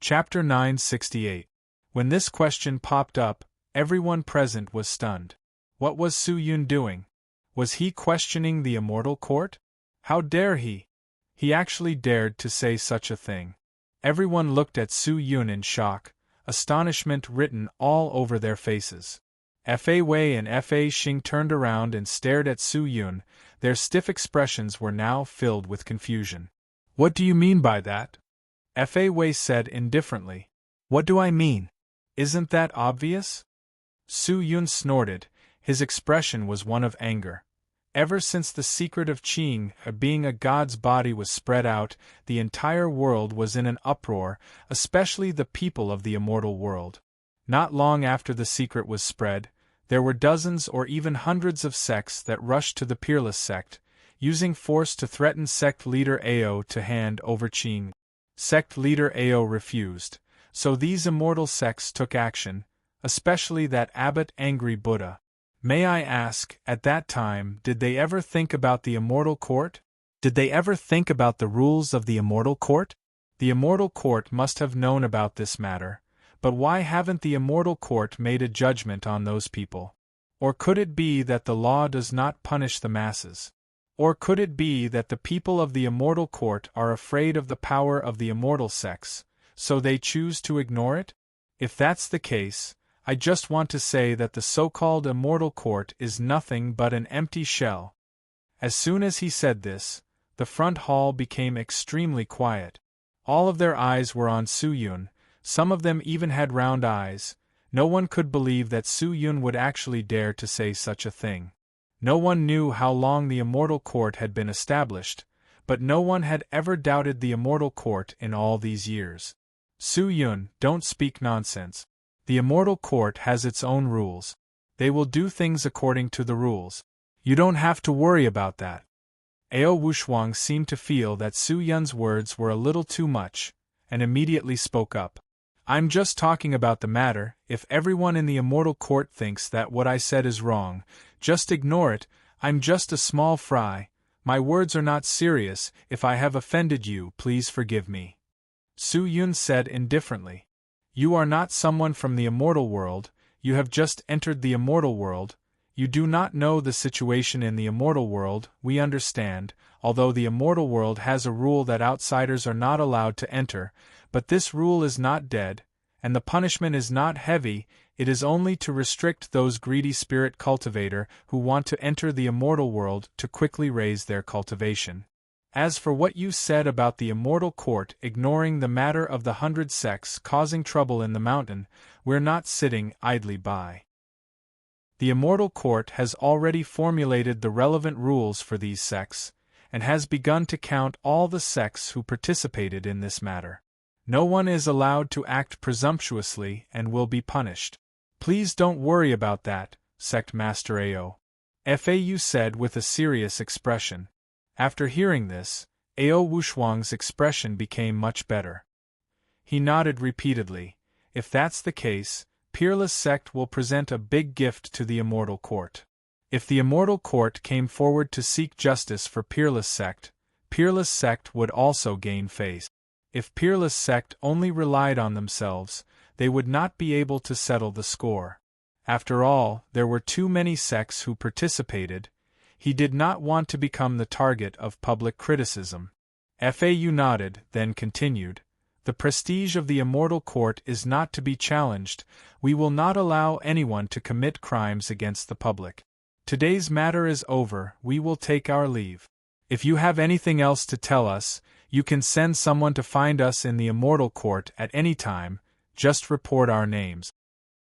Chapter 968. When this question popped up, everyone present was stunned. What was Su Yun doing? Was he questioning the immortal court? How dare he? He actually dared to say such a thing. Everyone looked at Su Yun in shock, astonishment written all over their faces. Fa Wei and Fa Xing turned around and stared at Su Yun. Their stiff expressions were now filled with confusion. What do you mean by that? Fa Wei said indifferently. What do I mean? Isn't that obvious? Su Yun snorted. His expression was one of anger. Ever since the secret of Qing, being a god's body, was spread out, the entire world was in an uproar, especially the people of the immortal world. Not long after the secret was spread, there were dozens or even hundreds of sects that rushed to the Peerless sect, using force to threaten sect leader Ao to hand over Qing. Sect leader Ao refused, so these immortal sects took action, especially that abbot Angry Buddha. May I ask, at that time, did they ever think about the immortal court? Did they ever think about the rules of the immortal court? The immortal court must have known about this matter, but why haven't the immortal court made a judgment on those people? Or could it be that the law does not punish the masses? Or could it be that the people of the immortal court are afraid of the power of the immortal sects, so they choose to ignore it? If that's the case, I just want to say that the so-called immortal court is nothing but an empty shell. As soon as he said this, the front hall became extremely quiet. All of their eyes were on Su Yun, some of them even had round eyes. No one could believe that Su Yun would actually dare to say such a thing. No one knew how long the immortal court had been established, but no one had ever doubted the immortal court in all these years. Su Yun, don't speak nonsense. The immortal court has its own rules. They will do things according to the rules. You don't have to worry about that. Ao Wushuang seemed to feel that Su Yun's words were a little too much, and immediately spoke up. I'm just talking about the matter. If everyone in the immortal court thinks that what I said is wrong, just ignore it. I'm just a small fry. My words are not serious. If I have offended you, please forgive me. Su Yun said indifferently. You are not someone from the immortal world, you have just entered the immortal world, you do not know the situation in the immortal world, we understand, although the immortal world has a rule that outsiders are not allowed to enter, but this rule is not dead, and the punishment is not heavy, it is only to restrict those greedy spirit cultivator who want to enter the immortal world to quickly raise their cultivation. As for what you said about the immortal court ignoring the matter of the 100 sects causing trouble in the mountain, we're not sitting idly by. The immortal court has already formulated the relevant rules for these sects, and has begun to count all the sects who participated in this matter. No one is allowed to act presumptuously and will be punished. Please don't worry about that, Sect Master Ao. Fau said with a serious expression. After hearing this, Ao Wushuang's expression became much better. He nodded repeatedly. If that's the case, Peerless Sect will present a big gift to the Immortal Court. If the Immortal Court came forward to seek justice for Peerless Sect would also gain face. If Peerless Sect only relied on themselves, they would not be able to settle the score. After all, there were too many sects who participated. He did not want to become the target of public criticism. Fau nodded, then continued. The prestige of the Immortal Court is not to be challenged. We will not allow anyone to commit crimes against the public. Today's matter is over, we will take our leave. If you have anything else to tell us, you can send someone to find us in the Immortal Court at any time, just report our names.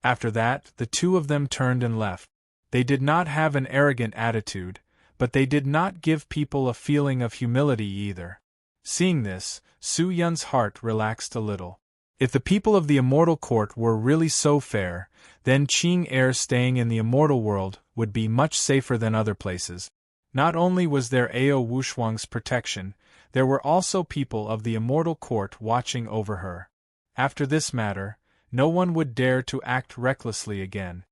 After that, the two of them turned and left. They did not have an arrogant attitude, but they did not give people a feeling of humility either. Seeing this, Su Yun's heart relaxed a little. If the people of the Immortal Court were really so fair, then Qing heir staying in the immortal world would be much safer than other places. Not only was there Ao Wushuang's protection, there were also people of the Immortal Court watching over her. After this matter, no one would dare to act recklessly again.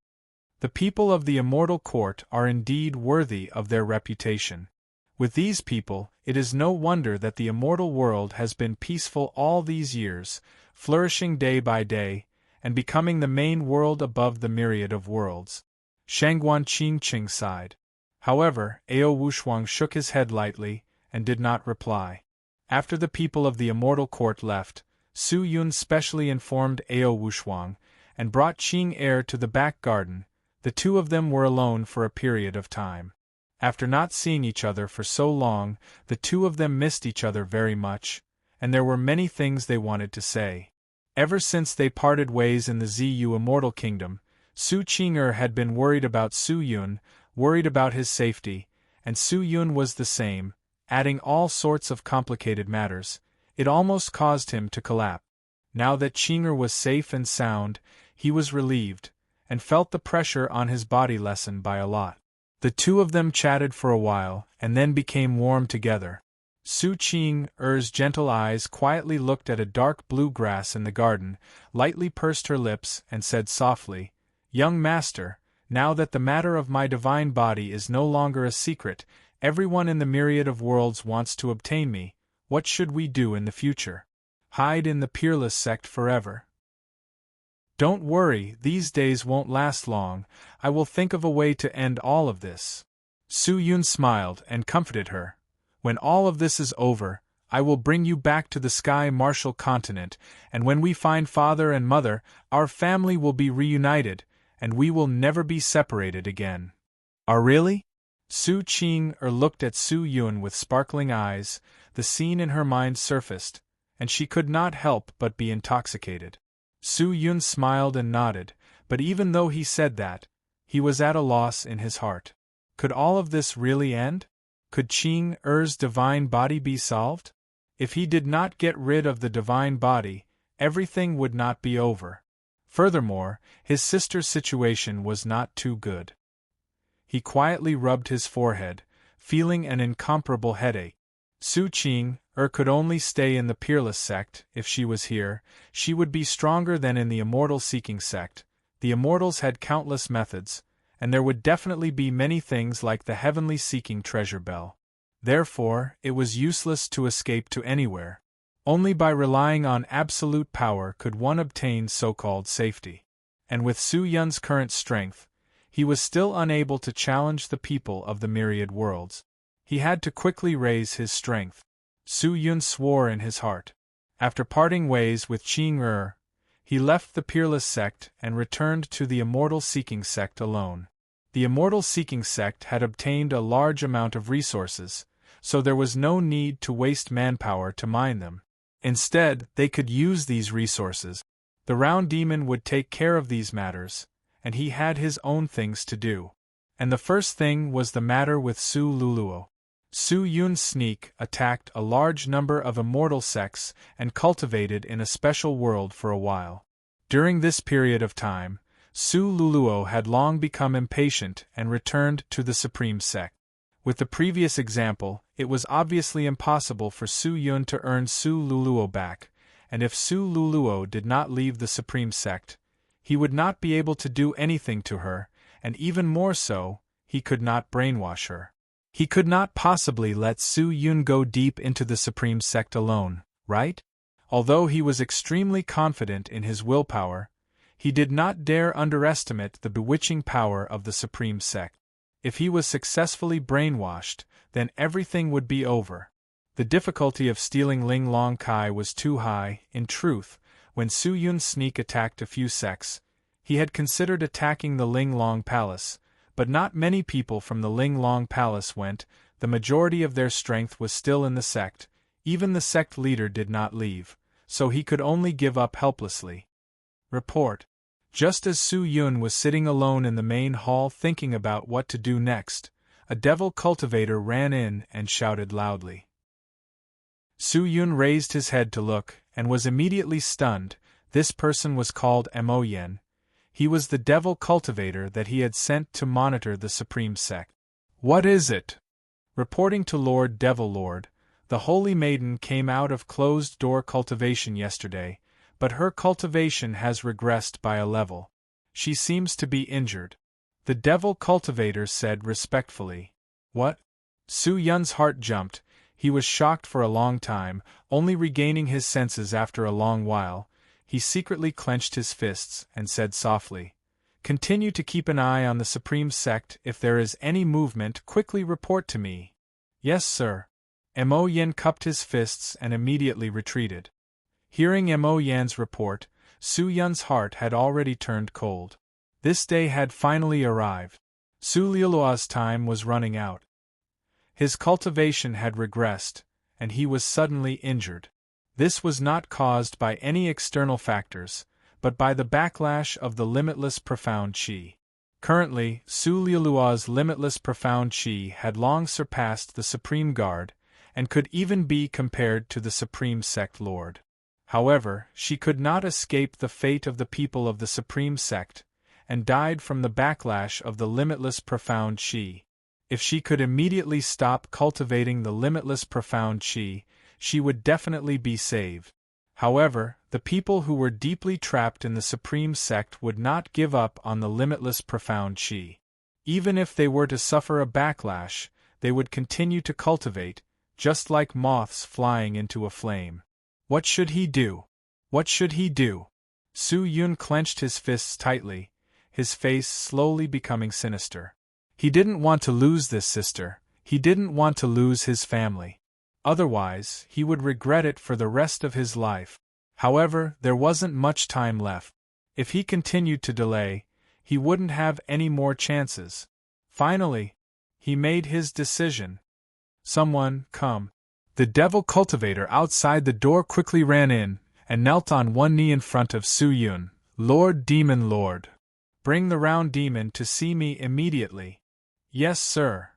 The people of the Immortal Court are indeed worthy of their reputation. With these people, it is no wonder that the immortal world has been peaceful all these years, flourishing day by day, and becoming the main world above the myriad of worlds. Shangguan Qingqing sighed. However, Ao Wushuang shook his head lightly, and did not reply. After the people of the immortal court left, Su Yun specially informed Ao Wushuang, and brought Qing Er to the back garden. The two of them were alone for a period of time. After not seeing each other for so long, the two of them missed each other very much, and there were many things they wanted to say. Ever since they parted ways in the Ziyu Immortal Kingdom, Su Qing'er had been worried about Su Yun, worried about his safety, and Su Yun was the same, adding all sorts of complicated matters. It almost caused him to collapse. Now that Qing'er was safe and sound, he was relieved, and felt the pressure on his body lessen by a lot. The two of them chatted for a while, and then became warm together. Su Qing'er's gentle eyes quietly looked at a dark blue grass in the garden, lightly pursed her lips, and said softly, "Young master, now that the matter of my divine body is no longer a secret, everyone in the myriad of worlds wants to obtain me. What should we do in the future? Hide in the peerless sect forever? Don't worry, these days won't last long. I will think of a way to end all of this." Su Yun smiled and comforted her. "When all of this is over, I will bring you back to the Sky Martial Continent, and when we find father and mother, our family will be reunited, and we will never be separated again." Really? Su Qing'er looked at Su Yun with sparkling eyes. The scene in her mind surfaced, and she could not help but be intoxicated. Su Yun smiled and nodded, but even though he said that, he was at a loss in his heart. Could all of this really end? Could Qing'er's divine body be solved? If he did not get rid of the divine body, everything would not be over. Furthermore, his sister's situation was not too good. He quietly rubbed his forehead, feeling an incomparable headache. Su Qing'er could only stay in the Peerless sect. If she was here, she would be stronger than in the Immortal Seeking sect. The Immortals had countless methods, and there would definitely be many things like the Heavenly Seeking Treasure Bell. Therefore, it was useless to escape to anywhere. Only by relying on absolute power could one obtain so-called safety. And with Su Yun's current strength, he was still unable to challenge the people of the myriad worlds. He had to quickly raise his strength. Su Yun swore in his heart. After parting ways with Qing'er, he left the Peerless sect and returned to the Immortal Seeking sect alone. The Immortal Seeking sect had obtained a large amount of resources, so there was no need to waste manpower to mine them. Instead, they could use these resources. The Round Demon would take care of these matters, and he had his own things to do. And the first thing was the matter with Su Luluo. Su Yun's sneak attacked a large number of immortal sects and cultivated in a special world for a while. During this period of time, Su Luluo had long become impatient and returned to the Supreme Sect. With the previous example, it was obviously impossible for Su Yun to earn Su Luluo back, and if Su Luluo did not leave the Supreme Sect, he would not be able to do anything to her, and even more so, he could not brainwash her. He could not possibly let Su Yun go deep into the Supreme Sect alone, right? Although he was extremely confident in his willpower, he did not dare underestimate the bewitching power of the Supreme Sect. If he was successfully brainwashed, then everything would be over. The difficulty of stealing Ling Long Kai was too high. In truth, when Su Yun's sneak attacked a few sects, he had considered attacking the Ling Long Palace, but not many people from the Ling Long Palace went. The majority of their strength was still in the sect. Even the sect leader did not leave, so he could only give up helplessly. Report. Just as Su Yun was sitting alone in the main hall thinking about what to do next, a devil cultivator ran in and shouted loudly. Su Yun raised his head to look, and was immediately stunned. This person was called Mo Yen. He was the devil cultivator that he had sent to monitor the Supreme Sect. "What is it?" Reporting to Lord Devil Lord, the Holy Maiden came out of closed-door cultivation yesterday, but her cultivation has regressed by a level. She seems to be injured. The devil cultivator said respectfully. "What?" Su Yun's heart jumped. He was shocked for a long time, only regaining his senses after a long while. He secretly clenched his fists and said softly, "Continue to keep an eye on the Supreme Sect. If there is any movement, quickly report to me." "Yes, sir." Mo Yin cupped his fists and immediately retreated. Hearing Mo Yan's report, Su Yun's heart had already turned cold. This day had finally arrived. Su Lilua's time was running out. His cultivation had regressed, and he was suddenly injured. This was not caused by any external factors, but by the backlash of the limitless profound Qi. Currently, Su Lilua's limitless profound Qi had long surpassed the Supreme Guard, and could even be compared to the Supreme Sect Lord. However, she could not escape the fate of the people of the Supreme Sect, and died from the backlash of the limitless profound Qi. If she could immediately stop cultivating the limitless profound Qi, she would definitely be saved. However, the people who were deeply trapped in the Supreme Sect would not give up on the limitless profound Qi. Even if they were to suffer a backlash, they would continue to cultivate, just like moths flying into a flame. What should he do? What should he do? Su Yun clenched his fists tightly, his face slowly becoming sinister. He didn't want to lose this sister, he didn't want to lose his family. Otherwise, he would regret it for the rest of his life. However, there wasn't much time left. If he continued to delay, he wouldn't have any more chances. Finally, he made his decision. "Someone, come." The devil cultivator outside the door quickly ran in, and knelt on one knee in front of Su Yun. "Lord Demon Lord. Bring the round demon to see me immediately." "Yes, sir."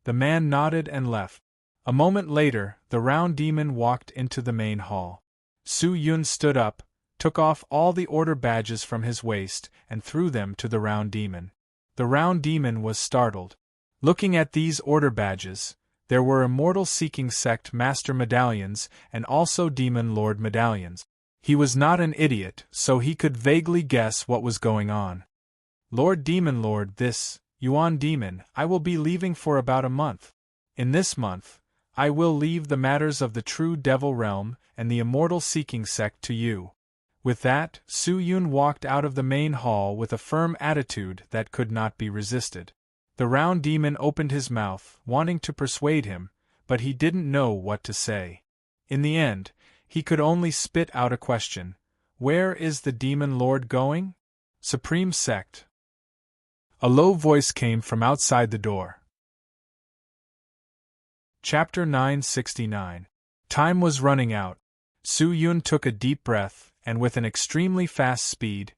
The man nodded and left. A moment later, the round demon walked into the main hall. Su Yun stood up, took off all the order badges from his waist, and threw them to the round demon. The round demon was startled. Looking at these order badges, there were Immortal Seeking Sect Master Medallions and also Demon Lord Medallions. He was not an idiot, so he could vaguely guess what was going on. "Lord Demon Lord, this, Yuan Demon, I will be leaving for about a month. In this month, I will leave the matters of the true Devil Realm and the Immortal Seeking Sect to you." With that, Su Yun walked out of the main hall with a firm attitude that could not be resisted. The round demon opened his mouth, wanting to persuade him, but he didn't know what to say. In the end, he could only spit out a question. "Where is the Demon Lord going?" "Supreme Sect." A low voice came from outside the door. Chapter 969. Time was running out. Su Yun took a deep breath, and with an extremely fast speed,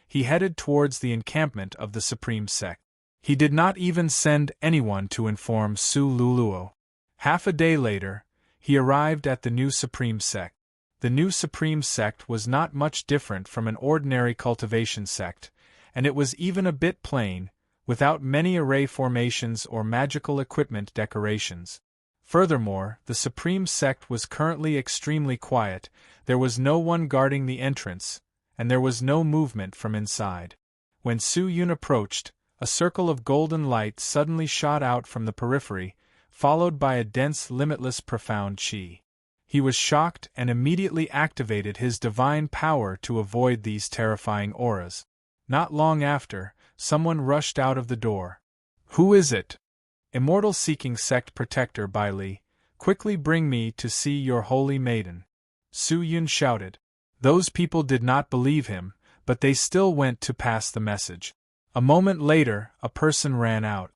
he headed towards the encampment of the Supreme Sect. He did not even send anyone to inform Su Luluo. Half a day later, he arrived at the new Supreme Sect. The new Supreme Sect was not much different from an ordinary cultivation sect, and it was even a bit plain, without many array formations or magical equipment decorations. Furthermore, the Supreme Sect was currently extremely quiet, there was no one guarding the entrance, and there was no movement from inside. When Su Yun approached, a circle of golden light suddenly shot out from the periphery, followed by a dense limitless profound Qi. He was shocked and immediately activated his divine power to avoid these terrifying auras. Not long after, someone rushed out of the door. "Who is it?" "Immortal Seeking Sect Protector Bai Li, quickly bring me to see your holy maiden," Su Yun shouted. Those people did not believe him, but they still went to pass the message. A moment later, a person ran out.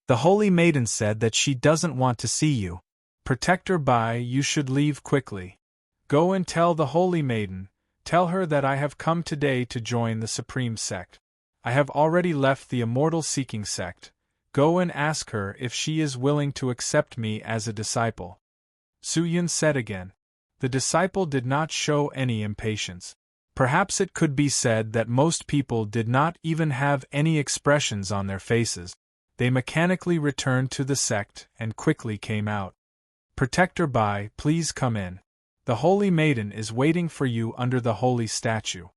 "The holy maiden said that she doesn't want to see you. Protector Bai, you should leave quickly. Go and tell the holy maiden, tell her that I have come today to join the Supreme Sect. I have already left the Immortal Seeking Sect. Go and ask her if she is willing to accept me as a disciple," Su Yun said again. The disciple did not show any impatience. Perhaps it could be said that most people did not even have any expressions on their faces. They mechanically returned to the sect and quickly came out. "Protector Bai, please come in. The holy maiden is waiting for you under the holy statue,"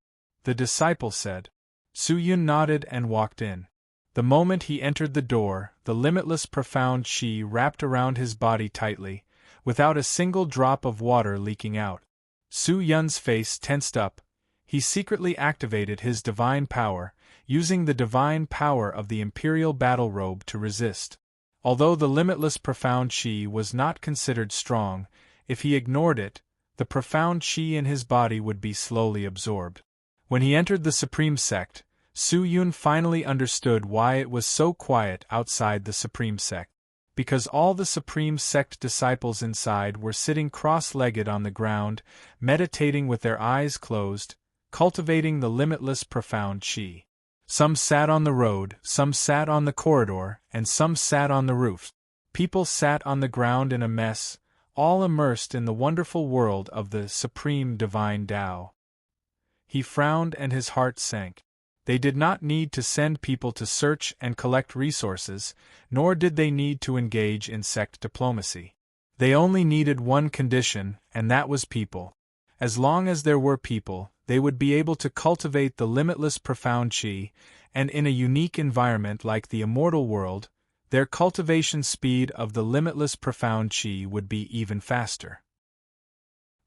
the disciple said. Su Yun nodded and walked in. The moment he entered the door, the limitless profound Qi wrapped around his body tightly, without a single drop of water leaking out. Su Yun's face tensed up. He secretly activated his divine power, using the divine power of the imperial battle robe to resist. Although the limitless profound chi was not considered strong, if he ignored it, the profound chi in his body would be slowly absorbed. When he entered the Supreme Sect, Su Yun finally understood why it was so quiet outside the Supreme Sect. Because all the Supreme Sect disciples inside were sitting cross-legged on the ground, meditating with their eyes closed, cultivating the limitless profound chi. Some sat on the road, some sat on the corridor, and some sat on the roof. People sat on the ground in a mess, all immersed in the wonderful world of the Supreme Divine Tao. He frowned and his heart sank. They did not need to send people to search and collect resources, nor did they need to engage in sect diplomacy. They only needed one condition, and that was people. As long as there were people, they would be able to cultivate the limitless profound chi, and in a unique environment like the immortal world, their cultivation speed of the limitless profound chi would be even faster.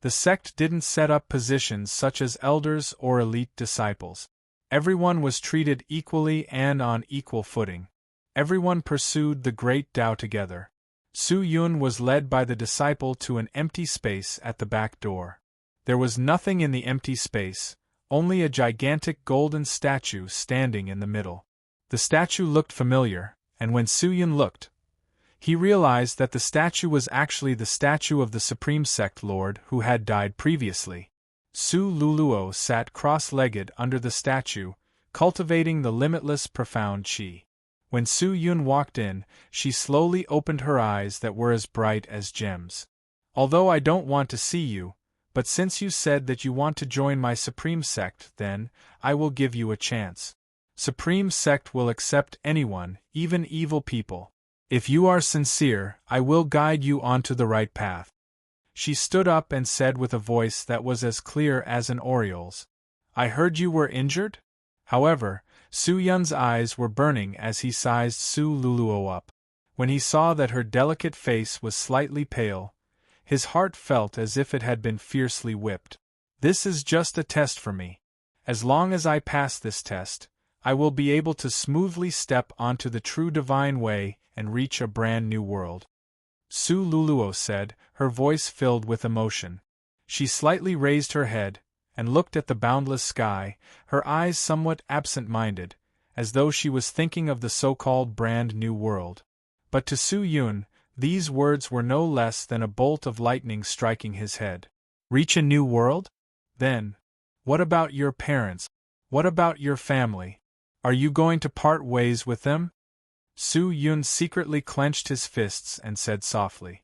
The sect didn't set up positions such as elders or elite disciples. Everyone was treated equally and on equal footing. Everyone pursued the great Tao together. Su Yun was led by the disciple to an empty space at the back door. There was nothing in the empty space, only a gigantic golden statue standing in the middle. The statue looked familiar, and when Su Yun looked, he realized that the statue was actually the statue of the Supreme Sect Lord who had died previously. Su Luluo sat cross-legged under the statue, cultivating the limitless profound chi. When Su Yun walked in, she slowly opened her eyes that were as bright as gems. "Although I don't want to see you, but since you said that you want to join my Supreme Sect, then, I will give you a chance. Supreme Sect will accept anyone, even evil people. If you are sincere, I will guide you onto the right path." She stood up and said with a voice that was as clear as an oriole's, "I heard you were injured?" However, Su Yun's eyes were burning as he sized Su Luluo up. When he saw that her delicate face was slightly pale, his heart felt as if it had been fiercely whipped. "This is just a test for me. As long as I pass this test, I will be able to smoothly step onto the true divine way and reach a brand new world." Su Luluo said, her voice filled with emotion. She slightly raised her head and looked at the boundless sky, her eyes somewhat absent-minded, as though she was thinking of the so-called brand new world. But to Su Yun, these words were no less than a bolt of lightning striking his head. "Reach a new world? Then, what about your parents? What about your family? Are you going to part ways with them?" Su Yun secretly clenched his fists and said softly,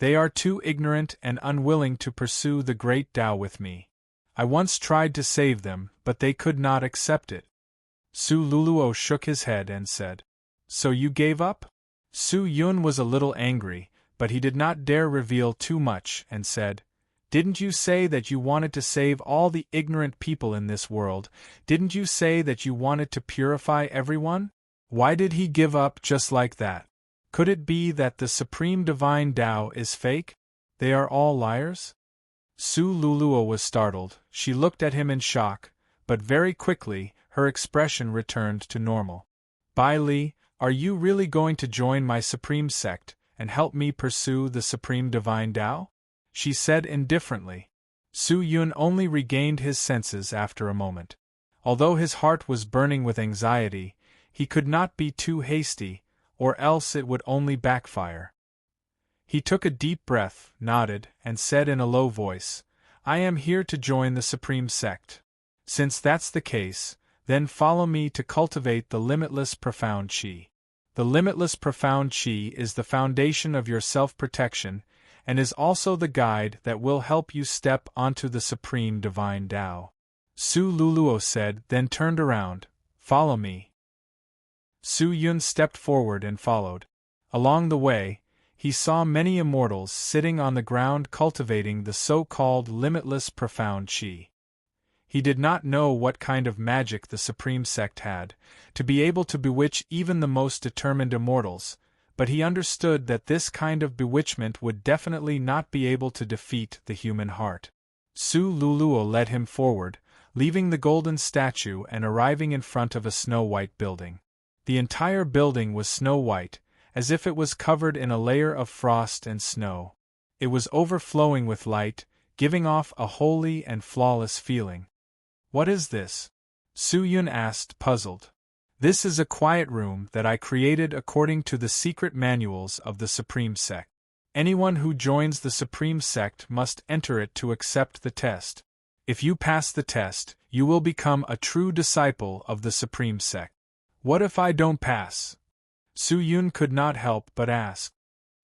"They are too ignorant and unwilling to pursue the great Tao with me. I once tried to save them, but they could not accept it." Su Luluo shook his head and said, "So you gave up?" Su Yun was a little angry, but he did not dare reveal too much and said, "Didn't you say that you wanted to save all the ignorant people in this world? Didn't you say that you wanted to purify everyone? Why did he give up just like that? Could it be that the Supreme Divine Tao is fake? They are all liars?" Su Luluo was startled. She looked at him in shock, but very quickly, her expression returned to normal. "Bai Li, are you really going to join my Supreme Sect and help me pursue the Supreme Divine Tao?" she said indifferently. Su Yun only regained his senses after a moment. Although his heart was burning with anxiety, he could not be too hasty, or else it would only backfire. He took a deep breath, nodded, and said in a low voice, "I am here to join the Supreme Sect. Since that's the case, then follow me to cultivate the limitless profound chi. The limitless profound chi is the foundation of your self-protection, and is also the guide that will help you step onto the Supreme Divine Tao." Su Luluo said, then turned around, "Follow me." Su Yun stepped forward and followed. Along the way, he saw many immortals sitting on the ground cultivating the so-called limitless profound chi. He did not know what kind of magic the Supreme Sect had, to be able to bewitch even the most determined immortals, but he understood that this kind of bewitchment would definitely not be able to defeat the human heart. Su Luluo led him forward, leaving the golden statue and arriving in front of a snow-white building. The entire building was snow-white, as if it was covered in a layer of frost and snow. It was overflowing with light, giving off a holy and flawless feeling. "What is this?" Su-yun asked, puzzled. "This is a quiet room that I created according to the secret manuals of the Supreme Sect. Anyone who joins the Supreme Sect must enter it to accept the test. If you pass the test, you will become a true disciple of the Supreme Sect." "What if I don't pass?" Su-yun could not help but ask.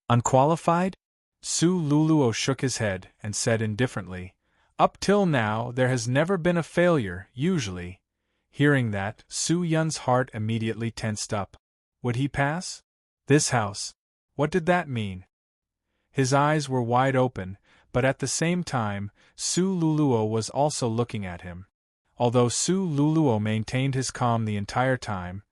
"Unqualified?" Su Luluo shook his head and said indifferently, "Up till now there has never been a failure, usually." Hearing that, Su-yun's heart immediately tensed up. Would he pass? This house. What did that mean? His eyes were wide open, but at the same time, Su Luluo was also looking at him. Although Su Luluo maintained his calm the entire time,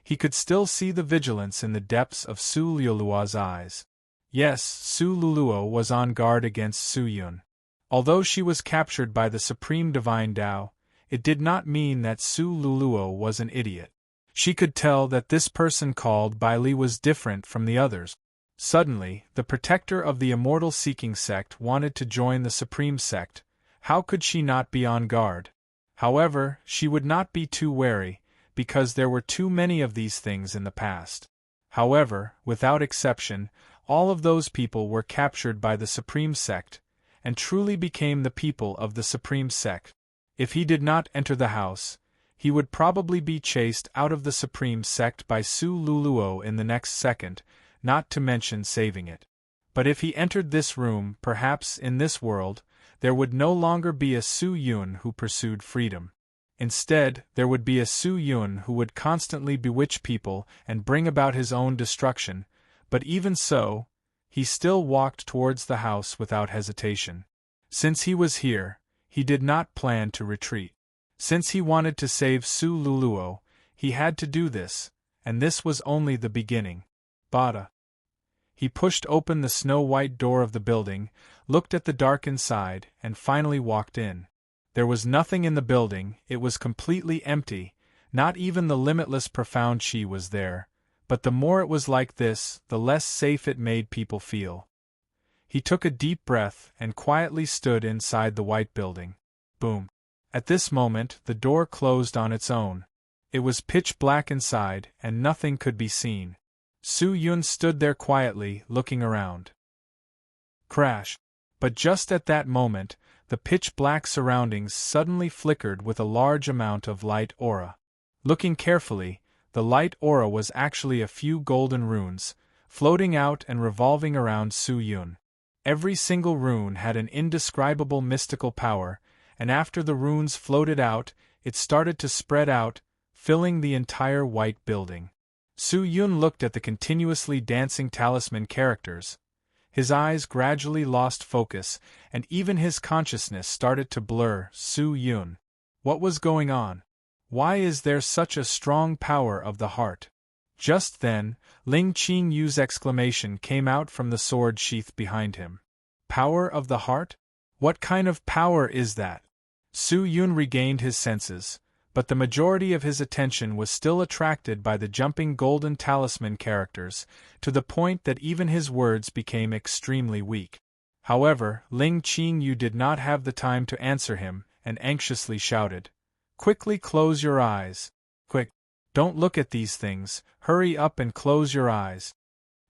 he could still see the vigilance in the depths of Su Luluo's eyes. Yes, Su Luluo was on guard against Su-yun. Although she was captured by the Supreme Divine Tao, it did not mean that Su Luluo was an idiot. She could tell that this person called Baili was different from the others. Suddenly, the protector of the immortal seeking sect wanted to join the Supreme Sect. How could she not be on guard? However, she would not be too wary, because there were too many of these things in the past. However, without exception, all of those people were captured by the Supreme Sect, and truly became the people of the Supreme Sect. If he did not enter the house, he would probably be chased out of the Supreme Sect by Su Luluo in the next second, not to mention saving it. But if he entered this room, perhaps in this world, there would no longer be a Su-yun who pursued freedom. Instead, there would be a Su-yun who would constantly bewitch people and bring about his own destruction, but even so, he still walked towards the house without hesitation. Since he was here, he did not plan to retreat. Since he wanted to save Su Luluo, he had to do this, and this was only the beginning. Bada. He pushed open the snow-white door of the building, looked at the dark inside, and finally walked in. There was nothing in the building, it was completely empty, not even the limitless profound chi was there, but the more it was like this, the less safe it made people feel. He took a deep breath and quietly stood inside the white building. Boom. At this moment, the door closed on its own. It was pitch black inside, and nothing could be seen. Su-yun stood there quietly, looking around. Crash. But just at that moment, the pitch-black surroundings suddenly flickered with a large amount of light aura. Looking carefully, the light aura was actually a few golden runes, floating out and revolving around Su-yun. Every single rune had an indescribable mystical power, and after the runes floated out, it started to spread out, filling the entire white building. Su-yun looked at the continuously dancing talisman characters. His eyes gradually lost focus, and even his consciousness started to blur. Su-yun. What was going on? Why is there such a strong power of the heart? Just then, Ling Qingyu's exclamation came out from the sword sheath behind him. Power of the heart? What kind of power is that? Su-yun regained his senses, but the majority of his attention was still attracted by the jumping golden talisman characters, to the point that even his words became extremely weak. However, Ling Qingyu did not have the time to answer him, and anxiously shouted, "Quickly close your eyes. Quick! Don't look at these things, hurry up and close your eyes."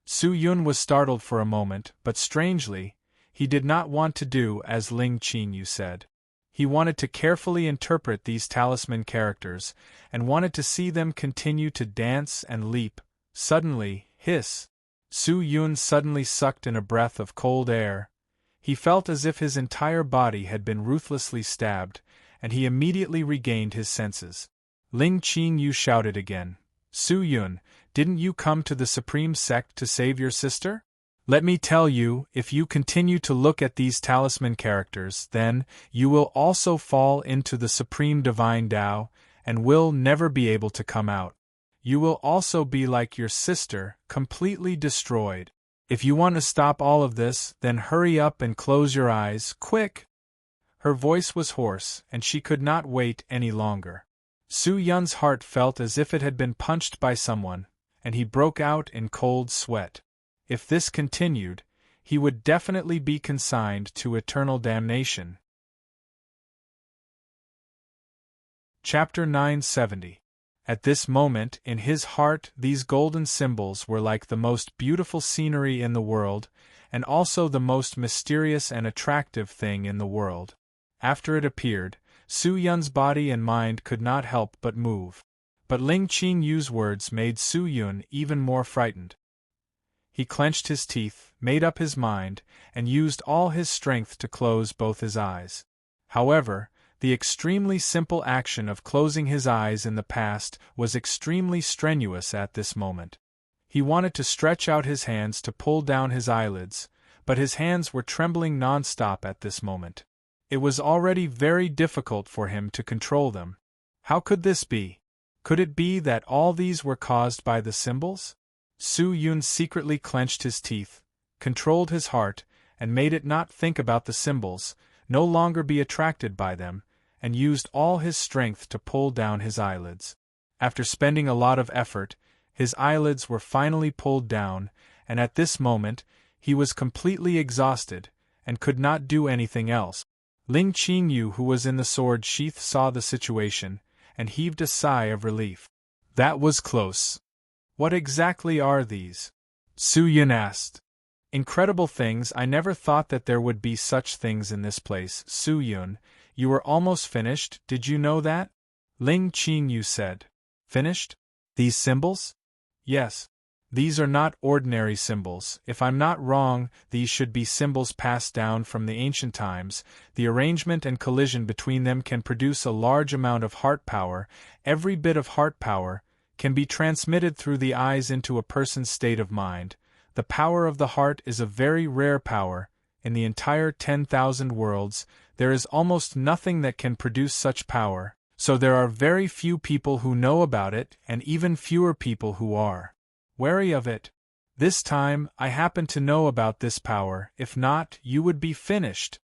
Su-yun was startled for a moment, but strangely, he did not want to do as Ling Qingyu said. He wanted to carefully interpret these talisman characters, and wanted to see them continue to dance and leap. Suddenly, hiss! Su-yun suddenly sucked in a breath of cold air. He felt as if his entire body had been ruthlessly stabbed, and he immediately regained his senses. Ling Qingyu shouted again, "Su-yun, didn't you come to the Supreme Sect to save your sister? Let me tell you, if you continue to look at these talisman characters, then you will also fall into the Supreme Divine Tao, and will never be able to come out. You will also be like your sister, completely destroyed. If you want to stop all of this, then hurry up and close your eyes, quick!" Her voice was hoarse, and she could not wait any longer. Su Yun's heart felt as if it had been punched by someone, and he broke out in cold sweat. If this continued, he would definitely be consigned to eternal damnation. Chapter 970. At this moment, in his heart, these golden symbols were like the most beautiful scenery in the world, and also the most mysterious and attractive thing in the world. After it appeared, Su Yun's body and mind could not help but move. But Ling Qingyu's words made Su Yun even more frightened. He clenched his teeth, made up his mind, and used all his strength to close both his eyes. However, the extremely simple action of closing his eyes in the past was extremely strenuous at this moment. He wanted to stretch out his hands to pull down his eyelids, but his hands were trembling non-stop at this moment. It was already very difficult for him to control them. How could this be? Could it be that all these were caused by the symbols? Su Yun secretly clenched his teeth, controlled his heart, and made it not think about the symbols, no longer be attracted by them, and used all his strength to pull down his eyelids. After spending a lot of effort, his eyelids were finally pulled down, and at this moment, he was completely exhausted, and could not do anything else. Ling Qingyu, who was in the sword sheath, saw the situation, and heaved a sigh of relief. That was close. What exactly are these? Su Yun asked. Incredible things. I never thought that there would be such things in this place. Su Yun, you were almost finished, did you know that? Ling Qingyu said. Finished? These symbols? Yes. These are not ordinary symbols. If I'm not wrong, these should be symbols passed down from the ancient times. The arrangement and collision between them can produce a large amount of heart power. Every bit of heart power can be transmitted through the eyes into a person's state of mind. The power of the heart is a very rare power. In the entire 10,000 worlds, there is almost nothing that can produce such power, so there are very few people who know about it, and even fewer people who are wary of it. This time, I happen to know about this power. If not, you would be finished.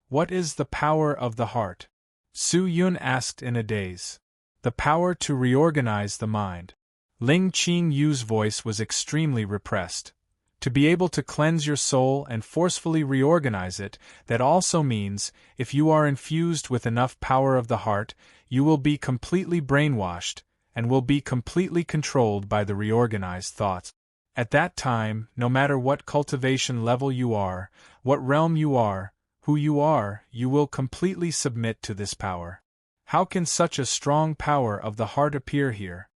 What is the power of the heart? Su Yun asked in a daze. The power to reorganize the mind. Ling Qingyu's voice was extremely repressed. To be able to cleanse your soul and forcefully reorganize it, that also means, if you are infused with enough power of the heart, you will be completely brainwashed, and will be completely controlled by the reorganized thoughts. At that time, no matter what cultivation level you are, what realm you are, who you are, you will completely submit to this power. How can such a strong power of the heart appear here?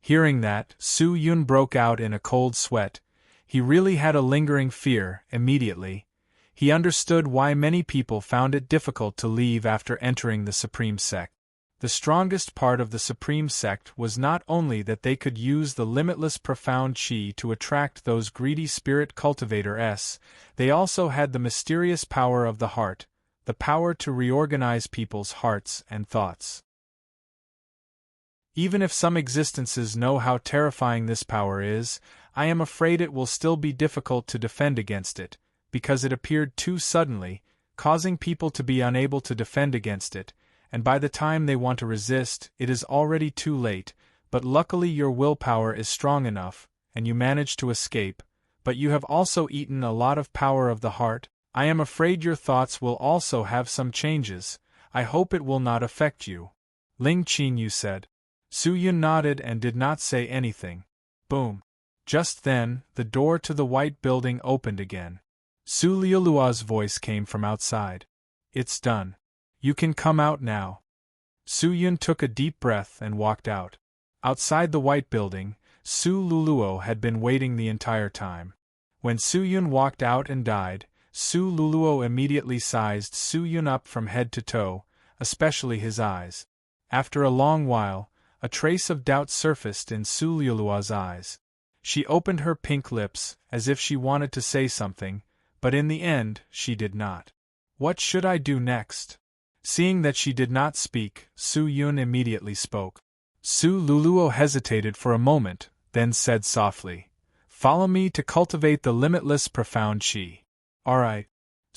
Hearing that, Su Yun broke out in a cold sweat. He really had a lingering fear. Immediately, he understood why many people found it difficult to leave after entering the Supreme Sect. The strongest part of the Supreme Sect was not only that they could use the limitless profound chi to attract those greedy spirit cultivators, they also had the mysterious power of the heart, the power to reorganize people's hearts and thoughts. Even if some existences know how terrifying this power is, I am afraid it will still be difficult to defend against it, because it appeared too suddenly, causing people to be unable to defend against it, and by the time they want to resist, it is already too late. But luckily your willpower is strong enough, and you manage to escape, but you have also eaten a lot of power of the heart. I am afraid your thoughts will also have some changes. I hope it will not affect you. Ling Qingyu said. Su Yun nodded and did not say anything. Boom. Just then, the door to the white building opened again. Su Liulua's voice came from outside. It's done. You can come out now. Su Yun took a deep breath and walked out. Outside the white building, Su Luluo had been waiting the entire time. When Su Yun walked out and died, Su Luluo immediately sized Su Yun up from head to toe, especially his eyes. After a long while, a trace of doubt surfaced in Su Lulua's eyes. She opened her pink lips, as if she wanted to say something, but in the end, she did not. What should I do next? Seeing that she did not speak, Su Yun immediately spoke. Su Luluo hesitated for a moment, then said softly, "Follow me to cultivate the limitless profound chi." All right.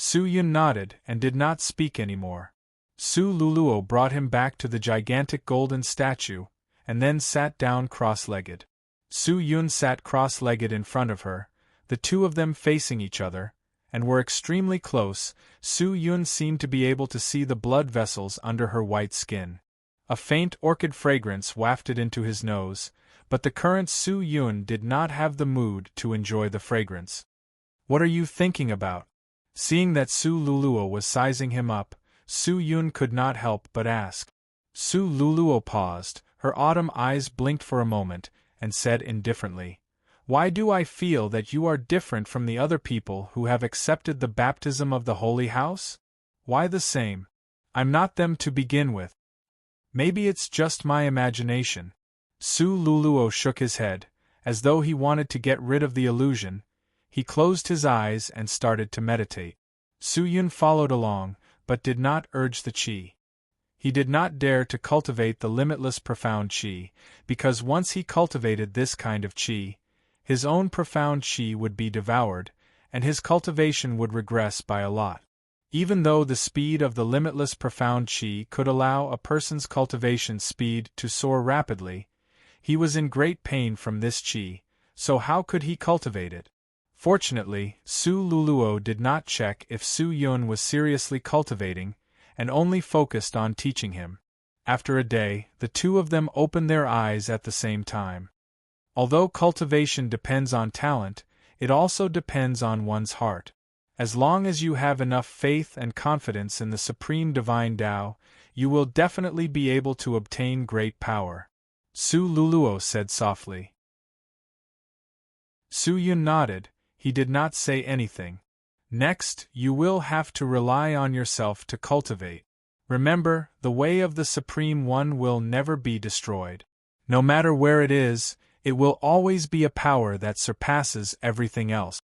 Su Yun nodded and did not speak anymore. Su Luluo brought him back to the gigantic golden statue, and then sat down cross-legged. Su Yun sat cross-legged in front of her, the two of them facing each other, and were extremely close. Su Yun seemed to be able to see the blood vessels under her white skin. A faint orchid fragrance wafted into his nose, but the current Su Yun did not have the mood to enjoy the fragrance. "What are you thinking about?" Seeing that Su Luluo was sizing him up, Su Yun could not help but ask. Su Luluo paused, her autumn eyes blinked for a moment, and said indifferently, "Why do I feel that you are different from the other people who have accepted the baptism of the Holy House? Why the same? I'm not them to begin with. Maybe it's just my imagination." Su Luluo shook his head, as though he wanted to get rid of the illusion. He closed his eyes and started to meditate. Su Yun followed along, but did not urge the qi. He did not dare to cultivate the limitless profound qi, because once he cultivated this kind of qi, his own profound qi would be devoured, and his cultivation would regress by a lot. Even though the speed of the limitless profound qi could allow a person's cultivation speed to soar rapidly, he was in great pain from this qi, so how could he cultivate it? Fortunately, Su Luluo did not check if Su Yun was seriously cultivating, and only focused on teaching him. After a day, the two of them opened their eyes at the same time. Although cultivation depends on talent, it also depends on one's heart. As long as you have enough faith and confidence in the Supreme Divine Tao, you will definitely be able to obtain great power. Su Luluo said softly. Su Yun nodded. He did not say anything. "Next, you will have to rely on yourself to cultivate. Remember, the way of the Supreme One will never be destroyed. No matter where it is, it will always be a power that surpasses everything else."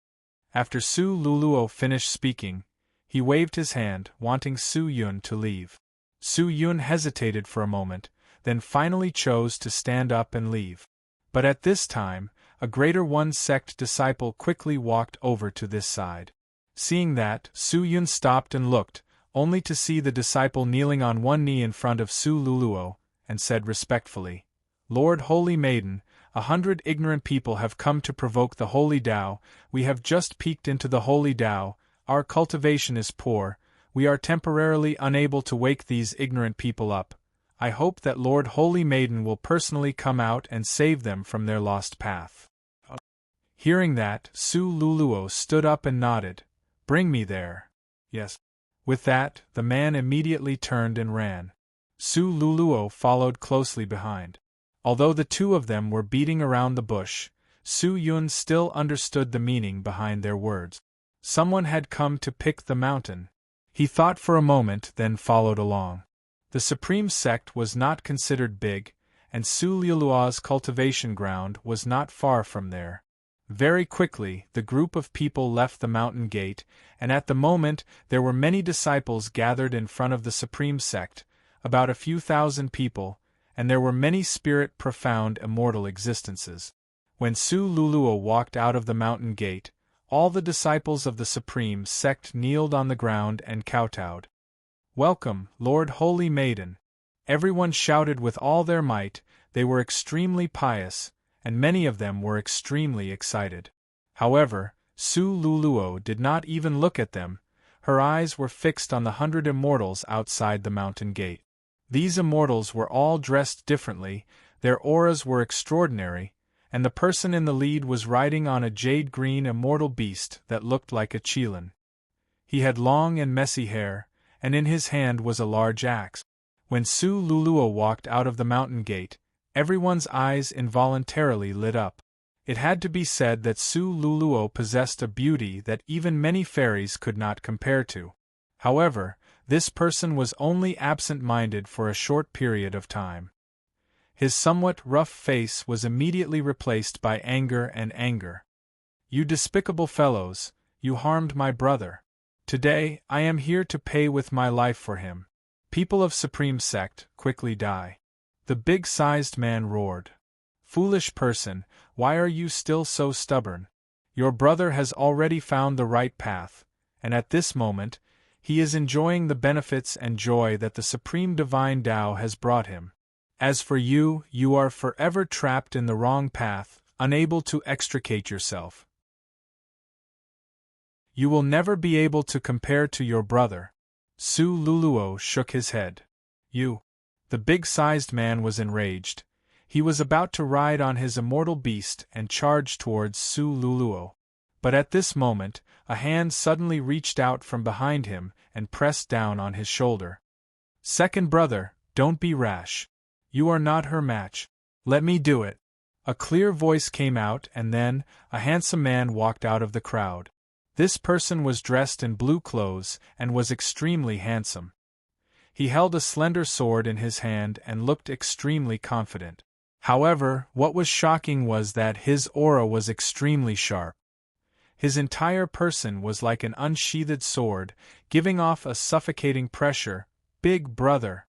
After Su Luluo finished speaking, he waved his hand, wanting Su Yun to leave. Su Yun hesitated for a moment, then finally chose to stand up and leave. But at this time, a Greater One sect disciple quickly walked over to this side. Seeing that, Su Yun stopped and looked, only to see the disciple kneeling on one knee in front of Su Luluo, and said respectfully, "Lord Holy Maiden, 100 ignorant people have come to provoke the Holy Tao. We have just peeked into the Holy Tao. Our cultivation is poor. We are temporarily unable to wake these ignorant people up. I hope that Lord Holy Maiden will personally come out and save them from their lost path." Hearing that, Su Luluo stood up and nodded. "Bring me there." "Yes." With that, the man immediately turned and ran. Su Luluo followed closely behind. Although the two of them were beating around the bush, Su Yun still understood the meaning behind their words. Someone had come to pick the mountain. He thought for a moment, then followed along. The Supreme Sect was not considered big, and Su Luluo's cultivation ground was not far from there. Very quickly, the group of people left the mountain gate, and at the moment there were many disciples gathered in front of the Supreme Sect, about a few thousand people, and there were many spirit profound immortal existences. When Su Luluo walked out of the mountain gate, all the disciples of the Supreme Sect kneeled on the ground and kowtowed. "Welcome, Lord Holy Maiden!" Everyone shouted with all their might. They were extremely pious, and many of them were extremely excited. However, Su Luluo did not even look at them. Her eyes were fixed on the 100 immortals outside the mountain gate. These immortals were all dressed differently, their auras were extraordinary, and the person in the lead was riding on a jade-green immortal beast that looked like a qilin. He had long and messy hair, and in his hand was a large axe. When Su Luluo walked out of the mountain gate, everyone's eyes involuntarily lit up. It had to be said that Su Luluo possessed a beauty that even many fairies could not compare to. However, this person was only absent-minded for a short period of time. His somewhat rough face was immediately replaced by anger and anger. "You despicable fellows, you harmed my brother. Today, I am here to pay with my life for him. People of Supreme Sect, quickly die." The big-sized man roared. "Foolish person, why are you still so stubborn? Your brother has already found the right path, and at this moment, he is enjoying the benefits and joy that the Supreme Divine Tao has brought him. As for you, you are forever trapped in the wrong path, unable to extricate yourself. You will never be able to compare to your brother. Su Luluo shook his head. You. The big-sized man was enraged. He was about to ride on his immortal beast and charge towards Su Luluo. But at this moment, a hand suddenly reached out from behind him and pressed down on his shoulder. Second brother, don't be rash. You are not her match. Let me do it. A clear voice came out, and then, a handsome man walked out of the crowd. This person was dressed in blue clothes and was extremely handsome. He held a slender sword in his hand and looked extremely confident. However, what was shocking was that his aura was extremely sharp. His entire person was like an unsheathed sword, giving off a suffocating pressure. Big brother.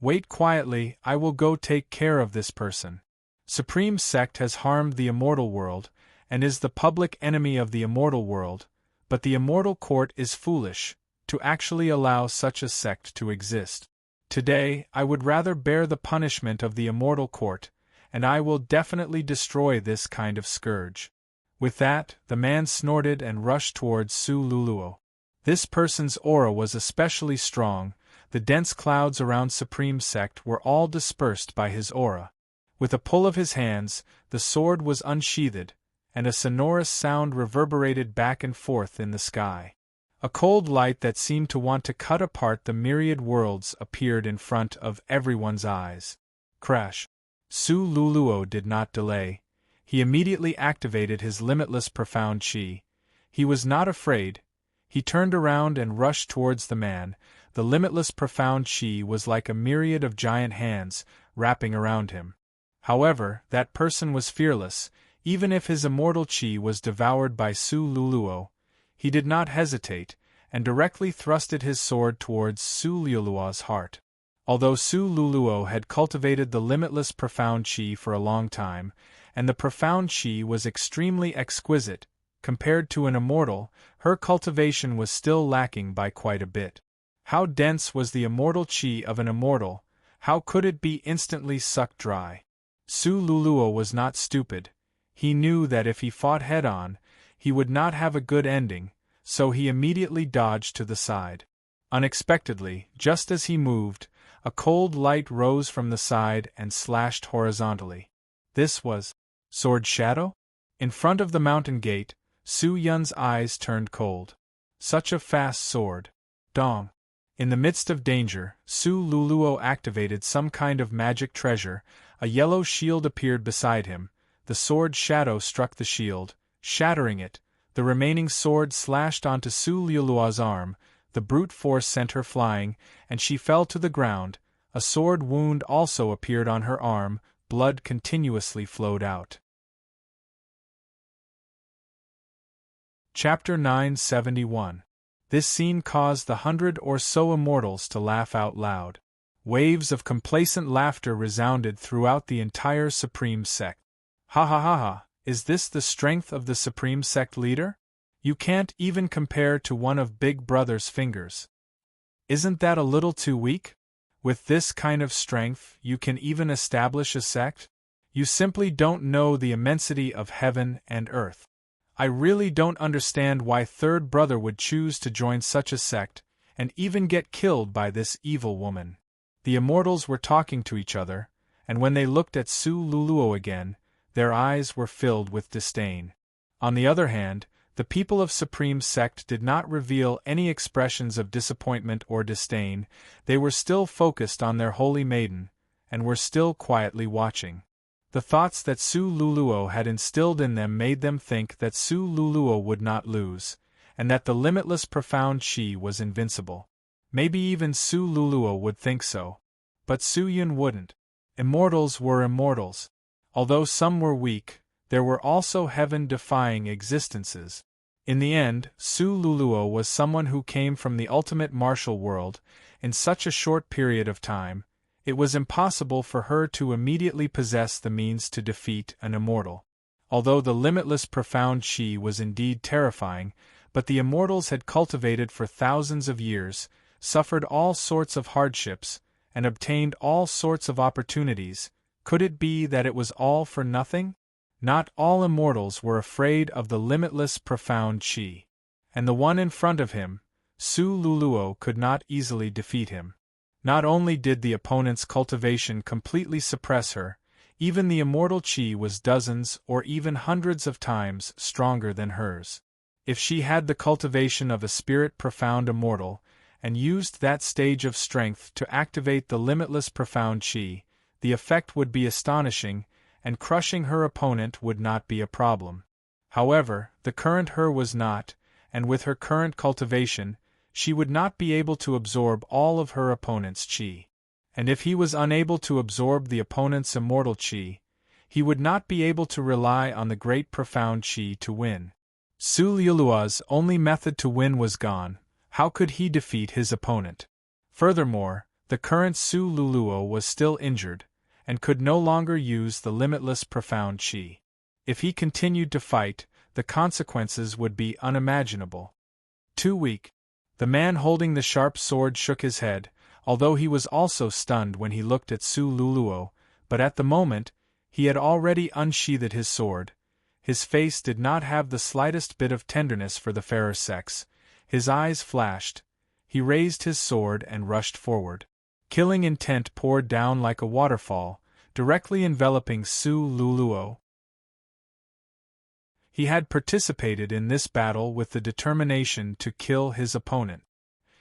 Wait quietly, I will go take care of this person. Supreme Sect has harmed the immortal world, and is the public enemy of the immortal world, but the immortal court is foolish to actually allow such a sect to exist. Today, I would rather bear the punishment of the immortal court, and I will definitely destroy this kind of scourge. With that, the man snorted and rushed towards Su Luluo. This person's aura was especially strong. The dense clouds around Supreme Sect were all dispersed by his aura. With a pull of his hands, the sword was unsheathed, and a sonorous sound reverberated back and forth in the sky. A cold light that seemed to want to cut apart the myriad worlds appeared in front of everyone's eyes. Crash! Su Luluo did not delay. He immediately activated his limitless profound chi. He was not afraid. He turned around and rushed towards the man. The limitless profound chi was like a myriad of giant hands, wrapping around him. However, that person was fearless. Even if his immortal chi was devoured by Su Luluo, he did not hesitate, and directly thrusted his sword towards Su Luluo's heart. Although Su Luluo had cultivated the limitless profound chi for a long time, and the profound chi was extremely exquisite, compared to an immortal, her cultivation was still lacking by quite a bit. How dense was the immortal chi of an immortal? How could it be instantly sucked dry? Su Luluo was not stupid. He knew that if he fought head-on, he would not have a good ending, so he immediately dodged to the side. Unexpectedly, just as he moved, a cold light rose from the side and slashed horizontally. This was Sword Shadow? In front of the mountain gate, Su Yun's eyes turned cold. Such a fast sword. Dong. In the midst of danger, Su Luluo activated some kind of magic treasure. A yellow shield appeared beside him. The sword Shadow struck the shield, shattering it. The remaining sword slashed onto Su Luluo's arm. The brute force sent her flying, and she fell to the ground. A sword wound also appeared on her arm. Blood continuously flowed out. Chapter 971. This scene caused the 100 or so immortals to laugh out loud. Waves of complacent laughter resounded throughout the entire Supreme Sect. Ha ha ha ha, is this the strength of the Supreme Sect leader? You can't even compare to one of Big Brother's fingers. Isn't that a little too weak? With this kind of strength, you can even establish a sect? You simply don't know the immensity of heaven and earth. I really don't understand why Third Brother would choose to join such a sect, and even get killed by this evil woman. The immortals were talking to each other, and when they looked at Su Luluo again, their eyes were filled with disdain. On the other hand, the people of Supreme Sect did not reveal any expressions of disappointment or disdain. They were still focused on their holy maiden, and were still quietly watching. The thoughts that Su Luluo had instilled in them made them think that Su Luluo would not lose, and that the limitless profound chi was invincible. Maybe even Su Luluo would think so. But Su Yun wouldn't. Immortals were immortals. Although some were weak, there were also heaven-defying existences. In the end, Su Luluo was someone who came from the ultimate martial world. In such a short period of time, it was impossible for her to immediately possess the means to defeat an immortal. Although the limitless profound chi was indeed terrifying, but the immortals had cultivated for thousands of years, suffered all sorts of hardships, and obtained all sorts of opportunities. Could it be that it was all for nothing? Not all immortals were afraid of the limitless profound chi. And the one in front of him, Su Luluo, could not easily defeat him. Not only did the opponent's cultivation completely suppress her, even the immortal chi was dozens or even hundreds of times stronger than hers. If she had the cultivation of a spirit profound immortal, and used that stage of strength to activate the limitless profound chi, the effect would be astonishing, and crushing her opponent would not be a problem. However, the current her was not, and with her current cultivation, she would not be able to absorb all of her opponent's chi. And if he was unable to absorb the opponent's immortal chi, he would not be able to rely on the great profound chi to win. Su Luluo's only method to win was gone. How could he defeat his opponent? Furthermore, the current Su Luluo was still injured, and could no longer use the limitless profound chi. If he continued to fight, the consequences would be unimaginable. Too weak. The man holding the sharp sword shook his head, although he was also stunned when he looked at Su Luluo, but at the moment, he had already unsheathed his sword. His face did not have the slightest bit of tenderness for the fairer sex. His eyes flashed. He raised his sword and rushed forward. Killing intent poured down like a waterfall, directly enveloping Su Luluo. He had participated in this battle with the determination to kill his opponent.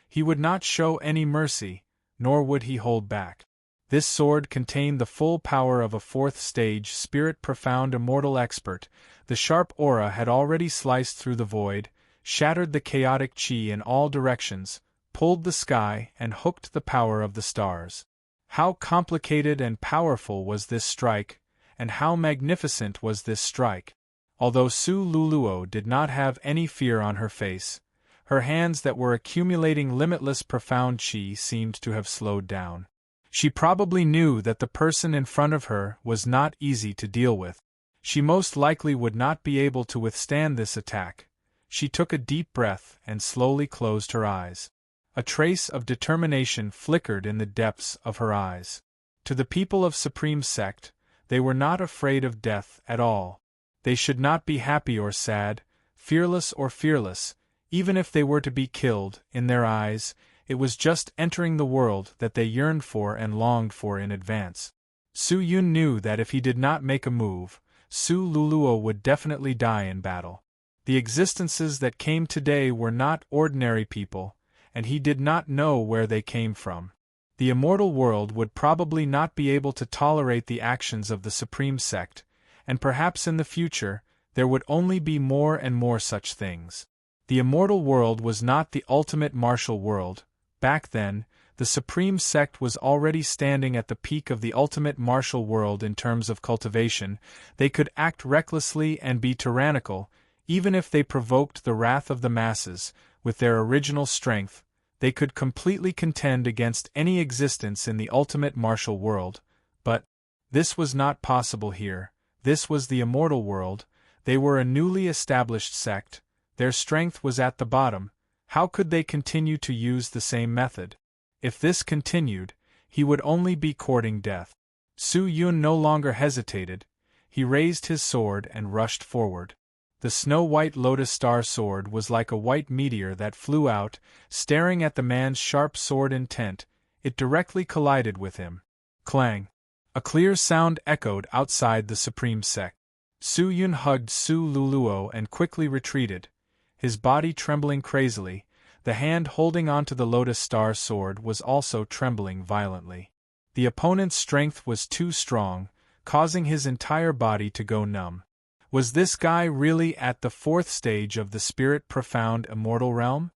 He would not show any mercy, nor would he hold back. This sword contained the full power of a fourth-stage spirit profound immortal expert. The sharp aura had already sliced through the void, shattered the chaotic chi in all directions, pulled the sky and hooked the power of the stars. How complicated and powerful was this strike, and how magnificent was this strike! Although Su Luluo did not have any fear on her face, her hands that were accumulating limitless profound chi seemed to have slowed down. She probably knew that the person in front of her was not easy to deal with. She most likely would not be able to withstand this attack. She took a deep breath and slowly closed her eyes. A trace of determination flickered in the depths of her eyes. To the people of Supreme Sect, they were not afraid of death at all. They should not be happy or sad, fearless or fearless, even if they were to be killed. In their eyes, it was just entering the world that they yearned for and longed for in advance. Su Yun knew that if he did not make a move, Su Luluo would definitely die in battle. The existences that came today were not ordinary people, and he did not know where they came from. The immortal world would probably not be able to tolerate the actions of the Supreme Sect, and perhaps in the future, there would only be more and more such things. The immortal world was not the ultimate martial world. Back then, the Supreme Sect was already standing at the peak of the ultimate martial world in terms of cultivation. They could act recklessly and be tyrannical, even if they provoked the wrath of the masses. With their original strength, they could completely contend against any existence in the ultimate martial world. But this was not possible here. This was the immortal world. They were a newly established sect. Their strength was at the bottom. How could they continue to use the same method? If this continued, he would only be courting death. Su Yun no longer hesitated. He raised his sword and rushed forward. The snow-white lotus star sword was like a white meteor that flew out, staring at the man's sharp sword intent. It directly collided with him. Clang! A clear sound echoed outside the Supreme Sect. Su Yun hugged Su Luluo and quickly retreated, his body trembling crazily. The hand holding onto the lotus star sword was also trembling violently. The opponent's strength was too strong, causing his entire body to go numb. Was this guy really at the fourth stage of the spirit profound immortal realm?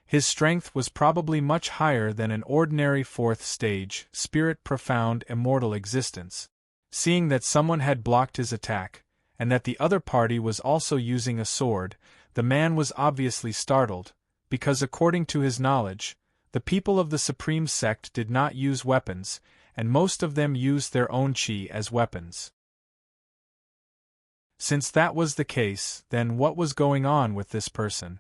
His strength was probably much higher than an ordinary fourth stage spirit profound immortal existence. Seeing that someone had blocked his attack, and that the other party was also using a sword, the man was obviously startled, because according to his knowledge, the people of the Supreme Sect did not use weapons, and most of them used their own chi as weapons. Since that was the case, then what was going on with this person?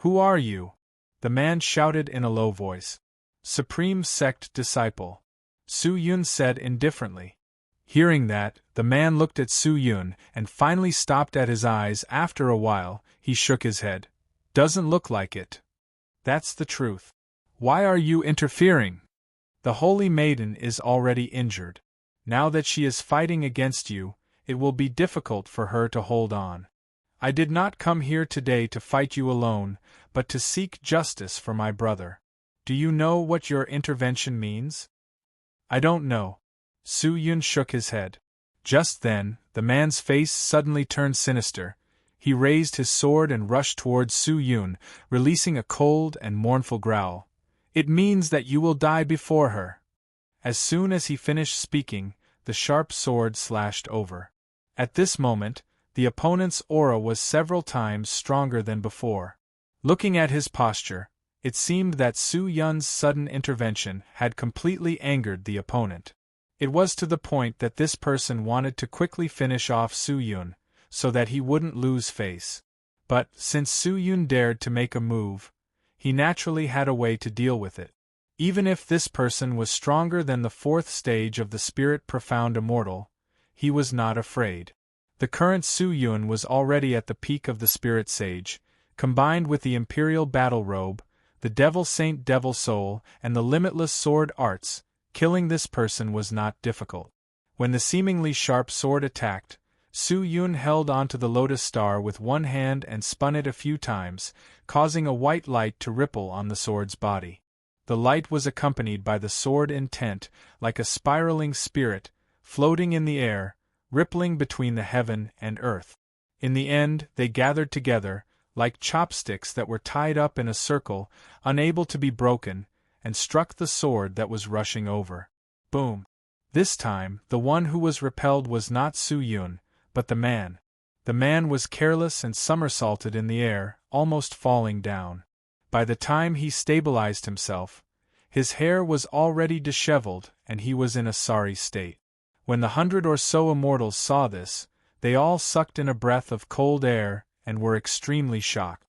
Who are you? The man shouted in a low voice. Supreme Sect Disciple. Su Yun said indifferently. Hearing that, the man looked at Su Yun and finally stopped at his eyes. After a while, he shook his head. Doesn't look like it. That's the truth. Why are you interfering? The Holy Maiden is already injured. Now that she is fighting against you, it will be difficult for her to hold on. I did not come here today to fight you alone, but to seek justice for my brother. Do you know what your intervention means? I don't know. Su Yun shook his head. Just then, the man's face suddenly turned sinister. He raised his sword and rushed towards Su Yun, releasing a cold and mournful growl. It means that you will die before her. As soon as he finished speaking, the sharp sword slashed over. At this moment, the opponent's aura was several times stronger than before. Looking at his posture, it seemed that Su Yun's sudden intervention had completely angered the opponent. It was to the point that this person wanted to quickly finish off Su Yun, so that he wouldn't lose face. But, since Su Yun dared to make a move, he naturally had a way to deal with it. Even if this person was stronger than the fourth stage of the Spirit Profound Immortal, he was not afraid. The current Su Yun was already at the peak of the Spirit Sage, combined with the Imperial Battle Robe, the Devil Saint Devil Soul, and the Limitless Sword Arts. Killing this person was not difficult. When the seemingly sharp sword attacked, Su Yun held onto the lotus star with one hand and spun it a few times, causing a white light to ripple on the sword's body. The light was accompanied by the sword intent, like a spiraling spirit, floating in the air, rippling between the heaven and earth. In the end, they gathered together, like chopsticks that were tied up in a circle, unable to be broken, and struck the sword that was rushing over. Boom! This time, the one who was repelled was not Su Yun, but the man. The man was careless and somersaulted in the air, almost falling down. By the time he stabilized himself, his hair was already disheveled and he was in a sorry state. When the 100 or so immortals saw this, they all sucked in a breath of cold air and were extremely shocked.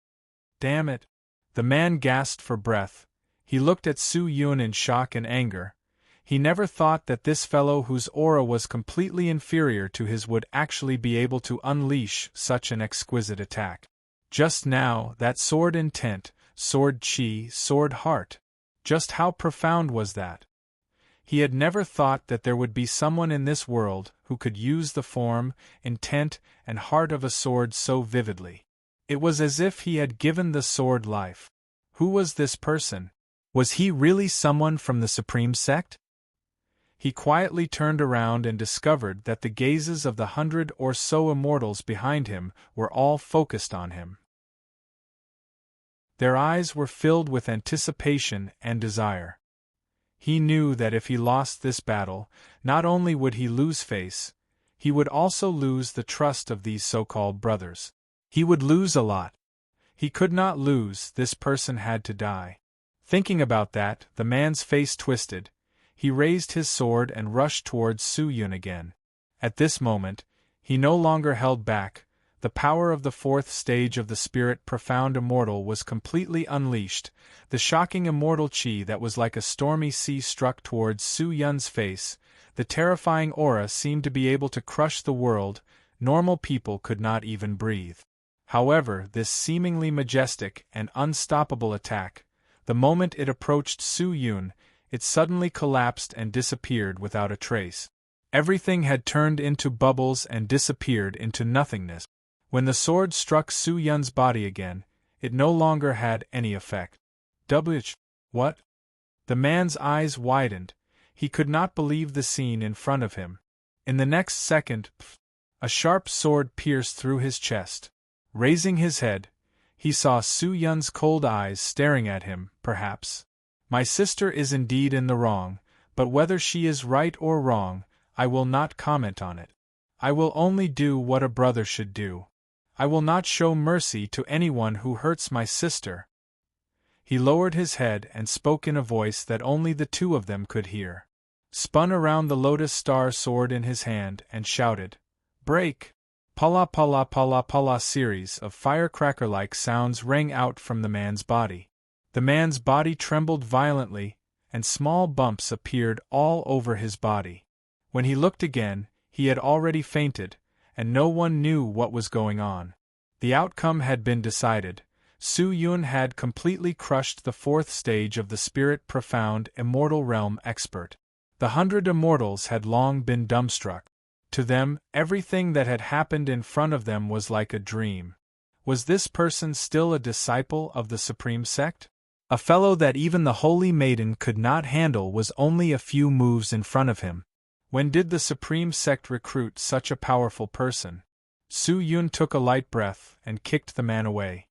Damn it! The man gasped for breath. He looked at Su Yun in shock and anger. He never thought that this fellow whose aura was completely inferior to his would actually be able to unleash such an exquisite attack. Just now, that sword intent, sword chi, sword heart. Just how profound was that? He had never thought that there would be someone in this world who could use the form, intent, and heart of a sword so vividly. It was as if he had given the sword life. Who was this person? Was he really someone from the Supreme Sect? He quietly turned around and discovered that the gazes of the 100 or so immortals behind him were all focused on him. Their eyes were filled with anticipation and desire. He knew that if he lost this battle, not only would he lose face, he would also lose the trust of these so-called brothers. He would lose a lot. He could not lose, this person had to die. Thinking about that, the man's face twisted. He raised his sword and rushed towards Su Yun again. At this moment, he no longer held back. The power of the fourth stage of the Spirit Profound Immortal was completely unleashed. The shocking immortal chi that was like a stormy sea struck towards Su Yun's face. The terrifying aura seemed to be able to crush the world. Normal people could not even breathe. However, this seemingly majestic and unstoppable attack, the moment it approached Su Yun, it suddenly collapsed and disappeared without a trace. Everything had turned into bubbles and disappeared into nothingness. When the sword struck Su Yun's body again, it no longer had any effect. What? The man's eyes widened. He could not believe the scene in front of him. In the next second, a sharp sword pierced through his chest. Raising his head, he saw Su Yun's cold eyes staring at him. Perhaps. My sister is indeed in the wrong, but whether she is right or wrong, I will not comment on it. I will only do what a brother should do. I will not show mercy to anyone who hurts my sister. He lowered his head and spoke in a voice that only the two of them could hear. Spun around the lotus star sword in his hand and shouted, "Break!" Pala pala pala pala series of firecracker-like sounds rang out from the man's body. The man's body trembled violently, and small bumps appeared all over his body. When he looked again, he had already fainted, and no one knew what was going on. The outcome had been decided. Su Yun had completely crushed the fourth stage of the spirit profound immortal realm expert. The 100 immortals had long been dumbstruck. To them, everything that had happened in front of them was like a dream. Was this person still a disciple of the Supreme Sect? A fellow that even the Holy Maiden could not handle was only a few moves in front of him. When did the Supreme Sect recruit such a powerful person? Su Yun took a light breath and kicked the man away.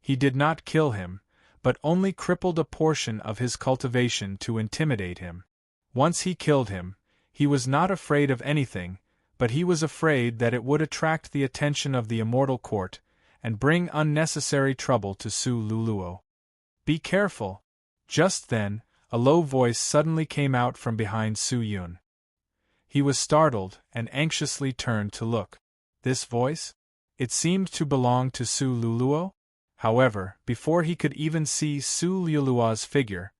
He did not kill him, but only crippled a portion of his cultivation to intimidate him. Once he killed him, he was not afraid of anything, but he was afraid that it would attract the attention of the Immortal Court and bring unnecessary trouble to Su Luluo. Be careful! Just then, a low voice suddenly came out from behind Su Yun. He was startled and anxiously turned to look. This voice? It seemed to belong to Su Luluo? However, before he could even see Su Luluo's figure,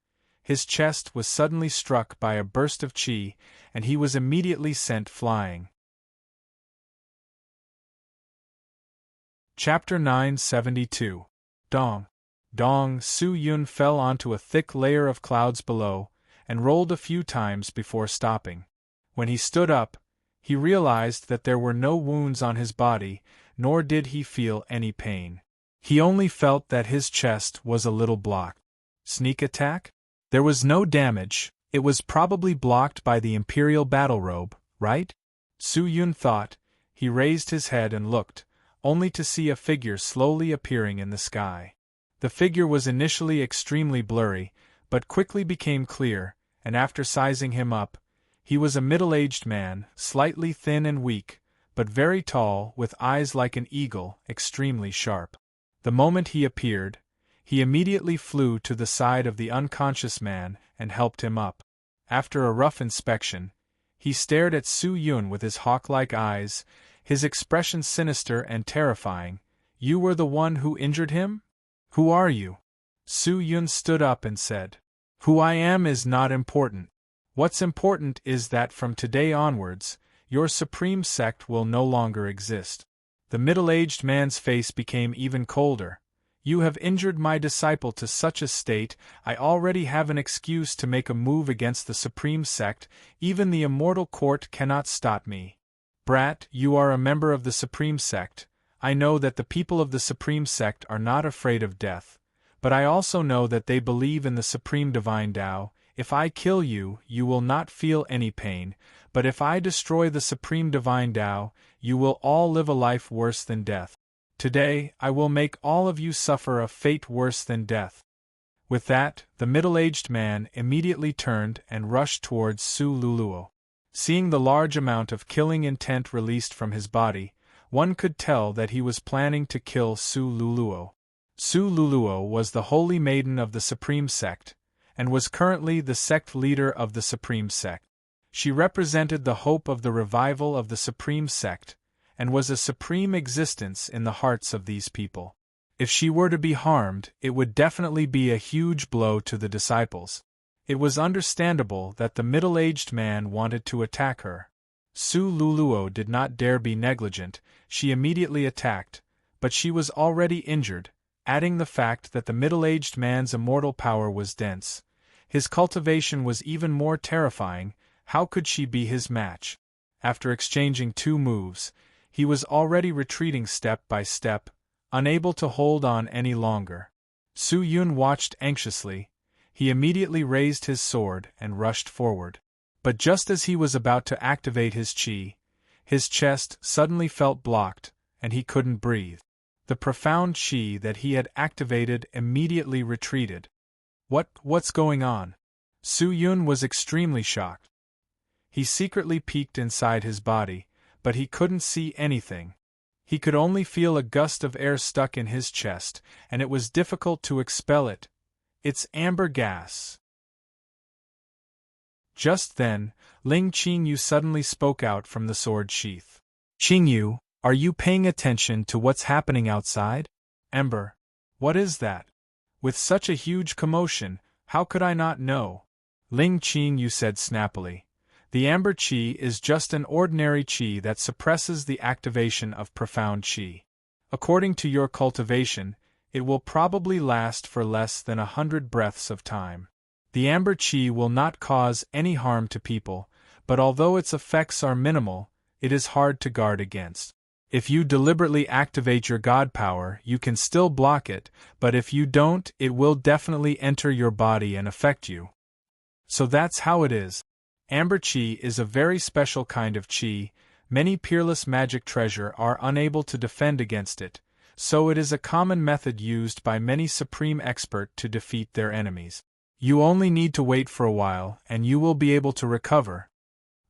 his chest was suddenly struck by a burst of qi, and he was immediately sent flying. Chapter 972. Dong. Dong. Su Yun fell onto a thick layer of clouds below, and rolled a few times before stopping. When he stood up, he realized that there were no wounds on his body, nor did he feel any pain. He only felt that his chest was a little blocked. Sneak attack? There was no damage, it was probably blocked by the Imperial battle robe, right? Su Yun thought. He raised his head and looked, only to see a figure slowly appearing in the sky. The figure was initially extremely blurry, but quickly became clear, and after sizing him up, he was a middle-aged man, slightly thin and weak, but very tall, with eyes like an eagle, extremely sharp. The moment he appeared, he immediately flew to the side of the unconscious man and helped him up. After a rough inspection, he stared at Su Yun with his hawk-like eyes, his expression sinister and terrifying. You were the one who injured him? Who are you? Su Yun stood up and said. Who I am is not important. What's important is that from today onwards, your Supreme Sect will no longer exist. The middle-aged man's face became even colder. You have injured my disciple to such a state, I already have an excuse to make a move against the Supreme Sect, even the Immortal Court cannot stop me. Brat, you are a member of the Supreme Sect. I know that the people of the Supreme Sect are not afraid of death, but I also know that they believe in the Supreme Divine Tao. If I kill you, you will not feel any pain, but if I destroy the Supreme Divine Tao, you will all live a life worse than death. Today, I will make all of you suffer a fate worse than death. With that, the middle-aged man immediately turned and rushed towards Su Luluo. Seeing the large amount of killing intent released from his body, one could tell that he was planning to kill Su Luluo. Su Luluo was the holy maiden of the Supreme Sect, and was currently the sect leader of the Supreme Sect. She represented the hope of the revival of the Supreme Sect, and was a supreme existence in the hearts of these people. If she were to be harmed, it would definitely be a huge blow to the disciples. It was understandable that the middle-aged man wanted to attack her. Su Luluo did not dare be negligent, she immediately attacked, but she was already injured, adding the fact that the middle-aged man's immortal power was dense. His cultivation was even more terrifying. How could she be his match? After exchanging 2 moves, he was already retreating step by step, unable to hold on any longer. Su Yun watched anxiously. He immediately raised his sword and rushed forward. But just as he was about to activate his qi, his chest suddenly felt blocked, and he couldn't breathe. The profound qi that he had activated immediately retreated. What's going on? Su Yun was extremely shocked. He secretly peeked inside his body, but he couldn't see anything. He could only feel a gust of air stuck in his chest, and it was difficult to expel it. It's amber gas. Just then, Ling Qingyu suddenly spoke out from the sword sheath. Qingyu, Are you paying attention to what's happening outside? Ember. What is that? With such a huge commotion, how could I not know? Ling Qing, you said snappily. The amber qi is just an ordinary qi that suppresses the activation of profound qi. According to your cultivation, it will probably last for less than 100 breaths of time. The amber qi will not cause any harm to people, but although its effects are minimal, it is hard to guard against. If you deliberately activate your God power, you can still block it, but if you don't, it will definitely enter your body and affect you. So that's how it is. Amber qi is a very special kind of qi. Many peerless magic treasure are unable to defend against it, so it is a common method used by many supreme expert to defeat their enemies. You only need to wait for a while, and you will be able to recover.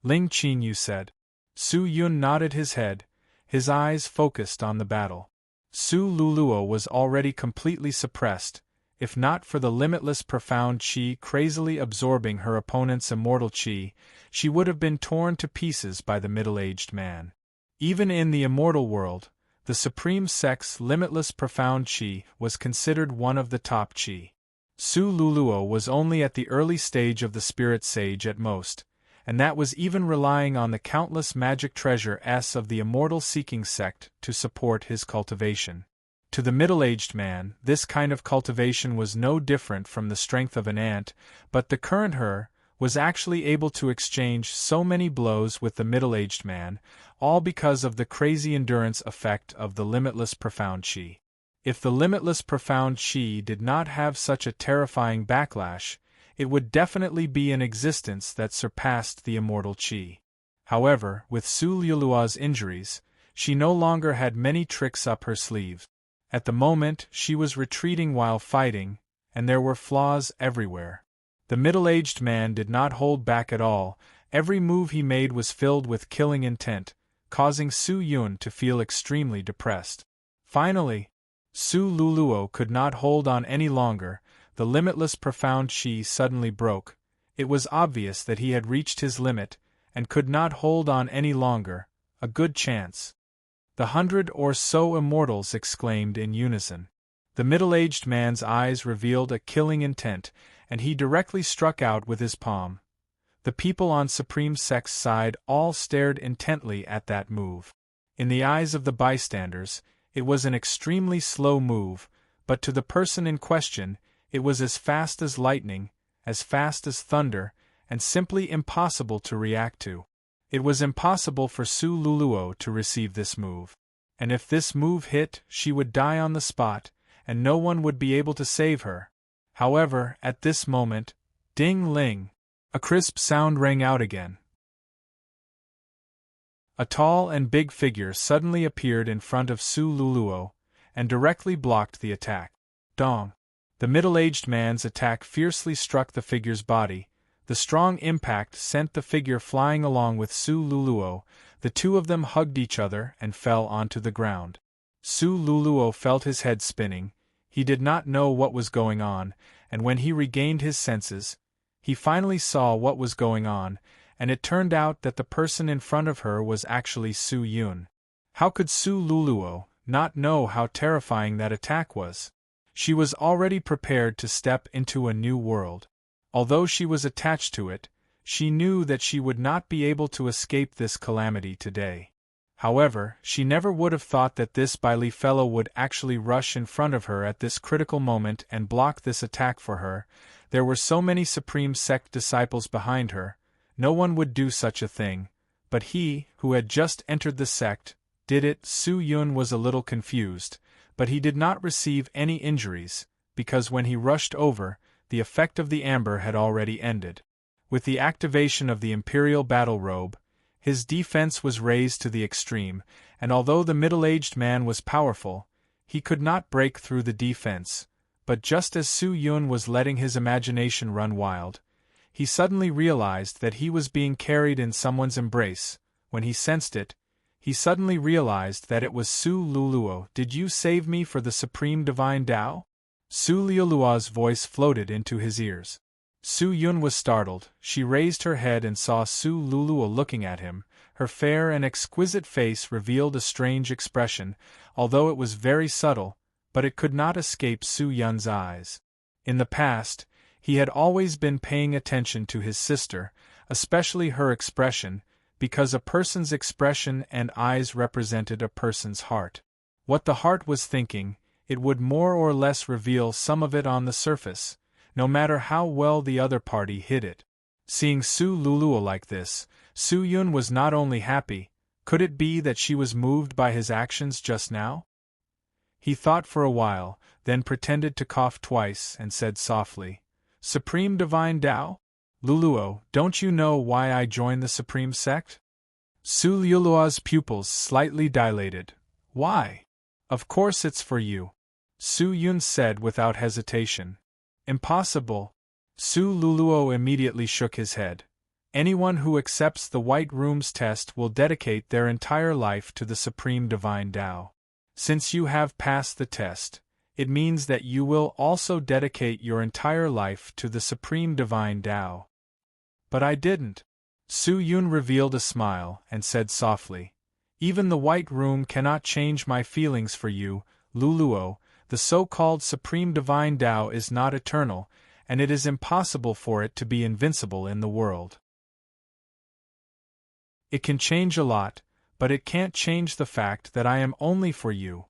Ling Qing, you said. Su Yun nodded his head, his eyes focused on the battle. Su Luluo was already completely suppressed. If not for the limitless profound qi crazily absorbing her opponent's immortal qi, she would have been torn to pieces by the middle-aged man. Even in the immortal world, the supreme sect's limitless profound qi was considered one of the top qi. Su Luluo was only at the early stage of the spirit sage at most, and that was even relying on the countless magic treasures of the immortal seeking sect to support his cultivation. To the middle-aged man, this kind of cultivation was no different from the strength of an ant, but the current her was actually able to exchange so many blows with the middle-aged man, all because of the crazy endurance effect of the limitless profound qi. If the limitless profound qi did not have such a terrifying backlash, it would definitely be an existence that surpassed the immortal qi. However, with Su Luluo's injuries, she no longer had many tricks up her sleeves. At the moment, she was retreating while fighting, and there were flaws everywhere. The middle-aged man did not hold back at all. Every move he made was filled with killing intent, causing Su Yun to feel extremely depressed. Finally, Su Luluo could not hold on any longer. The limitless profound qi suddenly broke. It was obvious that he had reached his limit, and could not hold on any longer. A good chance. The 100 or so immortals exclaimed in unison. The middle-aged man's eyes revealed a killing intent, and he directly struck out with his palm. The people on Supreme Sect's side all stared intently at that move. In the eyes of the bystanders, it was an extremely slow move, but to the person in question, it was as fast as lightning, as fast as thunder, and simply impossible to react to. It was impossible for Su Luluo to receive this move. And if this move hit, she would die on the spot, and no one would be able to save her. However, at this moment, ding-ling, a crisp sound rang out again. A tall and big figure suddenly appeared in front of Su Luluo, and directly blocked the attack. Dong! The middle-aged man's attack fiercely struck the figure's body. The strong impact sent the figure flying along with Su Luluo. The two of them hugged each other and fell onto the ground. Su Luluo felt his head spinning. He did not know what was going on, and when he regained his senses, he finally saw what was going on, and it turned out that the person in front of her was actually Su Yun. How could Su Luluo not know how terrifying that attack was? She was already prepared to step into a new world. Although she was attached to it, she knew that she would not be able to escape this calamity today. However, she never would have thought that this Bailey fellow would actually rush in front of her at this critical moment and block this attack for her. There were so many Supreme Sect disciples behind her, no one would do such a thing, but he, who had just entered the sect, did it. Su Yun was a little confused, but he did not receive any injuries, because when he rushed over, the effect of the amber had already ended. With the activation of the Imperial Battle Robe, his defense was raised to the extreme, and although the middle-aged man was powerful, he could not break through the defense. But just as Su Yun was letting his imagination run wild, he suddenly realized that he was being carried in someone's embrace. When he sensed it, he suddenly realized that it was Su Luluo. "Did you save me for the Supreme Divine Tao?" Su Luluo's voice floated into his ears. Su Yun was startled. She raised her head and saw Su Luluo looking at him. Her fair and exquisite face revealed a strange expression, although it was very subtle, but it could not escape Su Yun's eyes. In the past, he had always been paying attention to his sister, especially her expression, because a person's expression and eyes represented a person's heart. What the heart was thinking, it would more or less reveal some of it on the surface, no matter how well the other party hid it. Seeing Su Luluo like this, Su Yun was not only happy, could it be that she was moved by his actions just now? He thought for a while, then pretended to cough twice and said softly, "Supreme Divine Tao? Luluo, don't you know why I joined the Supreme Sect?" Su Luluo's pupils slightly dilated. "Why? Of course it's for you," Su Yun said without hesitation. "Impossible." Su Luluo immediately shook his head. "Anyone who accepts the White Room's test will dedicate their entire life to the Supreme Divine Tao. Since you have passed the test, it means that you will also dedicate your entire life to the Supreme Divine Tao." "But I didn't." Su Yun revealed a smile and said softly, "Even the White Room cannot change my feelings for you, Luluo. The so-called Supreme Divine Tao is not eternal, and it is impossible for it to be invincible in the world. It can change a lot, but it can't change the fact that I am only for you."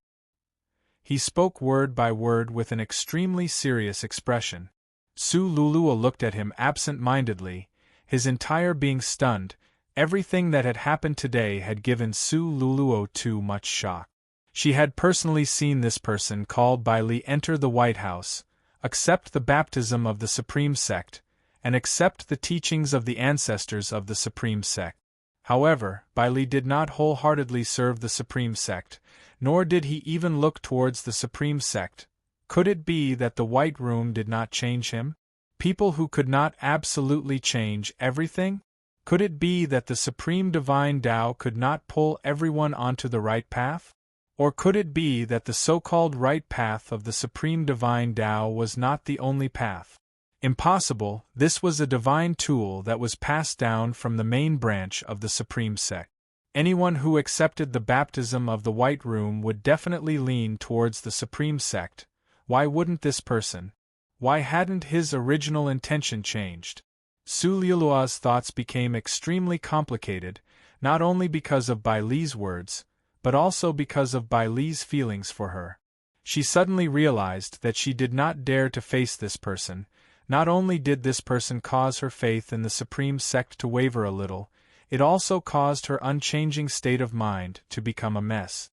He spoke word by word with an extremely serious expression. Su Luluo looked at him absent-mindedly, his entire being stunned. Everything that had happened today had given Su Luluo too much shock. She had personally seen this person called Bai Li enter the White House, accept the baptism of the Supreme Sect, and accept the teachings of the ancestors of the Supreme Sect. However, Bai Li did not wholeheartedly serve the Supreme Sect, nor did he even look towards the Supreme Sect. Could it be that the White Room did not change him? People who could not absolutely change everything? Could it be that the Supreme Divine Tao could not pull everyone onto the right path? Or could it be that the so-called right path of the Supreme Divine Tao was not the only path? Impossible. This was a divine tool that was passed down from the main branch of the Supreme Sect. Anyone who accepted the baptism of the White Room would definitely lean towards the Supreme Sect. Why wouldn't this person? Why hadn't his original intention changed? Su Luluo's thoughts became extremely complicated, not only because of Bai Li's words, but also because of Bai Li's feelings for her. She suddenly realized that she did not dare to face this person. Not only did this person cause her faith in the Supreme Sect to waver a little, it also caused her unchanging state of mind to become a mess.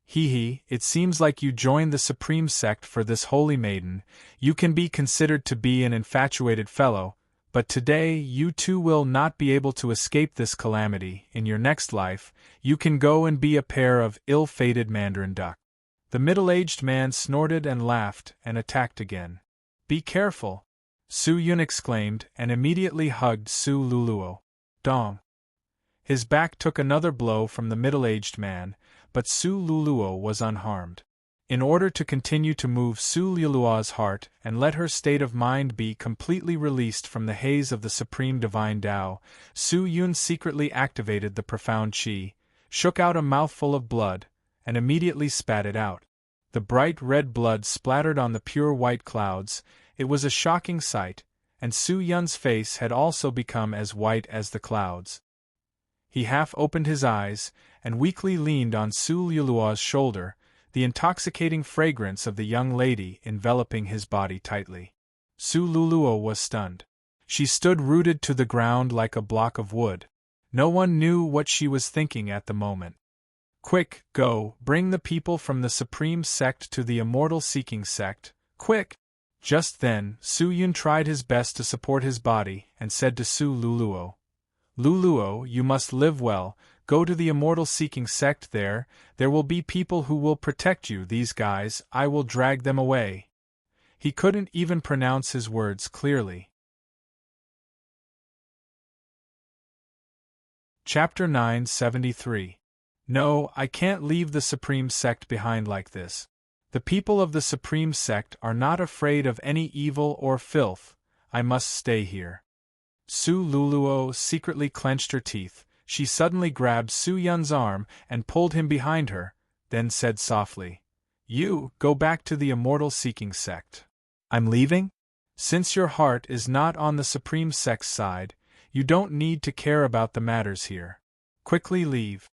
It seems like you joined the Supreme Sect for this holy maiden. You can be considered to be an infatuated fellow, but today you too will not be able to escape this calamity. In your next life, you can go and be a pair of ill-fated mandarin duck. The middle-aged man snorted and laughed and attacked again. "Be careful!" Su Yun exclaimed and immediately hugged Su Luluo. Dong! His back took another blow from the middle-aged man, but Su Luluo was unharmed. In order to continue to move Su Luluo's heart and let her state of mind be completely released from the haze of the Supreme Divine Tao, Su Yun secretly activated the profound qi, shook out a mouthful of blood, and immediately spat it out. The bright red blood splattered on the pure white clouds. It was a shocking sight, and Su Yun's face had also become as white as the clouds. He half opened his eyes, and weakly leaned on Su Luluo's shoulder, the intoxicating fragrance of the young lady enveloping his body tightly. Su Luluo was stunned. She stood rooted to the ground like a block of wood. No one knew what she was thinking at the moment. "Quick, go, bring the people from the Supreme Sect to the Immortal Seeking Sect, quick!" Just then, Su Yun tried his best to support his body, and said to Su Luluo, "Luluo, you must live well, go to the Immortal Seeking Sect there will be people who will protect you. These guys, I will drag them away." He couldn't even pronounce his words clearly. Chapter 973. No, I can't leave the Supreme Sect behind like this. The people of the Supreme Sect are not afraid of any evil or filth. I must stay here. Su Luluo secretly clenched her teeth. She suddenly grabbed Su Yun's arm and pulled him behind her, then said softly, "You, go back to the immortal-seeking sect." "I'm leaving? Since your heart is not on the Supreme Sect's side, you don't need to care about the matters here. Quickly leave."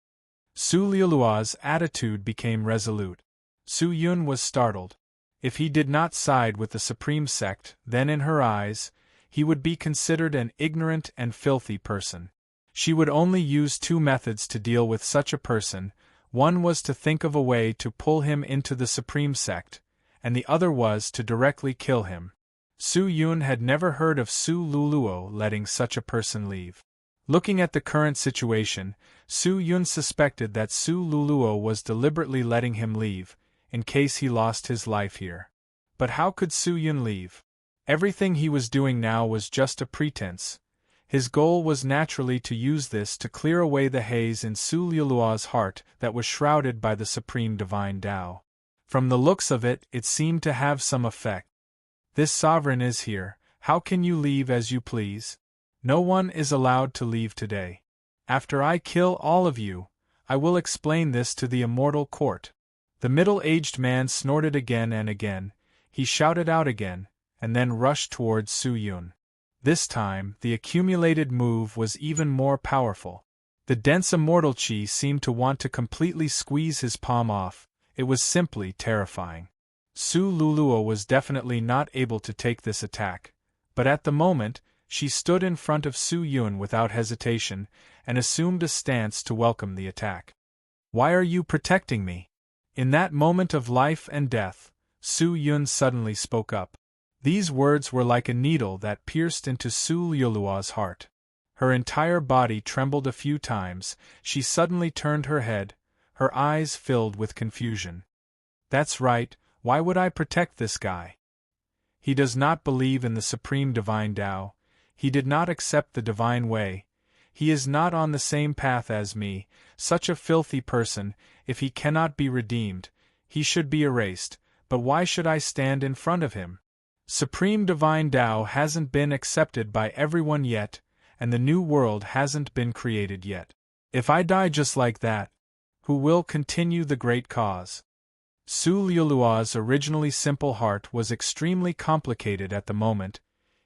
Su Liulua's attitude became resolute. Su Yun was startled. If he did not side with the Supreme Sect, then in her eyes, he would be considered an ignorant and filthy person. She would only use two methods to deal with such a person. One was to think of a way to pull him into the Supreme Sect, and the other was to directly kill him. Su Yun had never heard of Su Luluo letting such a person leave. Looking at the current situation, Su Yun suspected that Su Luluo was deliberately letting him leave, in case he lost his life here. But how could Su Yun leave? Everything he was doing now was just a pretense. His goal was naturally to use this to clear away the haze in Su Liulua's heart that was shrouded by the supreme divine Tao. From the looks of it, it seemed to have some effect. "This sovereign is here, how can you leave as you please? No one is allowed to leave today. After I kill all of you, I will explain this to the immortal court." The middle-aged man snorted again and again, he shouted out again, and then rushed towards Su Yun. This time, the accumulated move was even more powerful. The dense immortal chi seemed to want to completely squeeze his palm off. It was simply terrifying. Su Luluo was definitely not able to take this attack, but at the moment, she stood in front of Su Yun without hesitation, and assumed a stance to welcome the attack. "Why are you protecting me?" In that moment of life and death, Su Yun suddenly spoke up. These words were like a needle that pierced into Su Liulua's heart. Her entire body trembled a few times, she suddenly turned her head, her eyes filled with confusion. "That's right, why would I protect this guy? He does not believe in the supreme divine Tao, he did not accept the divine way, he is not on the same path as me, such a filthy person, if he cannot be redeemed, he should be erased, but why should I stand in front of him? Supreme divine Tao hasn't been accepted by everyone yet, and the new world hasn't been created yet. If I die just like that, who will continue the great cause?" Su Liulua's originally simple heart was extremely complicated at the moment.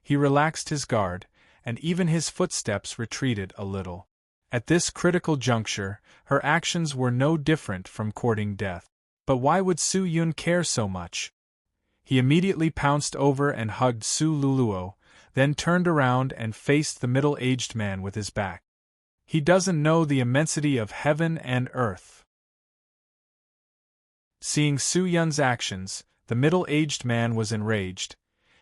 He relaxed his guard, and even his footsteps retreated a little. At this critical juncture, her actions were no different from courting death. But why would Su Yun care so much? He immediately pounced over and hugged Su Luluo, then turned around and faced the middle-aged man with his back. "He doesn't know the immensity of heaven and earth." Seeing Su Yun's actions, the middle-aged man was enraged.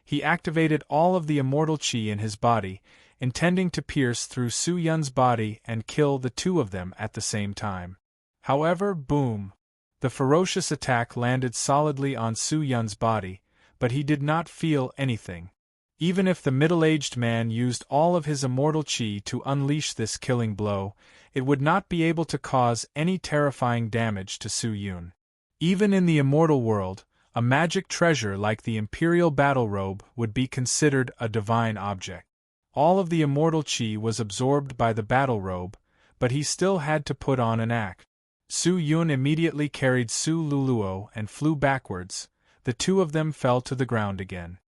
He activated all of the immortal chi in his body, intending to pierce through Su Yun's body and kill the two of them at the same time. However, boom! The ferocious attack landed solidly on Su Yun's body, but he did not feel anything. Even if the middle-aged man used all of his immortal chi to unleash this killing blow, it would not be able to cause any terrifying damage to Su Yun. Even in the immortal world, a magic treasure like the Imperial Battle Robe would be considered a divine object. All of the immortal chi was absorbed by the battle robe, but he still had to put on an act. Su Yun immediately carried Su Luluo and flew backwards. The two of them fell to the ground again.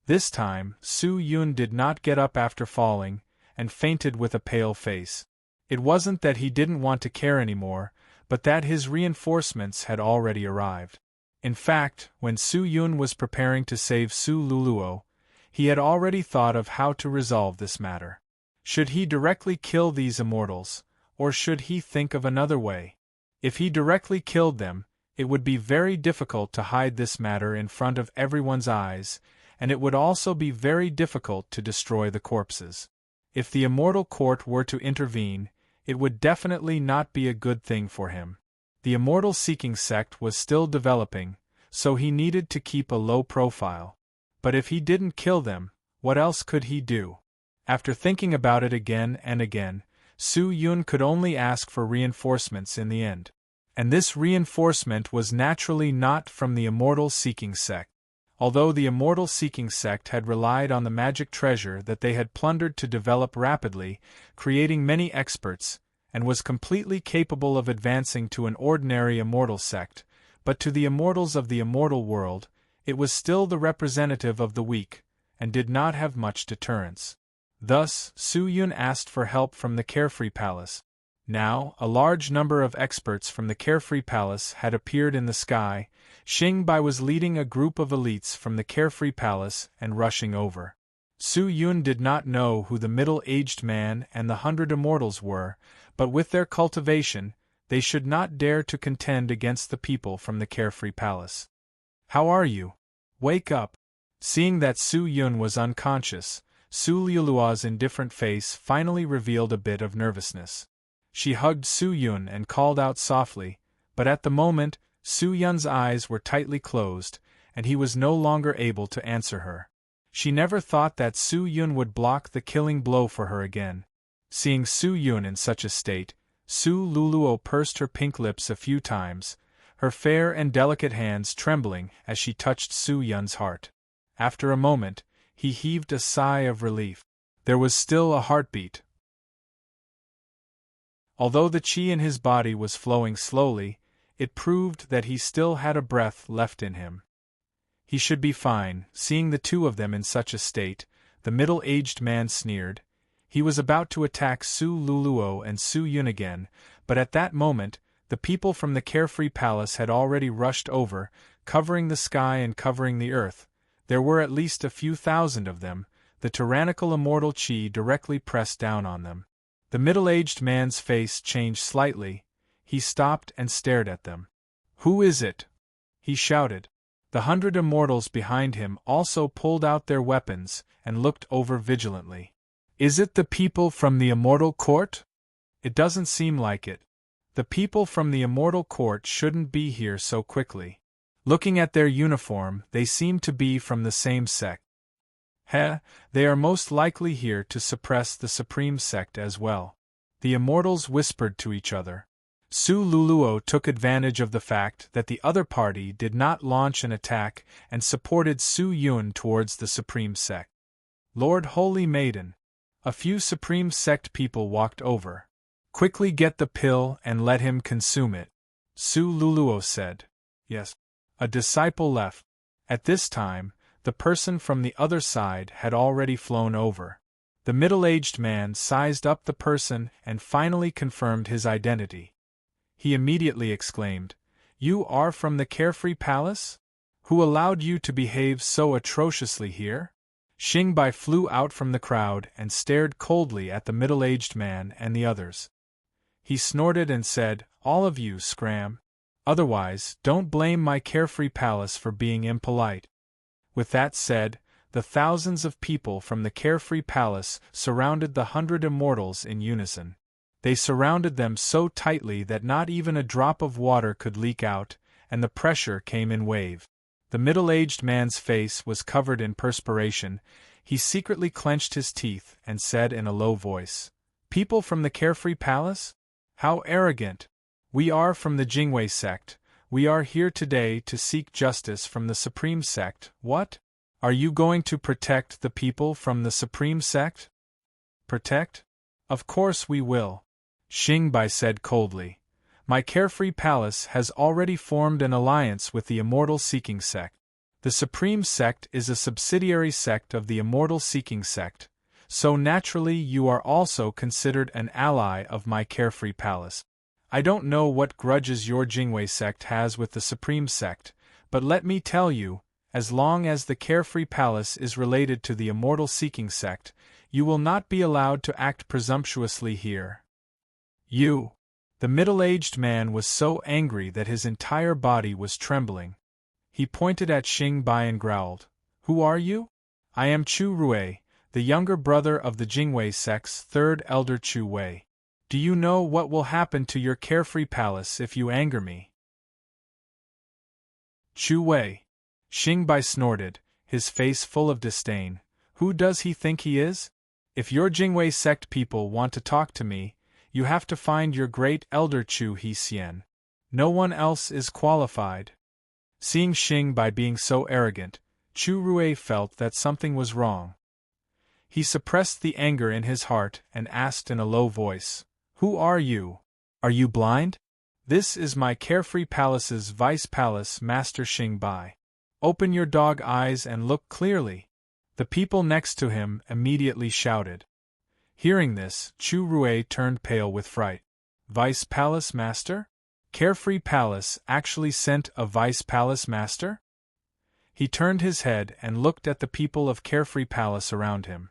This time, Su Yun did not get up after falling, and fainted with a pale face. It wasn't that he didn't want to care anymore, but that his reinforcements had already arrived. In fact, when Su Yun was preparing to save Su Luluo, he had already thought of how to resolve this matter. Should he directly kill these immortals, or should he think of another way? If he directly killed them, it would be very difficult to hide this matter in front of everyone's eyes, and it would also be very difficult to destroy the corpses. If the immortal court were to intervene, it would definitely not be a good thing for him. The immortal-seeking sect was still developing, so he needed to keep a low profile. But if he didn't kill them, what else could he do? After thinking about it again and again, Su Yun could only ask for reinforcements in the end. And this reinforcement was naturally not from the immortal-seeking sect. Although the immortal-seeking sect had relied on the magic treasure that they had plundered to develop rapidly, creating many experts, and was completely capable of advancing to an ordinary immortal sect, but to the immortals of the immortal world, it was still the representative of the weak, and did not have much deterrence. Thus, Su Yun asked for help from the Carefree Palace. Now, a large number of experts from the Carefree Palace had appeared in the sky. Xing Bai was leading a group of elites from the Carefree Palace and rushing over. Su Yun did not know who the middle-aged man and the 100 immortals were, but with their cultivation, they should not dare to contend against the people from the Carefree Palace. "How are you? Wake up." Seeing that Su Yun was unconscious, Su Liulua's indifferent face finally revealed a bit of nervousness. She hugged Su Yun and called out softly, but at the moment, Su Yun's eyes were tightly closed, and he was no longer able to answer her. She never thought that Su Yun would block the killing blow for her again. Seeing Su Yun in such a state, Su Luluo pursed her pink lips a few times, her fair and delicate hands trembling as she touched Su Yun's heart. After a moment, he heaved a sigh of relief. There was still a heartbeat. Although the qi in his body was flowing slowly, it proved that he still had a breath left in him. He should be fine. Seeing the two of them in such a state, the middle-aged man sneered. He was about to attack Su Luluo and Su Yun again, but at that moment, the people from the Carefree Palace had already rushed over, covering the sky and covering the earth. There were at least a few thousand of them. The tyrannical immortal qi directly pressed down on them. The middle-aged man's face changed slightly. He stopped and stared at them. "Who is it?" he shouted. The 100 immortals behind him also pulled out their weapons and looked over vigilantly. "Is it the people from the immortal court?" "It doesn't seem like it. The people from the immortal court shouldn't be here so quickly. Looking at their uniform, they seem to be from the same sect. They are most likely here to suppress the supreme sect as well." The immortals whispered to each other. Su Luluo took advantage of the fact that the other party did not launch an attack and supported Su Yun towards the supreme sect. "Lord Holy Maiden." A few supreme sect people walked over. "Quickly get the pill and let him consume it," Su Luluo said. "Yes." A disciple left. At this time, the person from the other side had already flown over. The middle-aged man sized up the person and finally confirmed his identity. He immediately exclaimed, "You are from the Carefree Palace? Who allowed you to behave so atrociously here?" Xing Bai flew out from the crowd and stared coldly at the middle-aged man and the others. He snorted and said, "All of you scram. Otherwise, don't blame my Carefree Palace for being impolite." With that said, the thousands of people from the Carefree Palace surrounded the 100 immortals in unison. They surrounded them so tightly that not even a drop of water could leak out, and the pressure came in wave. The middle-aged man's face was covered in perspiration. He secretly clenched his teeth and said in a low voice, "People from the Carefree Palace? How arrogant! We are from the Jingwei sect. We are here today to seek justice from the Supreme Sect. What? Are you going to protect the people from the Supreme Sect?" "Protect? Of course we will," Xing Bai said coldly. "My Carefree Palace has already formed an alliance with the Immortal Seeking Sect. The Supreme Sect is a subsidiary sect of the Immortal Seeking Sect, so naturally you are also considered an ally of my Carefree Palace. I don't know what grudges your Jingwei sect has with the Supreme Sect, but let me tell you, as long as the Carefree Palace is related to the Immortal Seeking Sect, you will not be allowed to act presumptuously here." "You!" The middle-aged man was so angry that his entire body was trembling. He pointed at Xing Bai and growled, "Who are you?" "I am Chu Rui, the younger brother of the Jingwei sect's third elder Chu Wei. Do you know what will happen to your Carefree Palace if you anger me?" "Chu Wei," Xing Bai snorted, his face full of disdain. "Who does he think he is? If your Jingwei sect people want to talk to me, you have to find your great elder Chu He Xian. No one else is qualified." Seeing Xing Bai being so arrogant, Chu Rui felt that something was wrong. He suppressed the anger in his heart and asked in a low voice, Who are you? Are you blind? This is my carefree palace's vice palace, Master Xingbai. Open your dog eyes and look clearly. The people next to him immediately shouted. Hearing this, Chu Rui turned pale with fright. Vice Palace Master? Carefree Palace actually sent a Vice Palace Master? He turned his head and looked at the people of Carefree Palace around him.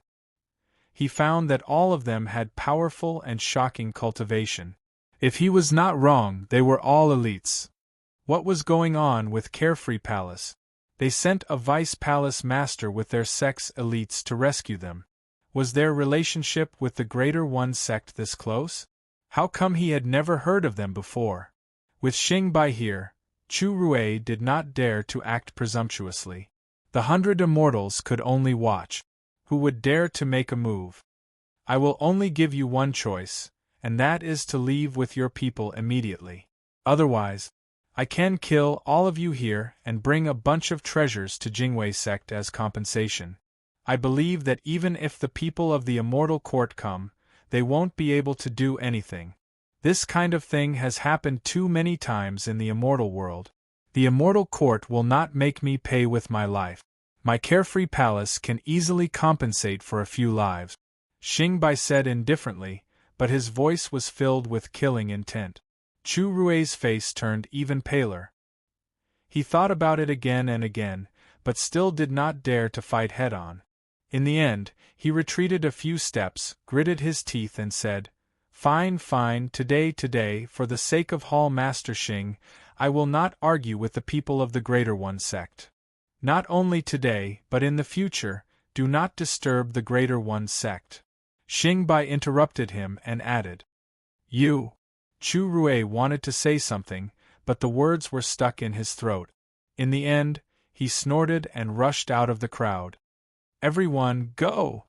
He found that all of them had powerful and shocking cultivation. If he was not wrong, they were all elites. What was going on with Carefree Palace? They sent a Vice Palace Master with their sex elites to rescue them. Was their relationship with the Greater One sect this close? How come he had never heard of them before? With Xingbai here, Chu Rui did not dare to act presumptuously. The 100 immortals could only watch. Who would dare to make a move? I will only give you one choice, and that is to leave with your people immediately. Otherwise, I can kill all of you here and bring a bunch of treasures to Jingwei sect as compensation. I believe that even if the people of the Immortal Court come, they won't be able to do anything. This kind of thing has happened too many times in the immortal world. The Immortal Court will not make me pay with my life. My carefree palace can easily compensate for a few lives. Xingbai said indifferently, but his voice was filled with killing intent. Chu Rui's face turned even paler. He thought about it again and again, but still did not dare to fight head-on. In the end, he retreated a few steps, gritted his teeth and said, Fine, today, for the sake of Hall Master Xing, I will not argue with the people of the Greater One sect. Not only today, but in the future, do not disturb the Greater One sect. Xingbai interrupted him and added, You. Chu Rui wanted to say something, but the words were stuck in his throat. In the end, he snorted and rushed out of the crowd. Everyone, go!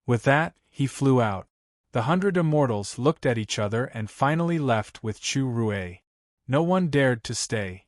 With that, he flew out. The 100 immortals looked at each other and finally left with Chu Rui. No one dared to stay.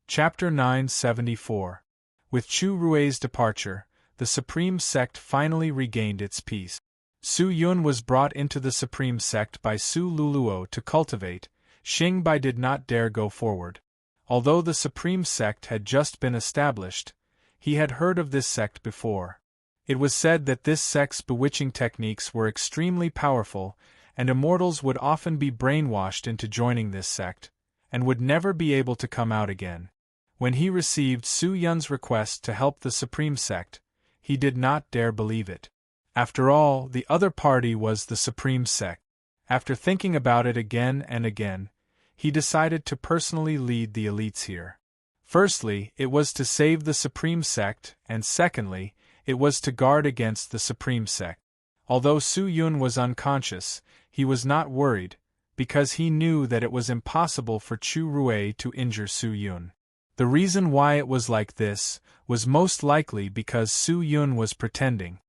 Chapter 974. With Chu Rui's departure, the Supreme Sect finally regained its peace. Su Yun was brought into the Supreme Sect by Su Luluo to cultivate. Xingbai did not dare go forward. Although the Supreme Sect had just been established, he had heard of this sect before. It was said that this sect's bewitching techniques were extremely powerful, and immortals would often be brainwashed into joining this sect, and would never be able to come out again. When he received Su Yun's request to help the Supreme Sect, he did not dare believe it. After all, the other party was the Supreme Sect. After thinking about it again and again, he decided to personally lead the elites here. Firstly, it was to save the Supreme Sect, and secondly, it was to guard against the Supreme Sect. Although Su Yun was unconscious, he was not worried, because he knew that it was impossible for Chu Rui to injure Su Yun. The reason why it was like this was most likely because Su Yun was pretending.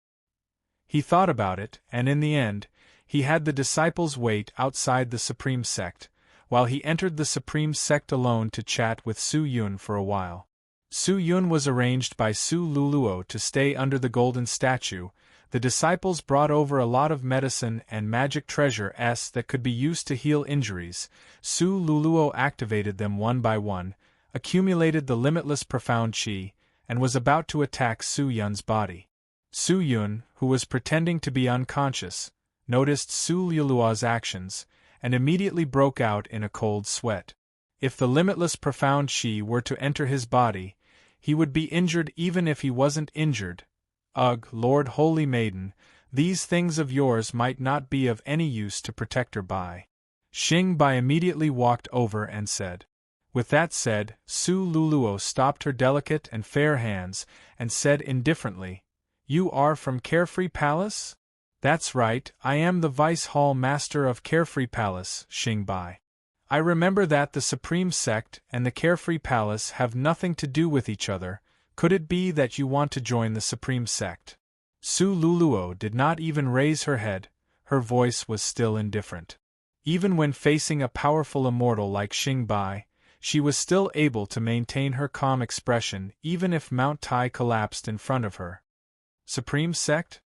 He thought about it, and in the end, he had the disciples wait outside the Supreme Sect, while he entered the Supreme Sect alone to chat with Su Yun for a while. Su Yun was arranged by Su Luluo to stay under the golden statue. The disciples brought over a lot of medicine and magic treasures that could be used to heal injuries. Su Luluo activated them one by one, accumulated the limitless profound qi, and was about to attack Su Yun's body. Su Yun, who was pretending to be unconscious, noticed Su Luluo's actions, and immediately broke out in a cold sweat. If the limitless profound qi were to enter his body, he would be injured even if he wasn't injured. Ugh, Lord Holy Maiden, these things of yours might not be of any use to protect her by. Xingbai immediately walked over and said. With that said, Su Luluo stopped her delicate and fair hands, and said indifferently, You are from Carefree Palace? That's right, I am the Vice Hall Master of Carefree Palace, Xingbai. I remember that the Supreme Sect and the Carefree Palace have nothing to do with each other. Could it be that you want to join the Supreme Sect? Su Luluo did not even raise her head, her voice was still indifferent. Even when facing a powerful immortal like Xingbai, she was still able to maintain her calm expression even if Mount Tai collapsed in front of her. Supreme Sect?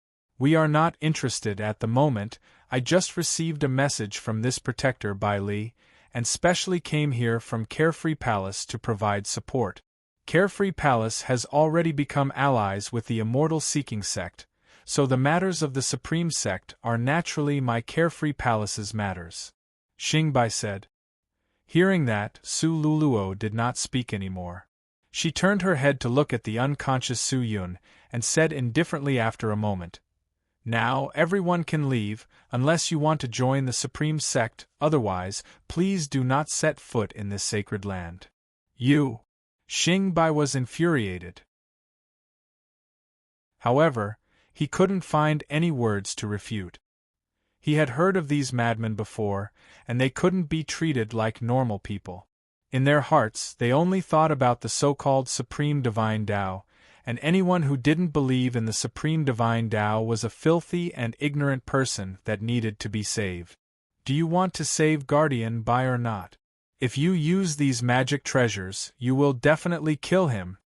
We are not interested at the moment. I just received a message from this protector by Li, and specially came here from Carefree Palace to provide support. Carefree Palace has already become allies with the Immortal Seeking Sect, so the matters of the Supreme Sect are naturally my Carefree Palace's matters, Xingbai said. Hearing that, Su Luluo did not speak anymore. She turned her head to look at the unconscious Su Yun, and said indifferently after a moment, "Now everyone can leave, unless you want to join the Supreme Sect, otherwise, please do not set foot in this sacred land." You! Xingbai was infuriated. However, he couldn't find any words to refute. He had heard of these madmen before, and they couldn't be treated like normal people. In their hearts, they only thought about the so-called Supreme Divine Tao, and anyone who didn't believe in the Supreme Divine Tao was a filthy and ignorant person that needed to be saved. Do you want to save Guardian Bai or not? If you use these magic treasures, you will definitely kill him.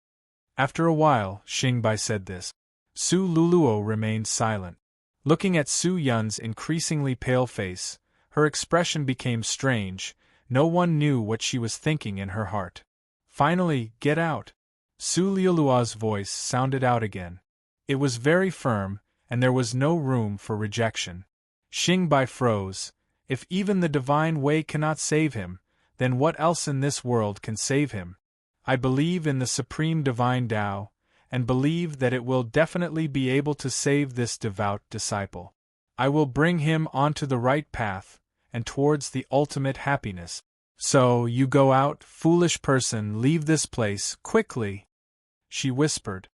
After a while, Xingbai said this. Su Luluo remained silent. Looking at Su Yun's increasingly pale face, her expression became strange. No one knew what she was thinking in her heart. Finally, get out. Su Luluo's voice sounded out again. It was very firm, and there was no room for rejection. Xingbai froze. If even the divine way cannot save him, then what else in this world can save him? I believe in the Supreme Divine Tao, and believe that it will definitely be able to save this devout disciple. I will bring him onto the right path, and towards the ultimate happiness. So, you go out, foolish person, leave this place, quickly! She whispered.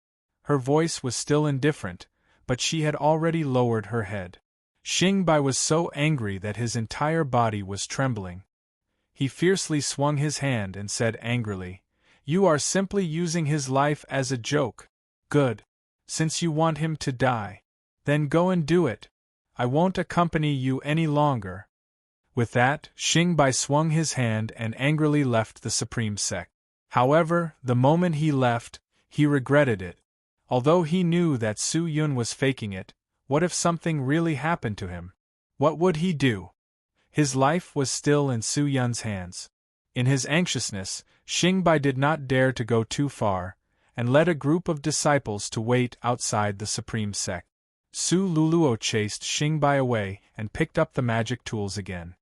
Her voice was still indifferent, but she had already lowered her head. Xingbai was so angry that his entire body was trembling. He fiercely swung his hand and said angrily, "You are simply using his life as a joke. Good. Since you want him to die, then go and do it. I won't accompany you any longer." With that, Xingbai swung his hand and angrily left the Supreme Sect. However, the moment he left, he regretted it. Although he knew that Su Yun was faking it, what if something really happened to him? What would he do? His life was still in Su Yun's hands. In his anxiousness, Xingbai did not dare to go too far, and led a group of disciples to wait outside the Supreme Sect. Su Luluo chased Xingbai away and picked up the magic tools again.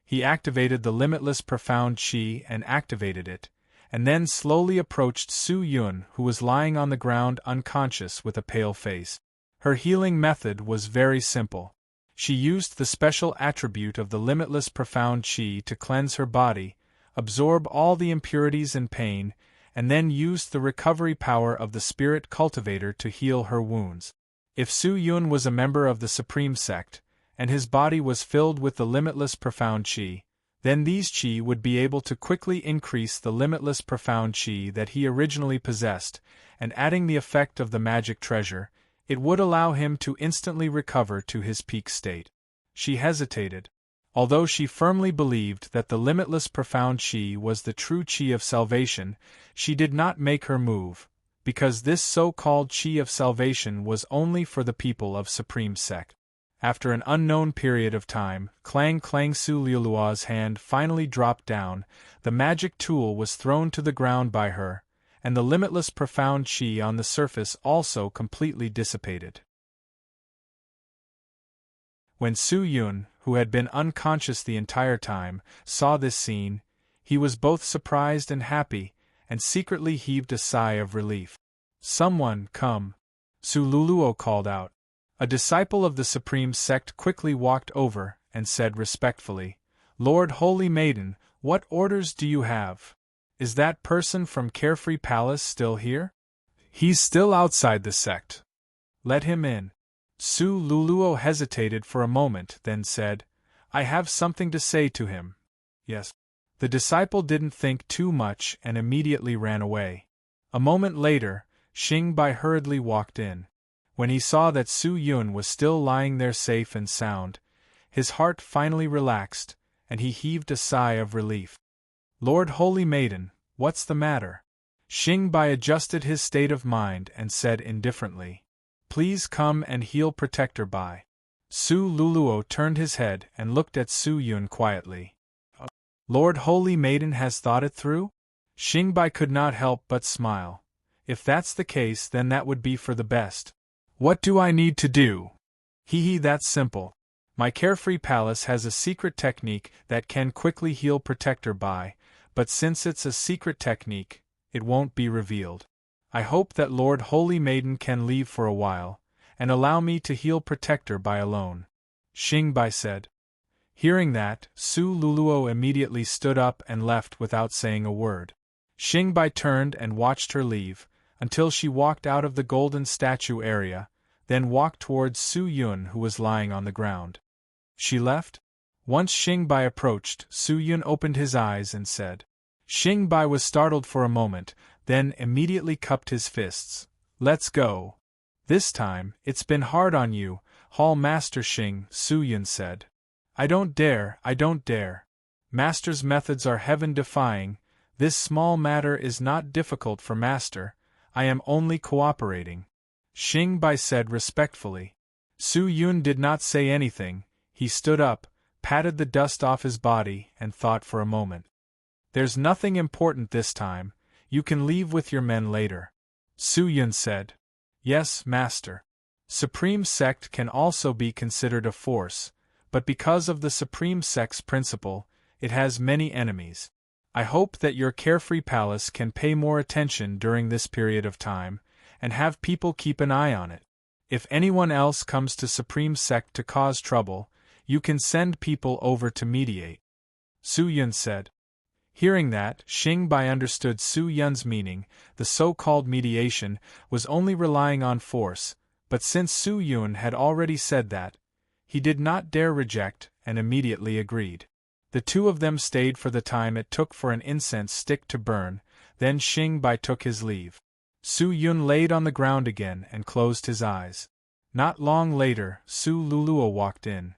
He activated the Limitless Profound Qi and activated it, and then slowly approached Su Yun, who was lying on the ground unconscious with a pale face. Her healing method was very simple. She used the special attribute of the Limitless Profound Qi to cleanse her body, absorb all the impurities and pain, and then used the recovery power of the Spirit Cultivator to heal her wounds. If Su Yun was a member of the Supreme Sect, and his body was filled with the Limitless Profound Qi, then these Qi would be able to quickly increase the Limitless Profound Qi that he originally possessed, and adding the effect of the magic treasure, it would allow him to instantly recover to his peak state. She hesitated. Although she firmly believed that the Limitless Profound Qi was the true Qi of salvation, she did not make her move, because this so-called Qi of salvation was only for the people of Supreme Sect. After an unknown period of time, Clang Clang Su Luluo's hand finally dropped down, the magic tool was thrown to the ground by her, and the Limitless Profound Qi on the surface also completely dissipated. When Su Yun, who had been unconscious the entire time, saw this scene, he was both surprised and happy, and secretly heaved a sigh of relief. "Someone, come!" Su Luluo called out. A disciple of the Supreme Sect quickly walked over and said respectfully, "Lord Holy Maiden, what orders do you have? Is that person from Carefree Palace still here?" "He's still outside the sect. Let him in." Su Luluo hesitated for a moment, then said, "I have something to say to him." "Yes." The disciple didn't think too much and immediately ran away. A moment later, Xingbai hurriedly walked in. When he saw that Su Yun was still lying there safe and sound, his heart finally relaxed, and he heaved a sigh of relief. "Lord Holy Maiden, what's the matter?" Xingbai adjusted his state of mind and said indifferently, Please come and heal Protector Bai. Su Luluo turned his head and looked at Su Yun quietly. Lord Holy Maiden has thought it through? Xingbai could not help but smile. If that's the case, then that would be for the best. What do I need to do? That's simple. My carefree palace has a secret technique that can quickly heal Protector Bai, but since it's a secret technique, it won't be revealed. I hope that Lord Holy Maiden can leave for a while, and allow me to heal Protector Bai alone. Xingbai said. Hearing that, Su Luluo immediately stood up and left without saying a word. Xingbai turned and watched her leave, until she walked out of the golden statue area, then walked towards Su Yun, who was lying on the ground. She left? Once Xingbai approached, Su Yun opened his eyes and said. Xingbai was startled for a moment, then immediately cupped his fists. Let's go. This time, it's been hard on you, Hall Master Xing, Su Yun said. I don't dare. Master's methods are heaven-defying. This small matter is not difficult for Master. I am only cooperating. Xingbai said respectfully. Su Yun did not say anything. He stood up, patted the dust off his body, and thought for a moment. There's nothing important this time. You can leave with your men later. Su Yun said. Yes, Master. Supreme Sect can also be considered a force, but because of the Supreme Sect's principle, it has many enemies. I hope that your carefree palace can pay more attention during this period of time, and have people keep an eye on it. If anyone else comes to Supreme Sect to cause trouble, you can send people over to mediate. Su Yun said. Hearing that, Xingbai understood Su Yun's meaning. The so-called mediation was only relying on force, but since Su Yun had already said that, he did not dare reject, and immediately agreed. The two of them stayed for the time it took for an incense stick to burn, then Xingbai took his leave. Su Yun laid on the ground again and closed his eyes. Not long later, Su Luluo walked in.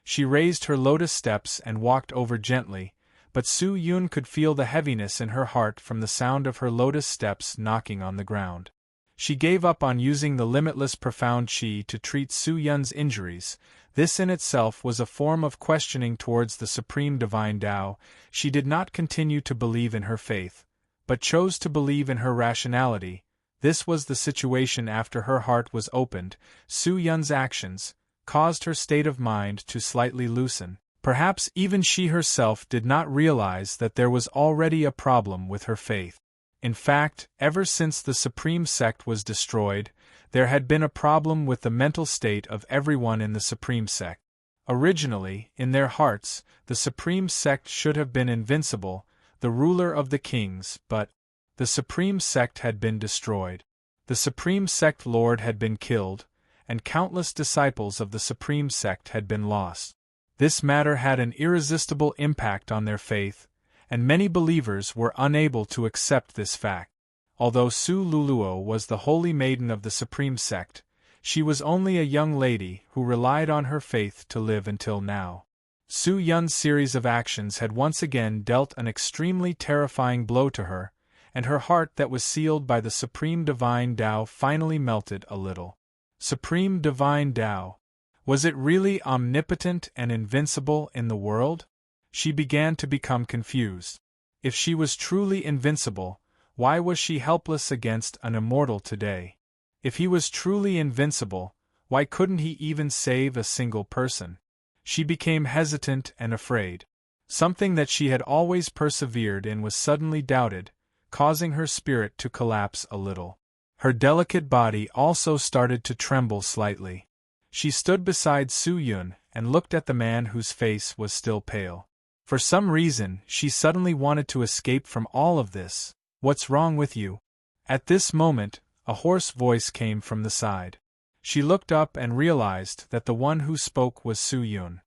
She raised her lotus steps and walked over gently, but Su Yun could feel the heaviness in her heart from the sound of her lotus steps knocking on the ground. She gave up on using the limitless profound qi to treat Su Yun's injuries. This in itself was a form of questioning towards the supreme divine Tao. She did not continue to believe in her faith, but chose to believe in her rationality. This was the situation after her heart was opened. Su Yun's actions caused her state of mind to slightly loosen. Perhaps even she herself did not realize that there was already a problem with her faith. In fact, ever since the Supreme Sect was destroyed, there had been a problem with the mental state of everyone in the Supreme Sect. Originally, in their hearts, the Supreme Sect should have been invincible, the ruler of the kings, but the Supreme Sect had been destroyed. The Supreme Sect Lord had been killed, and countless disciples of the Supreme Sect had been lost. This matter had an irresistible impact on their faith, and many believers were unable to accept this fact. Although Su Luluo was the holy maiden of the Supreme Sect, she was only a young lady who relied on her faith to live until now. Su Yun's series of actions had once again dealt an extremely terrifying blow to her, and her heart that was sealed by the Supreme Divine Tao finally melted a little. Supreme Divine Tao. Was it really omnipotent and invincible in the world? She began to become confused. If she was truly invincible, why was she helpless against an immortal today? If he was truly invincible, why couldn't he even save a single person? She became hesitant and afraid. Something that she had always persevered in was suddenly doubted, causing her spirit to collapse a little. Her delicate body also started to tremble slightly. She stood beside Su Yun and looked at the man whose face was still pale. For some reason, she suddenly wanted to escape from all of this. What's wrong with you? At this moment, a hoarse voice came from the side. She looked up and realized that the one who spoke was Su Yun.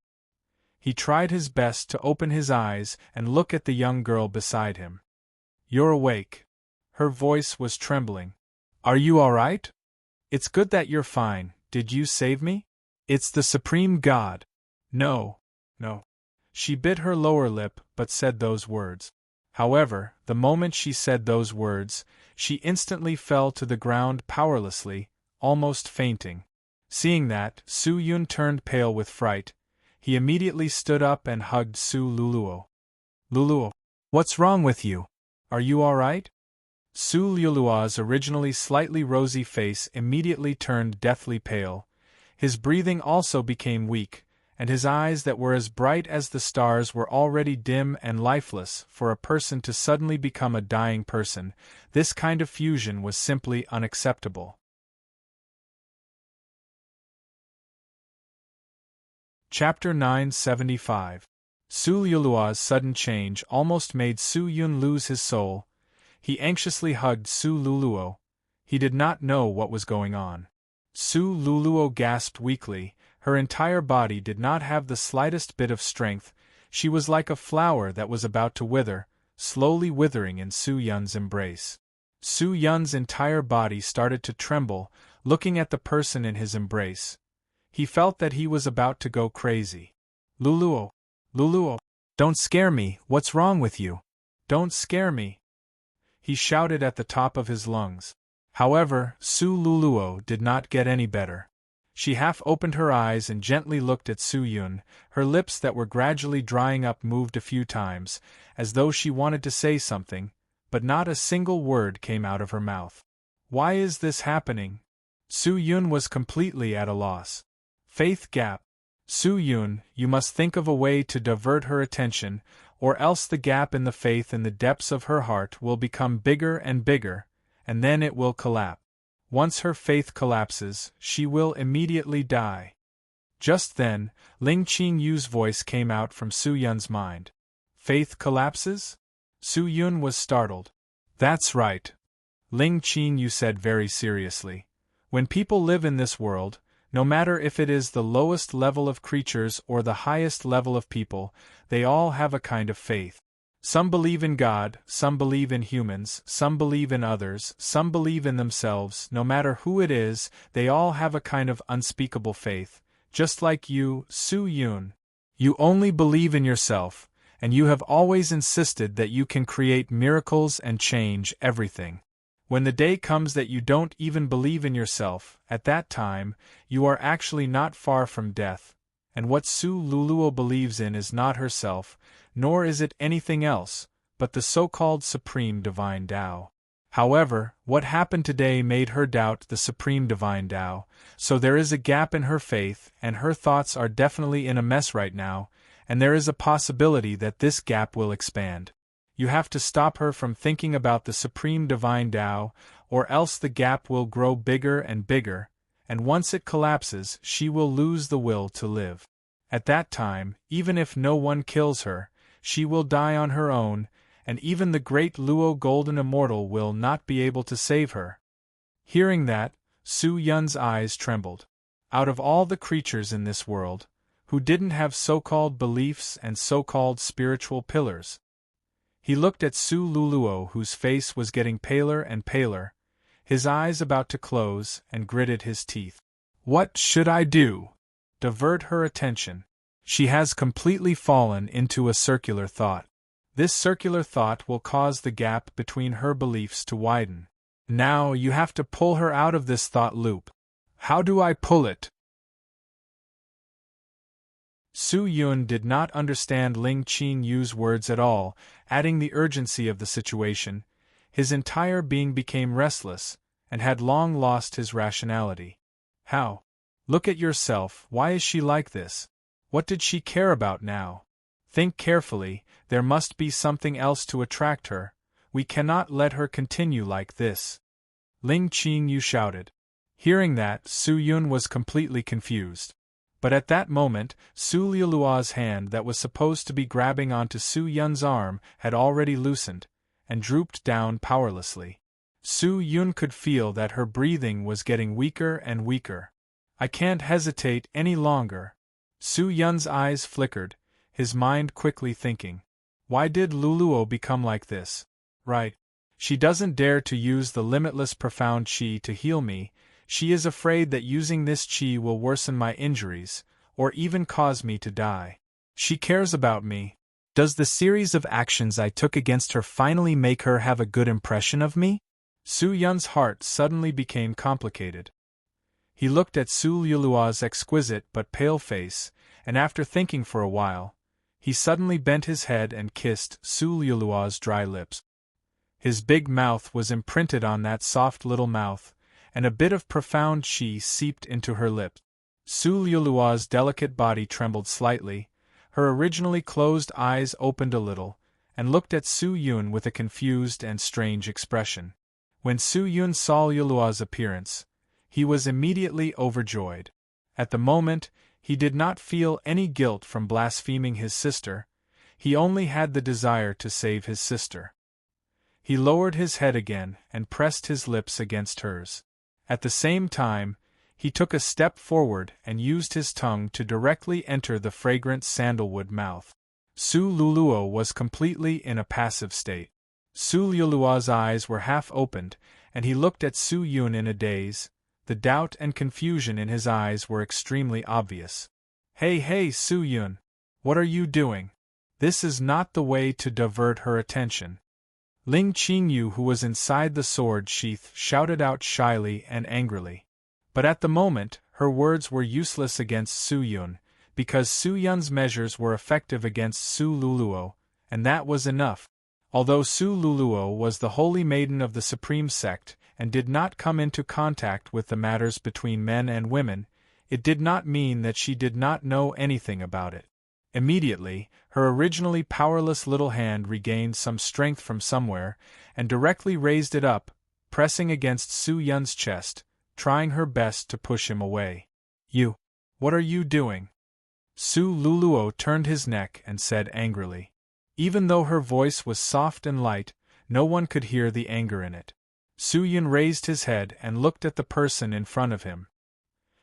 He tried his best to open his eyes and look at the young girl beside him. You're awake. Her voice was trembling. Are you all right? It's good that you're fine. Did you save me? It's the Supreme God. No. She bit her lower lip but said those words. However, the moment she said those words, she instantly fell to the ground powerlessly, almost fainting. Seeing that, Su Yun turned pale with fright. He immediately stood up and hugged Su Luluo. Luluo, what's wrong with you? Are you all right? Su Luluo's originally slightly rosy face immediately turned deathly pale. His breathing also became weak, and his eyes that were as bright as the stars were already dim and lifeless. For a person to suddenly become a dying person, this kind of fusion was simply unacceptable. Chapter 975. Su Luluo's sudden change almost made Su Yun lose his soul. He anxiously hugged Su Luluo. He did not know what was going on. Su Luluo gasped weakly. Her entire body did not have the slightest bit of strength. She was like a flower that was about to wither, slowly withering in Su Yun's embrace. Su Yun's entire body started to tremble, looking at the person in his embrace. He felt that he was about to go crazy. Luluo, Luluo, don't scare me, what's wrong with you? Don't scare me, he shouted at the top of his lungs. However, Su Luluo did not get any better. She half opened her eyes and gently looked at Su Yun. Her lips that were gradually drying up moved a few times, as though she wanted to say something, but not a single word came out of her mouth. Why is this happening? Su Yun was completely at a loss. Faith gap. Su Yun, you must think of a way to divert her attention, or else the gap in the faith in the depths of her heart will become bigger and bigger, and then it will collapse. Once her faith collapses, she will immediately die. Just then, Ling Qingyu's voice came out from Su Yun's mind. Faith collapses? Su Yun was startled. That's right. Ling Qinyu said very seriously. When people live in this world, no matter if it is the lowest level of creatures or the highest level of people, they all have a kind of faith. Some believe in God, some believe in humans, some believe in others, some believe in themselves. No matter who it is, they all have a kind of unspeakable faith. Just like you, Su Yun. You only believe in yourself, and you have always insisted that you can create miracles and change everything. When the day comes that you don't even believe in yourself, at that time, you are actually not far from death, and what Su Luluo believes in is not herself, nor is it anything else, but the so-called Supreme Divine Tao. However, what happened today made her doubt the Supreme Divine Tao, so there is a gap in her faith, and her thoughts are definitely in a mess right now, and there is a possibility that this gap will expand. You have to stop her from thinking about the Supreme Divine Tao, or else the gap will grow bigger and bigger, and once it collapses, she will lose the will to live. At that time, even if no one kills her, she will die on her own, and even the great Luo Golden Immortal will not be able to save her. Hearing that, Su Yun's eyes trembled. Out of all the creatures in this world, who didn't have so-called beliefs and so-called spiritual pillars, he looked at Su Luluo, whose face was getting paler and paler, his eyes about to close, and gritted his teeth. What should I do? Divert her attention. She has completely fallen into a circular thought. This circular thought will cause the gap between her beliefs to widen. Now you have to pull her out of this thought loop. How do I pull it? Su Yun did not understand Ling Qinyu's words at all, adding the urgency of the situation. His entire being became restless, and had long lost his rationality. How? Look at yourself, why is she like this? What did she care about now? Think carefully, there must be something else to attract her. We cannot let her continue like this. Ling Qinyu shouted. Hearing that, Su Yun was completely confused. But at that moment, Su Luluo's hand that was supposed to be grabbing onto Su Yun's arm had already loosened, and drooped down powerlessly. Su Yun could feel that her breathing was getting weaker and weaker. I can't hesitate any longer. Su Yun's eyes flickered, his mind quickly thinking. Why did Luluo become like this? Right. She doesn't dare to use the limitless profound qi to heal me. She is afraid that using this qi will worsen my injuries, or even cause me to die. She cares about me. Does the series of actions I took against her finally make her have a good impression of me? Su Yun's heart suddenly became complicated. He looked at Su Lulua's exquisite but pale face, and after thinking for a while, he suddenly bent his head and kissed Su Lulua's dry lips. His big mouth was imprinted on that soft little mouth, and a bit of profound chi seeped into her lips. Su Lulua's delicate body trembled slightly, her originally closed eyes opened a little, and looked at Su Yun with a confused and strange expression. When Su Yun saw Lulua's appearance, he was immediately overjoyed. At the moment, he did not feel any guilt from blaspheming his sister, he only had the desire to save his sister. He lowered his head again and pressed his lips against hers. At the same time, he took a step forward and used his tongue to directly enter the fragrant sandalwood mouth. Su Luluo was completely in a passive state. Su Lulua's eyes were half opened, and he looked at Su Yun in a daze. The doubt and confusion in his eyes were extremely obvious. Hey, Su Yun! What are you doing? This is not the way to divert her attention. Ling Qingyu, who was inside the sword sheath, shouted out shyly and angrily. But at the moment, her words were useless against Su Yun, because Su Yun's measures were effective against Su Luluo, and that was enough. Although Su Luluo was the holy maiden of the Supreme Sect, and did not come into contact with the matters between men and women, it did not mean that she did not know anything about it. Immediately, her originally powerless little hand regained some strength from somewhere, and directly raised it up, pressing against Su Yun's chest, trying her best to push him away. You! What are you doing? Su Luluo turned his neck and said angrily. Even though her voice was soft and light, no one could hear the anger in it. Su Yun raised his head and looked at the person in front of him.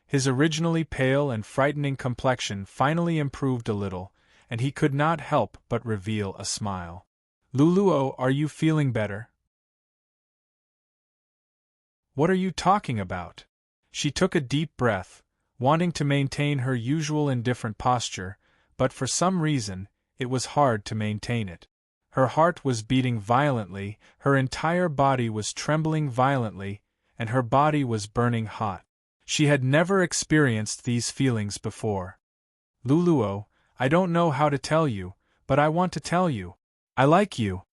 His originally pale and frightening complexion finally improved a little, and he could not help but reveal a smile. Luluo, are you feeling better? What are you talking about? She took a deep breath, wanting to maintain her usual indifferent posture, but for some reason, it was hard to maintain it. Her heart was beating violently, her entire body was trembling violently, and her body was burning hot. She had never experienced these feelings before. Luluo, I don't know how to tell you, but I want to tell you. I like you.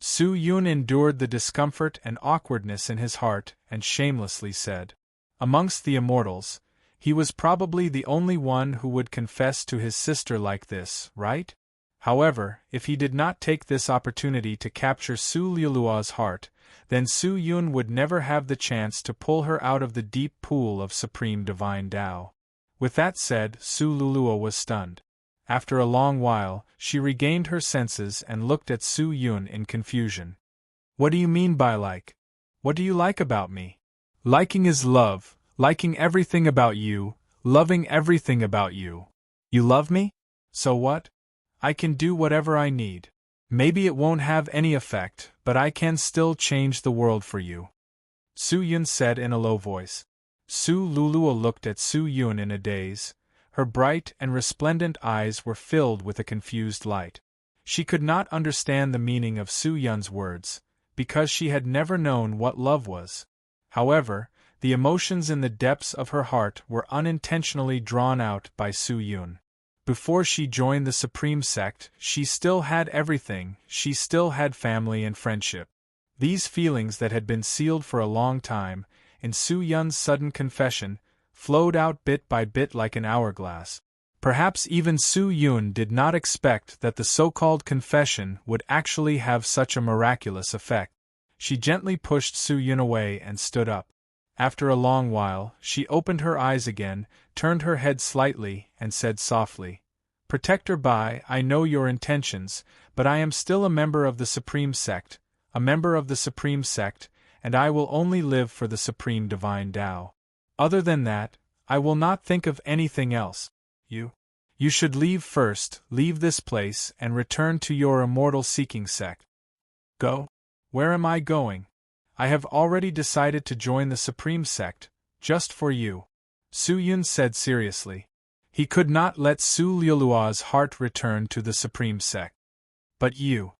Su Yun endured the discomfort and awkwardness in his heart and shamelessly said. Amongst the immortals, he was probably the only one who would confess to his sister like this, right? However, if he did not take this opportunity to capture Su Lulua's heart, then Su Yun would never have the chance to pull her out of the deep pool of supreme divine Tao. With that said, Su Luluo was stunned. After a long while, she regained her senses and looked at Su Yun in confusion. What do you mean by like? What do you like about me? Liking is love, liking everything about you, loving everything about you. You love me? So what? I can do whatever I need. Maybe it won't have any effect, but I can still change the world for you. Su Yun said in a low voice. Su Luluo looked at Su Yun in a daze. Her bright and resplendent eyes were filled with a confused light. She could not understand the meaning of Su Yun's words, because she had never known what love was. However, the emotions in the depths of her heart were unintentionally drawn out by Su Yun. Before she joined the Supreme Sect, she still had everything, she still had family and friendship. These feelings that had been sealed for a long time, in Su Yun's sudden confession, flowed out bit by bit like an hourglass. Perhaps even Su Yun did not expect that the so-called confession would actually have such a miraculous effect. She gently pushed Su Yun away and stood up. After a long while, she opened her eyes again, turned her head slightly, and said softly, Protector Bai, I know your intentions, but I am still a member of the Supreme Sect, and I will only live for the Supreme Divine Tao. Other than that, I will not think of anything else. You should leave first, leave this place, and return to your immortal seeking sect. Go? Where am I going? I have already decided to join the Supreme Sect, just for you. Su Yun said seriously. He could not let Su Lulua's heart return to the Supreme Sect. But you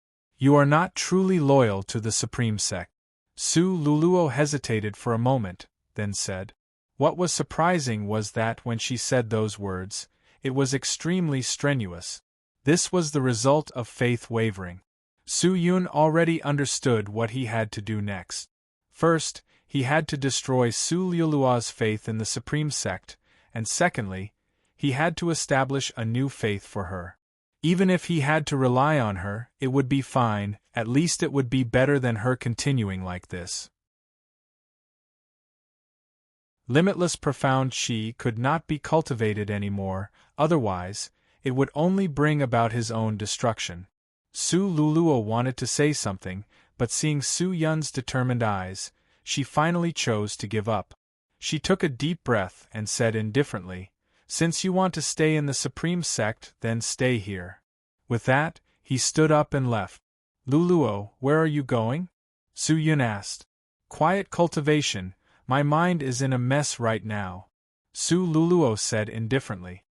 are not truly loyal to the Supreme Sect. Su Luluo hesitated for a moment, then said. What was surprising was that when she said those words, it was extremely strenuous. This was the result of faith wavering. Su Yun already understood what he had to do next. First, he had to destroy Su Luluo's faith in the Supreme Sect, and secondly, he had to establish a new faith for her. Even if he had to rely on her, it would be fine, at least it would be better than her continuing like this. Limitless profound Qi could not be cultivated anymore, otherwise, it would only bring about his own destruction. Su Luluo wanted to say something, but seeing Su Yun's determined eyes, she finally chose to give up. She took a deep breath and said indifferently, "Since you want to stay in the Supreme Sect, then stay here." With that, he stood up and left. "Luluo, where are you going?" Su Yun asked. "Quiet cultivation, my mind is in a mess right now," Su Luluo said indifferently.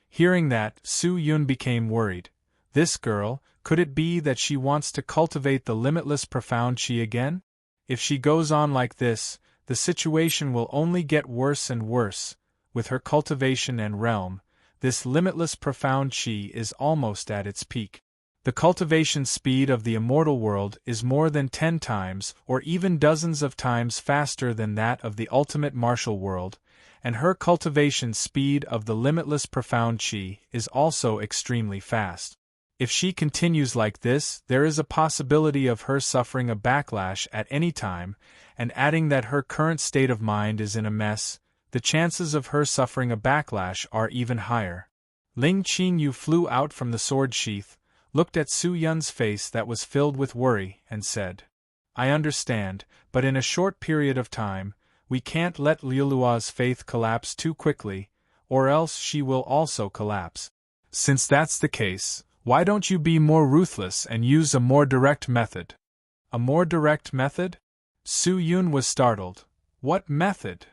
Hearing that, Su Yun became worried. This girl, could it be that she wants to cultivate the limitless profound Qi again? If she goes on like this, the situation will only get worse and worse. With her cultivation and realm, this limitless profound Qi is almost at its peak. The cultivation speed of the immortal world is more than 10 times or even dozens of times faster than that of the ultimate martial world, and her cultivation speed of the limitless profound Qi is also extremely fast. If she continues like this, there is a possibility of her suffering a backlash at any time, and adding that her current state of mind is in a mess, the chances of her suffering a backlash are even higher. Ling Qinyu flew out from the sword sheath, looked at Su Yun's face that was filled with worry, and said, "I understand, but in a short period of time, we can't let Luluo's faith collapse too quickly, or else she will also collapse. Since that's the case, why don't you be more ruthless and use a more direct method?" "A more direct method?" Su Yun was startled. "What method?"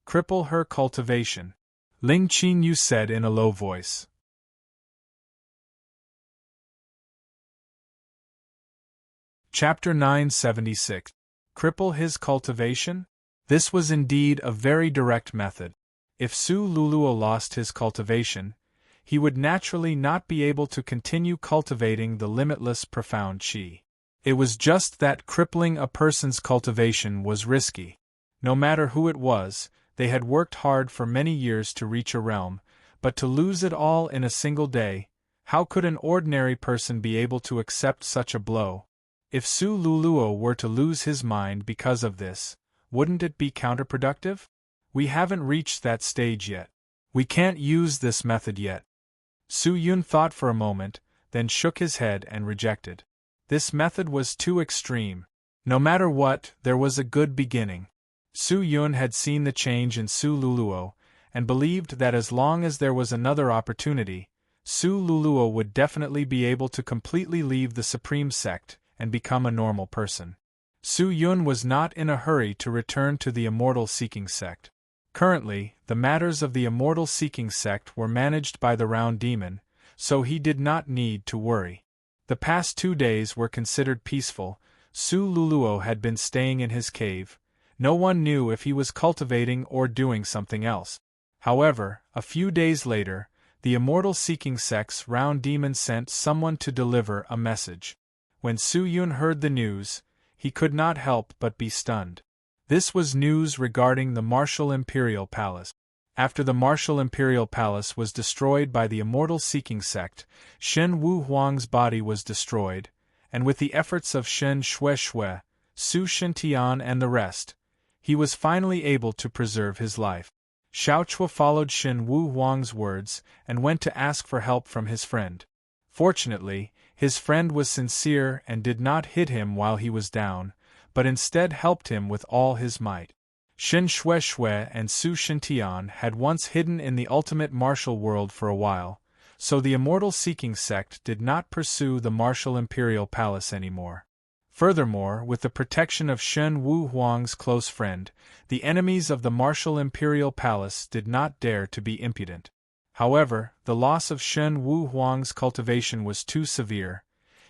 "Cripple her cultivation," Ling Qinyu said in a low voice. Chapter 976. Cripple his cultivation? This was indeed a very direct method. If Su Luluo lost his cultivation, he would naturally not be able to continue cultivating the limitless profound Qi. It was just that crippling a person's cultivation was risky. No matter who it was, they had worked hard for many years to reach a realm, but to lose it all in a single day, how could an ordinary person be able to accept such a blow? If Su Luluo were to lose his mind because of this, wouldn't it be counterproductive? We haven't reached that stage yet. We can't use this method yet. Su Yun thought for a moment, then shook his head and rejected. This method was too extreme. No matter what, there was a good beginning. Su Yun had seen the change in Su Luluo, and believed that as long as there was another opportunity, Su Luluo would definitely be able to completely leave the Supreme Sect and become a normal person. Su Yun was not in a hurry to return to the Immortal Seeking Sect. Currently, the matters of the Immortal Seeking Sect were managed by the Round Demon, so he did not need to worry. The past 2 days were considered peaceful. Su Luluo had been staying in his cave. No one knew if he was cultivating or doing something else. However, a few days later, the Immortal Seeking Sect's Round Demon sent someone to deliver a message. When Su Yun heard the news, he could not help but be stunned. This was news regarding the Martial Imperial Palace. After the Martial Imperial Palace was destroyed by the Immortal Seeking Sect, Shen Wu Huang's body was destroyed, and with the efforts of Shen Shui, Su Shintian and the rest, he was finally able to preserve his life. Xiao Chua followed Shen Wu Huang's words and went to ask for help from his friend. Fortunately, his friend was sincere and did not hit him while he was down, but instead helped him with all his might. Shen Shui and Su Shintian had once hidden in the ultimate martial world for a while, so the Immortal Seeking Sect did not pursue the Martial Imperial Palace anymore. Furthermore, with the protection of Shen Wu Huang's close friend, the enemies of the Martial Imperial Palace did not dare to be impudent. However, the loss of Shen Wu Huang's cultivation was too severe.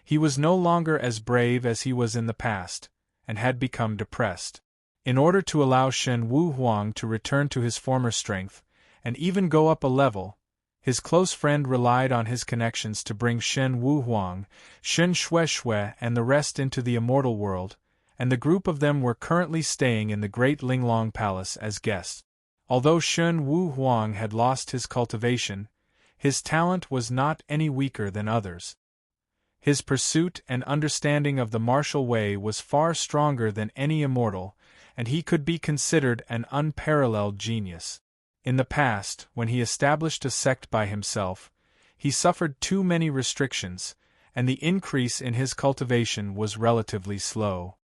He was no longer as brave as he was in the past, and had become depressed. In order to allow Shen Wu Huang to return to his former strength, and even go up a level, his close friend relied on his connections to bring Shen Wu Huang, Shen Shui Shui and the rest into the immortal world, and the group of them were currently staying in the Great Linglong Palace as guests. Although Shen Wu Huang had lost his cultivation, his talent was not any weaker than others. His pursuit and understanding of the martial way was far stronger than any immortal, and he could be considered an unparalleled genius. In the past, when he established a sect by himself, he suffered too many restrictions, and the increase in his cultivation was relatively slow.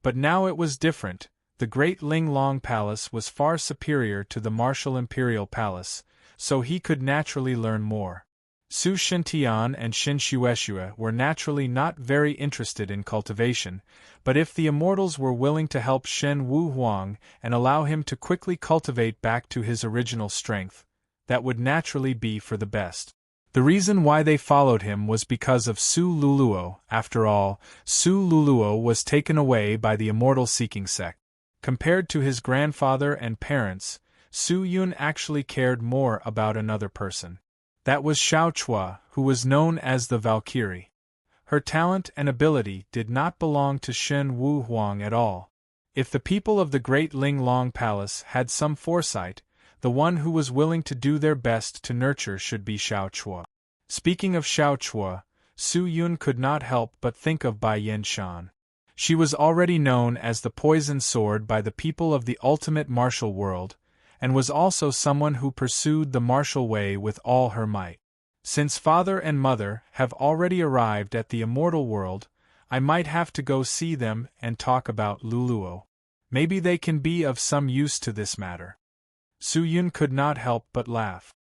But now it was different. The Great Linglong Palace was far superior to the martial Imperial Palace, so he could naturally learn more. Su Shintian and Shin Shueshue were naturally not very interested in cultivation, but if the immortals were willing to help Shen Wu Huang and allow him to quickly cultivate back to his original strength, that would naturally be for the best. The reason why they followed him was because of Su Luluo. After all, Su Luluo was taken away by the immortal seeking sect. Compared to his grandfather and parents, Su Yun actually cared more about another person. That was Xiao Chua, who was known as the Valkyrie. Her talent and ability did not belong to Shen Wu Huang at all. If the people of the Great Linglong Palace had some foresight, the one who was willing to do their best to nurture should be Xiao Chua. Speaking of Xiao Chua, Su Yun could not help but think of Bai Yen Shan. She was already known as the Poison Sword by the people of the ultimate martial world, and was also someone who pursued the martial way with all her might. Since father and mother have already arrived at the immortal world, I might have to go see them and talk about Luluo. Maybe they can be of some use to this matter. Su Yun could not help but laugh.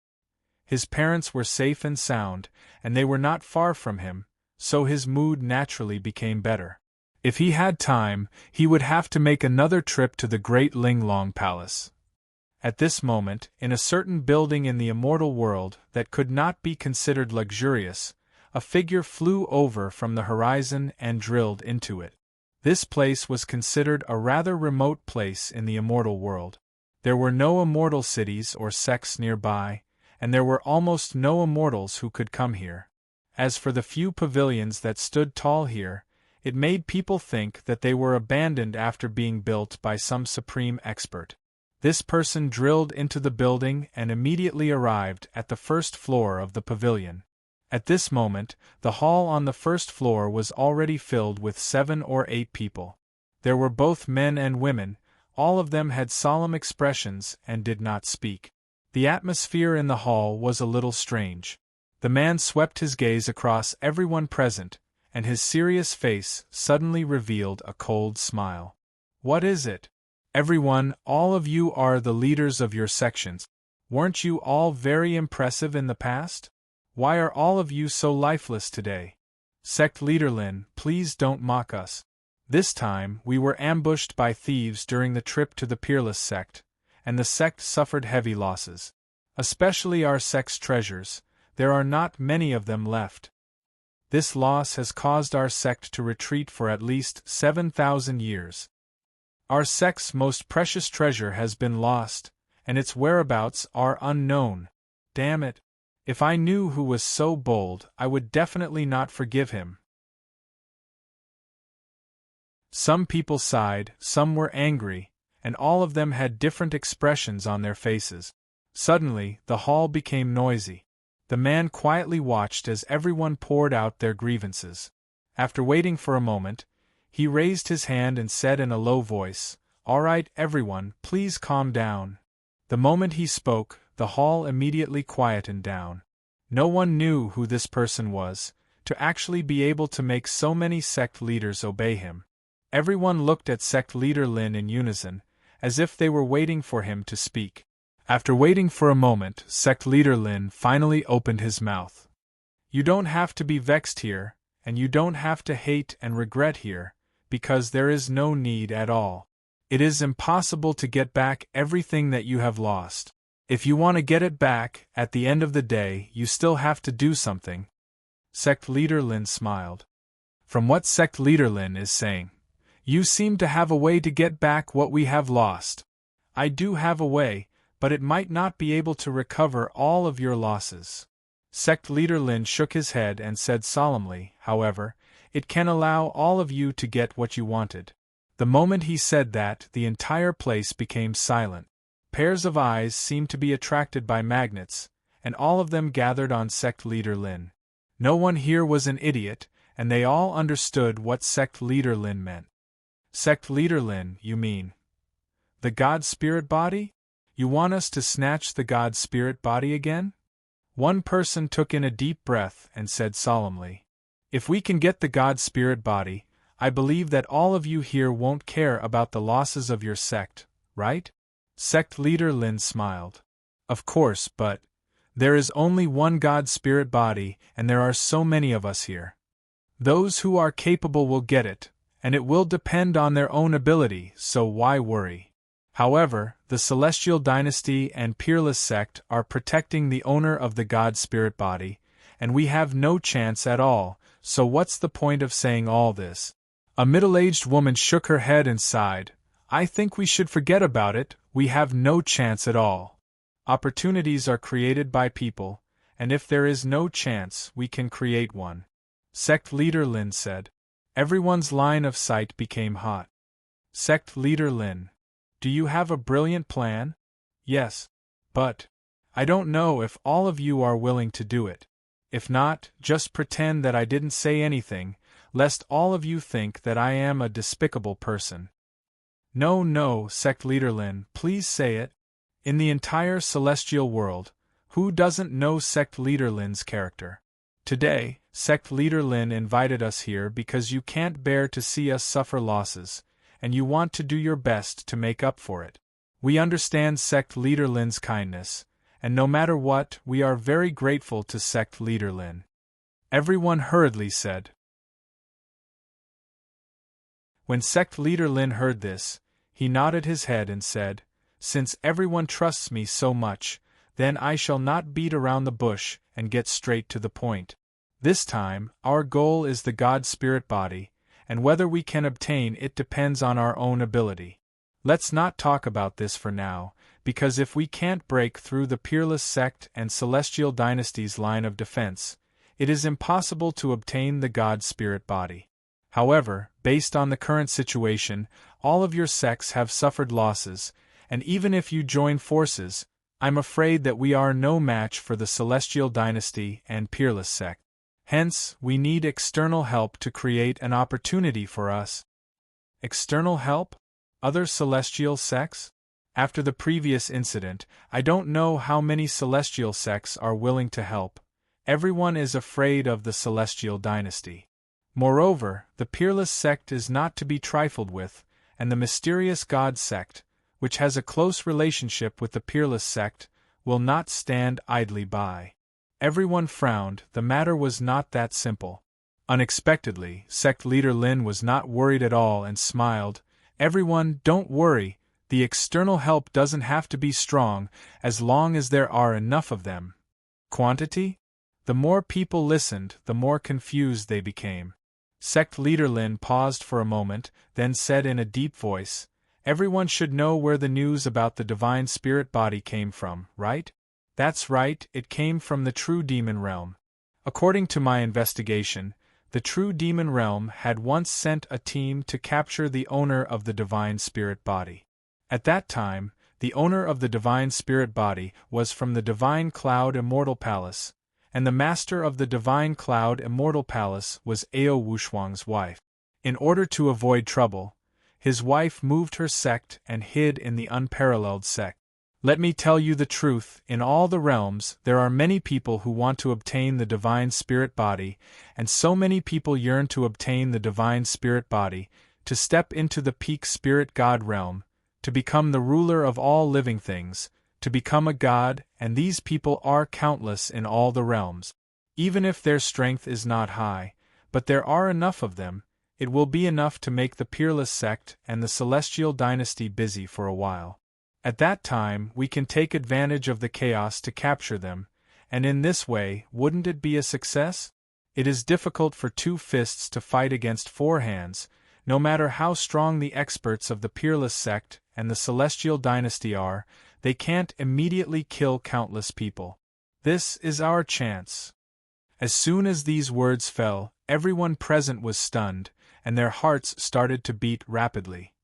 His parents were safe and sound, and they were not far from him, so his mood naturally became better. If he had time, he would have to make another trip to the Great Linglong Palace. At this moment, in a certain building in the immortal world that could not be considered luxurious, a figure flew over from the horizon and drilled into it. This place was considered a rather remote place in the immortal world. There were no immortal cities or sects nearby, and there were almost no immortals who could come here. As for the few pavilions that stood tall here, it made people think that they were abandoned after being built by some supreme expert. This person drilled into the building and immediately arrived at the first floor of the pavilion. At this moment, the hall on the first floor was already filled with 7 or 8 people. There were both men and women. All of them had solemn expressions and did not speak. The atmosphere in the hall was a little strange. The man swept his gaze across everyone present, and his serious face suddenly revealed a cold smile. "What is it? Everyone, all of you are the leaders of your sections. Weren't you all very impressive in the past? Why are all of you so lifeless today? Sect Leader Lin, please don't mock us. This time, we were ambushed by thieves during the trip to the Peerless sect, and the sect suffered heavy losses. Especially our sect's treasures, there are not many of them left. This loss has caused our sect to retreat for at least 7,000 years. Our sect's most precious treasure has been lost, and its whereabouts are unknown. Damn it! If I knew who was so bold, I would definitely not forgive him." Some people sighed, some were angry, and all of them had different expressions on their faces. Suddenly, the hall became noisy. The man quietly watched as everyone poured out their grievances. After waiting for a moment, he raised his hand and said in a low voice, "All right, everyone, please calm down." The moment he spoke, the hall immediately quietened down. No one knew who this person was, to actually be able to make so many sect leaders obey him. Everyone looked at sect leader Lin in unison, as if they were waiting for him to speak. After waiting for a moment, sect leader Lin finally opened his mouth. "You don't have to be vexed here, and you don't have to hate and regret here, because there is no need at all. It is impossible to get back everything that you have lost. If you want to get it back, at the end of the day, you still have to do something. Sect leader Lin smiled. From what sect leader Lin is saying, you seem to have a way to get back what we have lost. I do have a way, but it might not be able to recover all of your losses. Sect leader Lin shook his head and said solemnly, however, it can allow all of you to get what you wanted. The moment he said that, the entire place became silent. Pairs of eyes seemed to be attracted by magnets, and all of them gathered on sect leader Lin. No one here was an idiot, and they all understood what sect leader Lin meant. Sect leader Lin, you mean? The God Spirit body? You want us to snatch the God Spirit body again? One person took in a deep breath and said solemnly, if we can get the God Spirit body, I believe that all of you here won't care about the losses of your sect, right? Sect leader Lin smiled. Of course, but there is only one God Spirit body and there are so many of us here. Those who are capable will get it, and it will depend on their own ability, so why worry? However, the Celestial Dynasty and Peerless Sect are protecting the owner of the God Spirit body, and we have no chance at all, so what's the point of saying all this? A middle-aged woman shook her head and sighed. I think we should forget about it, we have no chance at all. Opportunities are created by people, and if there is no chance, we can create one. Sect leader Lin said. Everyone's line of sight became hot. Sect leader Lin. Do you have a brilliant plan? Yes. But I don't know if all of you are willing to do it. If not, just pretend that I didn't say anything, lest all of you think that I am a despicable person. No, sect leader Lin, please say it. In the entire celestial world, who doesn't know sect leader Lin's character? Today, sect leader Lin invited us here because you can't bear to see us suffer losses, and you want to do your best to make up for it. We understand sect leader Lin's kindness, and no matter what, we are very grateful to sect leader Lin. Everyone hurriedly said. When sect leader Lin heard this, he nodded his head and said, since everyone trusts me so much, then I shall not beat around the bush and get straight to the point. This time, our goal is the God Spirit body, and whether we can obtain it depends on our own ability. Let's not talk about this for now, because if we can't break through the Peerless Sect and Celestial Dynasty's line of defense, it is impossible to obtain the God Spirit body. However, based on the current situation, all of your sects have suffered losses, and even if you join forces, I'm afraid that we are no match for the Celestial Dynasty and Peerless Sect. Hence, we need external help to create an opportunity for us. External help? Other celestial sects? After the previous incident, I don't know how many celestial sects are willing to help. Everyone is afraid of the Celestial Dynasty. Moreover, the Peerless Sect is not to be trifled with, and the mysterious God Sect, which has a close relationship with the Peerless Sect, will not stand idly by. Everyone frowned, the matter was not that simple. Unexpectedly, sect leader Lin was not worried at all and smiled. Everyone, don't worry, the external help doesn't have to be strong, as long as there are enough of them. Quantity? The more people listened, the more confused they became. Sect leader Lin paused for a moment, then said in a deep voice, everyone should know where the news about the Divine Spirit body came from, right? That's right, it came from the True Demon Realm. According to my investigation, the True Demon Realm had once sent a team to capture the owner of the Divine Spirit body. At that time, the owner of the Divine Spirit body was from the Divine Cloud Immortal Palace, and the master of the Divine Cloud Immortal Palace was Ao Wushuang's wife. In order to avoid trouble, his wife moved her sect and hid in the unparalleled sect. Let me tell you the truth, in all the realms there are many people who want to obtain the Divine Spirit body, and so many people yearn to obtain the Divine Spirit body, to step into the peak Spirit God realm, to become the ruler of all living things, to become a god, and these people are countless in all the realms. Even if their strength is not high, but there are enough of them, it will be enough to make the Peerless Sect and the Celestial Dynasty busy for a while. At that time, we can take advantage of the chaos to capture them, and in this way, wouldn't it be a success? It is difficult for two fists to fight against four hands, no matter how strong the experts of the peerless sect and the celestial dynasty are, they can't immediately kill countless people. This is our chance. As soon as these words fell, everyone present was stunned, and their hearts started to beat rapidly.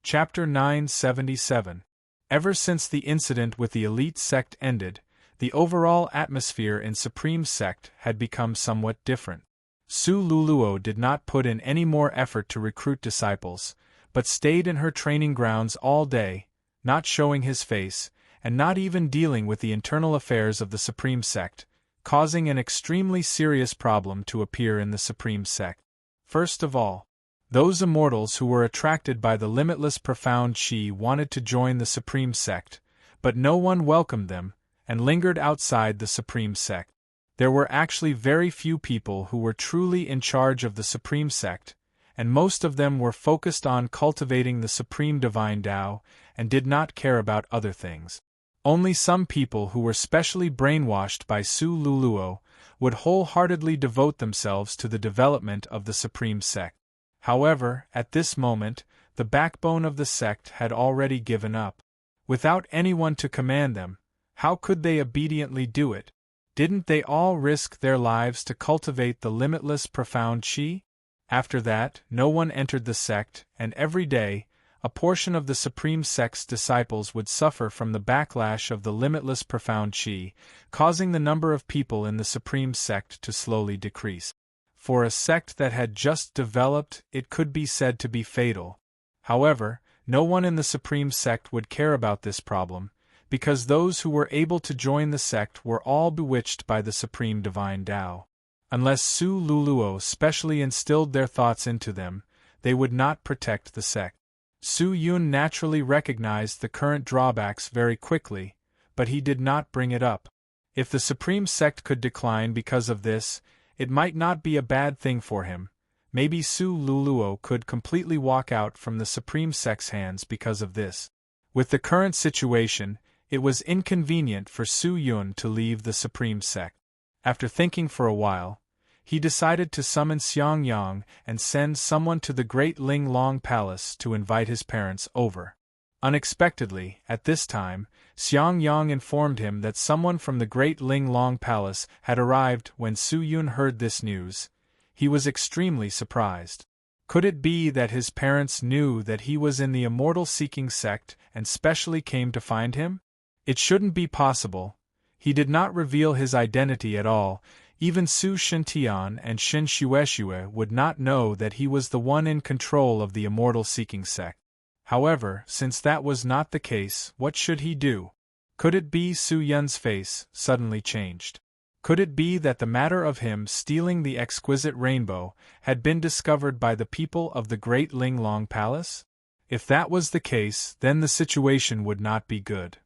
Chapter 977. Ever since the incident with the elite sect ended, the overall atmosphere in Supreme Sect had become somewhat different. Su Luluo did not put in any more effort to recruit disciples, but stayed in her training grounds all day, not showing his face, and not even dealing with the internal affairs of the Supreme Sect, causing an extremely serious problem to appear in the Supreme Sect. First of all, those immortals who were attracted by the limitless profound Qi wanted to join the Supreme Sect, but no one welcomed them, and lingered outside the Supreme Sect. There were actually very few people who were truly in charge of the Supreme Sect, and most of them were focused on cultivating the Supreme Divine Tao, and did not care about other things. Only some people who were specially brainwashed by Su Luluo would wholeheartedly devote themselves to the development of the Supreme Sect. However, at this moment, the backbone of the sect had already given up. Without anyone to command them, how could they obediently do it? Didn't they all risk their lives to cultivate the limitless profound Qi? After that, no one entered the sect, and every day, a portion of the Supreme Sect's disciples would suffer from the backlash of the limitless profound Qi, causing the number of people in the Supreme Sect to slowly decrease. For a sect that had just developed, it could be said to be fatal. However, no one in the Supreme Sect would care about this problem, because those who were able to join the sect were all bewitched by the Supreme Divine Tao. Unless Su Luluo specially instilled their thoughts into them, they would not protect the sect. Su Yun naturally recognized the current drawbacks very quickly, but he did not bring it up. If the Supreme Sect could decline because of this, it might not be a bad thing for him. Maybe Su Luluo could completely walk out from the Supreme Sect's hands because of this. With the current situation, it was inconvenient for Su Yun to leave the Supreme Sect. After thinking for a while, he decided to summon Xiang Yang and send someone to the Great Ling Long Palace to invite his parents over. Unexpectedly, at this time, Xiang Yang informed him that someone from the Great Ling Long Palace had arrived. When Su Yun heard this news, he was extremely surprised. Could it be that his parents knew that he was in the immortal-seeking sect and specially came to find him? It shouldn't be possible. He did not reveal his identity at all. Even Su Shintian and Shin Xueshue would not know that he was the one in control of the immortal-seeking sect. However, since that was not the case, what should he do? Could it be Su Yun's face suddenly changed? Could it be that the matter of him stealing the exquisite rainbow had been discovered by the people of the Great Ling Long Palace? If that was the case, then the situation would not be good.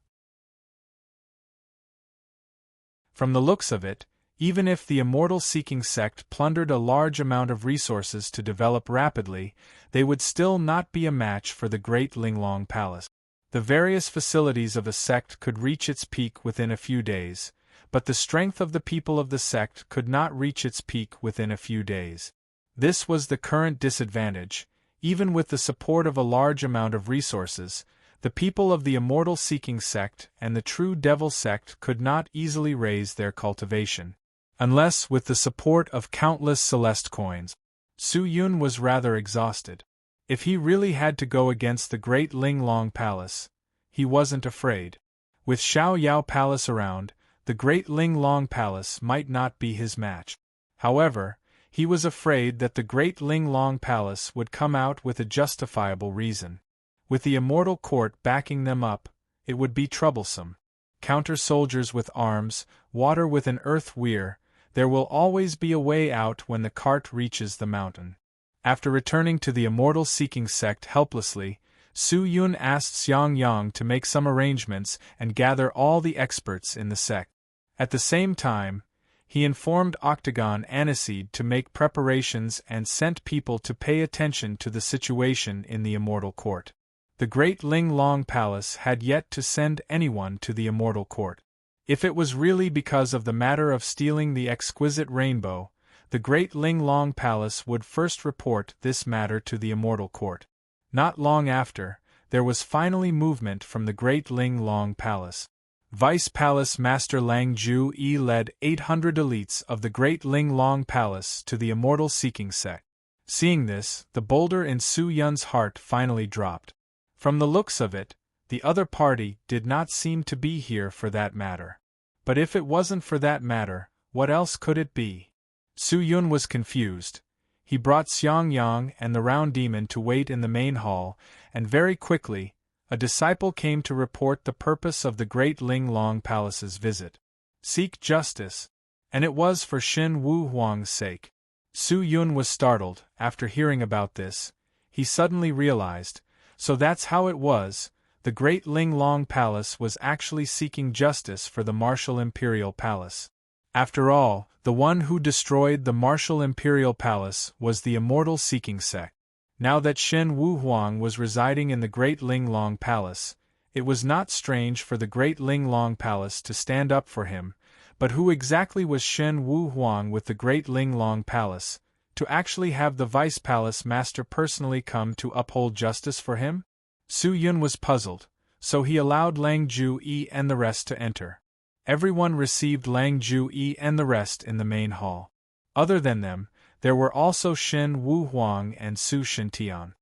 From the looks of it, even if the immortal-seeking sect plundered a large amount of resources to develop rapidly, they would still not be a match for the Great Ling Long Palace. The various facilities of a sect could reach its peak within a few days, but the strength of the people of the sect could not reach its peak within a few days. This was the current disadvantage. Even with the support of a large amount of resources, the people of the immortal-seeking sect and the true devil sect could not easily raise their cultivation, unless with the support of countless celeste coins. Su Yun was rather exhausted. If he really had to go against the Great Ling Long Palace, he wasn't afraid. With Xiao Yao Palace around, the Great Ling Long Palace might not be his match. However, he was afraid that the Great Ling Long Palace would come out with a justifiable reason. With the immortal court backing them up, it would be troublesome. Counter-soldiers with arms, water with an earth weir, there will always be a way out when the cart reaches the mountain. After returning to the immortal-seeking sect helplessly, Su Yun asked Xiang Yang to make some arrangements and gather all the experts in the sect. At the same time, he informed Octagon Aniseed to make preparations and sent people to pay attention to the situation in the immortal court. The great Ling Long Palace had yet to send anyone to the immortal court. If it was really because of the matter of stealing the exquisite rainbow, the great Ling Long Palace would first report this matter to the immortal court. Not long after, there was finally movement from the great Ling Long Palace. Vice Palace Master Lang Ju Yi led 800 elites of the great Ling Long Palace to the immortal seeking sect. Seeing this, the boulder in Su Yun's heart finally dropped. From the looks of it, the other party did not seem to be here for that matter. But if it wasn't for that matter, what else could it be? Su Yun was confused. He brought Xiang Yang and the Round Demon to wait in the main hall, and very quickly, a disciple came to report the purpose of the great Ling Long Palace's visit. Seek justice. And it was for Shen Wu Huang's sake. Su Yun was startled. After hearing about this, he suddenly realized, so that's how it was, the great Ling Long Palace was actually seeking justice for the Martial Imperial Palace. After all, the one who destroyed the Martial Imperial Palace was the immortal seeking sect. Now that Shen Wu Huang was residing in the great Ling Long Palace, it was not strange for the great Ling Long Palace to stand up for him, but who exactly was Shen Wu Huang with the great Ling Long Palace, to actually have the Vice Palace Master personally come to uphold justice for him? Su Yun was puzzled, so he allowed Lang Ju Yi and the rest to enter. Everyone received Lang Ju Yi and the rest in the main hall. Other than them, there were also Shen Wu Huang and Su Shintian.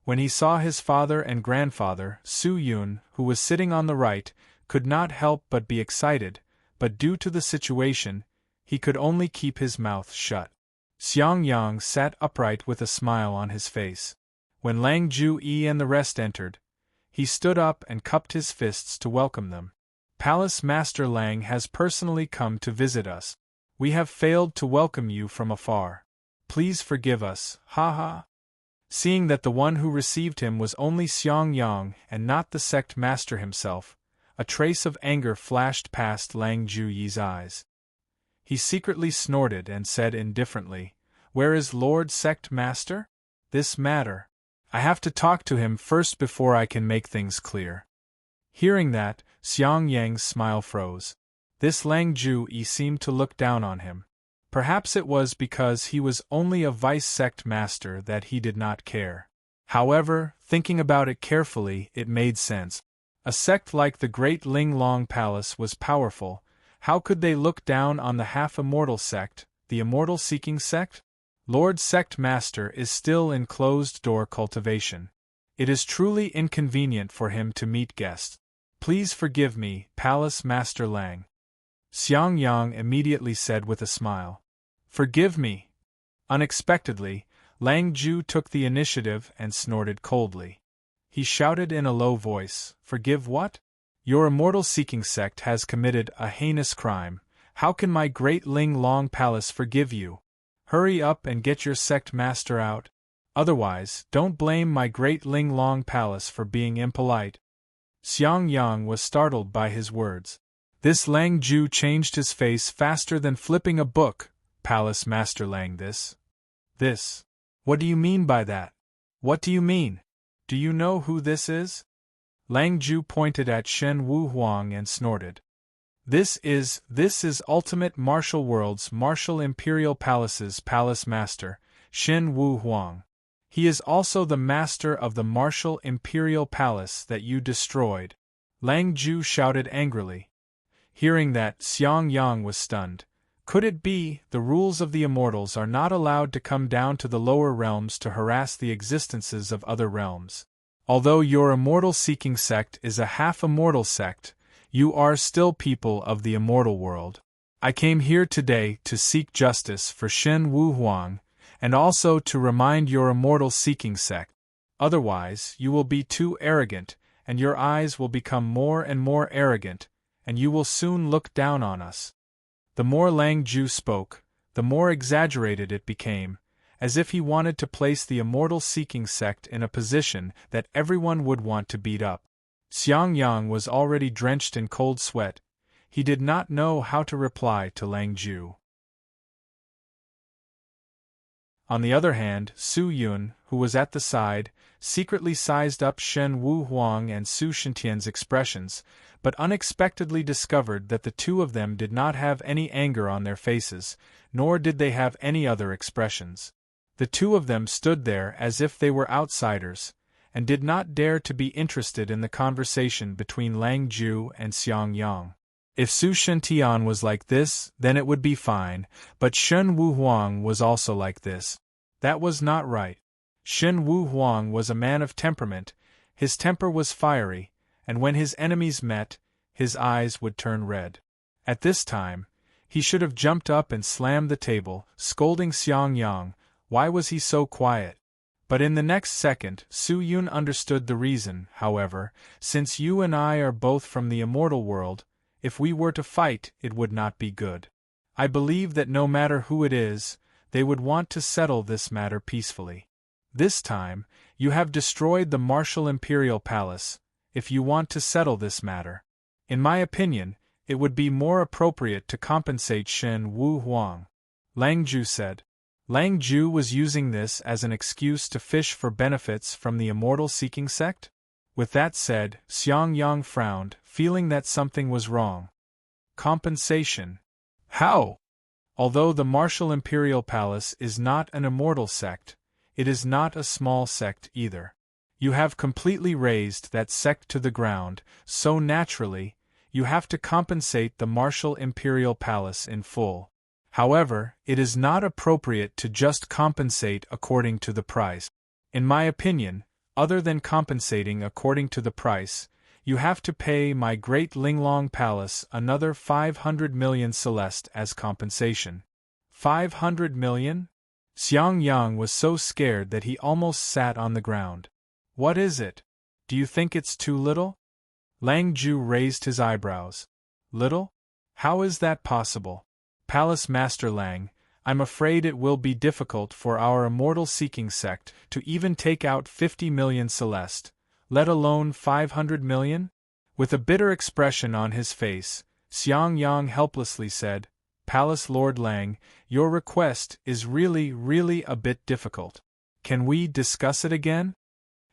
When he saw his father and grandfather, Su Yun, who was sitting on the right, could not help but be excited, but due to the situation, he could only keep his mouth shut. Xiang Yang sat upright with a smile on his face. When Lang Ju Yi and the rest entered, he stood up and cupped his fists to welcome them. Palace Master Lang has personally come to visit us. We have failed to welcome you from afar. Please forgive us, ha. Seeing that the one who received him was only Xiang Yang and not the sect master himself, a trace of anger flashed past Lang Ju Yi's eyes. He secretly snorted and said indifferently, "Where is Lord Sect Master? This matter. I have to talk to him first before I can make things clear." Hearing that, Xiang Yang's smile froze. This Lang Ju Yi seemed to look down on him. Perhaps it was because he was only a vice sect master that he did not care. However, thinking about it carefully, it made sense. A sect like the Great Ling Long Palace was powerful. How could they look down on the half-immortal sect, the immortal seeking sect? Lord Sect Master is still in closed-door cultivation. It is truly inconvenient for him to meet guests. Please forgive me, Palace Master Lang. Xiang Yang immediately said with a smile. Forgive me. Unexpectedly, Lang Ju took the initiative and snorted coldly. He shouted in a low voice, "Forgive what? Your immortal seeking sect has committed a heinous crime. How can my great Ling Long Palace forgive you? Hurry up and get your sect master out. Otherwise, don't blame my great Ling Long Palace for being impolite." Xiang Yang was startled by his words. This Lang Ju changed his face faster than flipping a book. Palace Master Lang, this. What do you mean by that? What do you mean? Do you know who this is? Lang Ju pointed at Shen Wu Huang and snorted. This is Ultimate Martial World's Martial Imperial Palace's Palace Master, Shen Wu Huang. He is also the master of the Martial Imperial Palace that you destroyed. Lang Ju shouted angrily. Hearing that, Xiang Yang was stunned. Could it be, the rules of the immortals are not allowed to come down to the lower realms to harass the existences of other realms? Although your immortal seeking sect is a half-immortal sect, you are still people of the immortal world. I came here today to seek justice for Shen Wu Huang, and also to remind your immortal seeking sect. Otherwise, you will be too arrogant, and your eyes will become more and more arrogant, and you will soon look down on us. The more Lang Ju spoke, the more exaggerated it became, as if he wanted to place the immortal seeking sect in a position that everyone would want to beat up. Xiang Yang was already drenched in cold sweat. He did not know how to reply to Lang Ju. On the other hand, Su Yun, who was at the side, secretly sized up Shen Wu Huang and Su Shintian's expressions, but unexpectedly discovered that the two of them did not have any anger on their faces, nor did they have any other expressions. The two of them stood there as if they were outsiders, and did not dare to be interested in the conversation between Lang Ju and Xiang Yang. If Su Shintian was like this, then it would be fine, but Shen Wu Huang was also like this. That was not right. Shen Wu Huang was a man of temperament, his temper was fiery, and when his enemies met, his eyes would turn red. At this time, he should have jumped up and slammed the table, scolding Xiang Yang. Why was he so quiet? But in the next second, Su Yun understood the reason. However, since you and I are both from the immortal world, if we were to fight, it would not be good. I believe that no matter who it is, they would want to settle this matter peacefully. This time, you have destroyed the martial imperial palace. If you want to settle this matter, in my opinion, it would be more appropriate to compensate Shen Wu Huang. Lang Ju said. Lang Ju was using this as an excuse to fish for benefits from the immortal-seeking sect? With that said, Xiang Yang frowned, feeling that something was wrong. Compensation? How? Although the martial imperial palace is not an immortal sect, it is not a small sect either. You have completely razed that sect to the ground, so naturally, you have to compensate the martial imperial palace in full. However, it is not appropriate to just compensate according to the price. In my opinion, other than compensating according to the price, you have to pay my great Linglong Palace another 500 million Celeste as compensation. 500 million? Xiang Yang was so scared that he almost sat on the ground. What is it? Do you think it's too little? Lang Ju raised his eyebrows. Little? How is that possible? Palace Master Lang, I'm afraid it will be difficult for our immortal-seeking sect to even take out 50 million Celeste, let alone 500 million? With a bitter expression on his face, Xiang Yang helplessly said, Palace Lord Lang, your request is really a bit difficult. Can we discuss it again?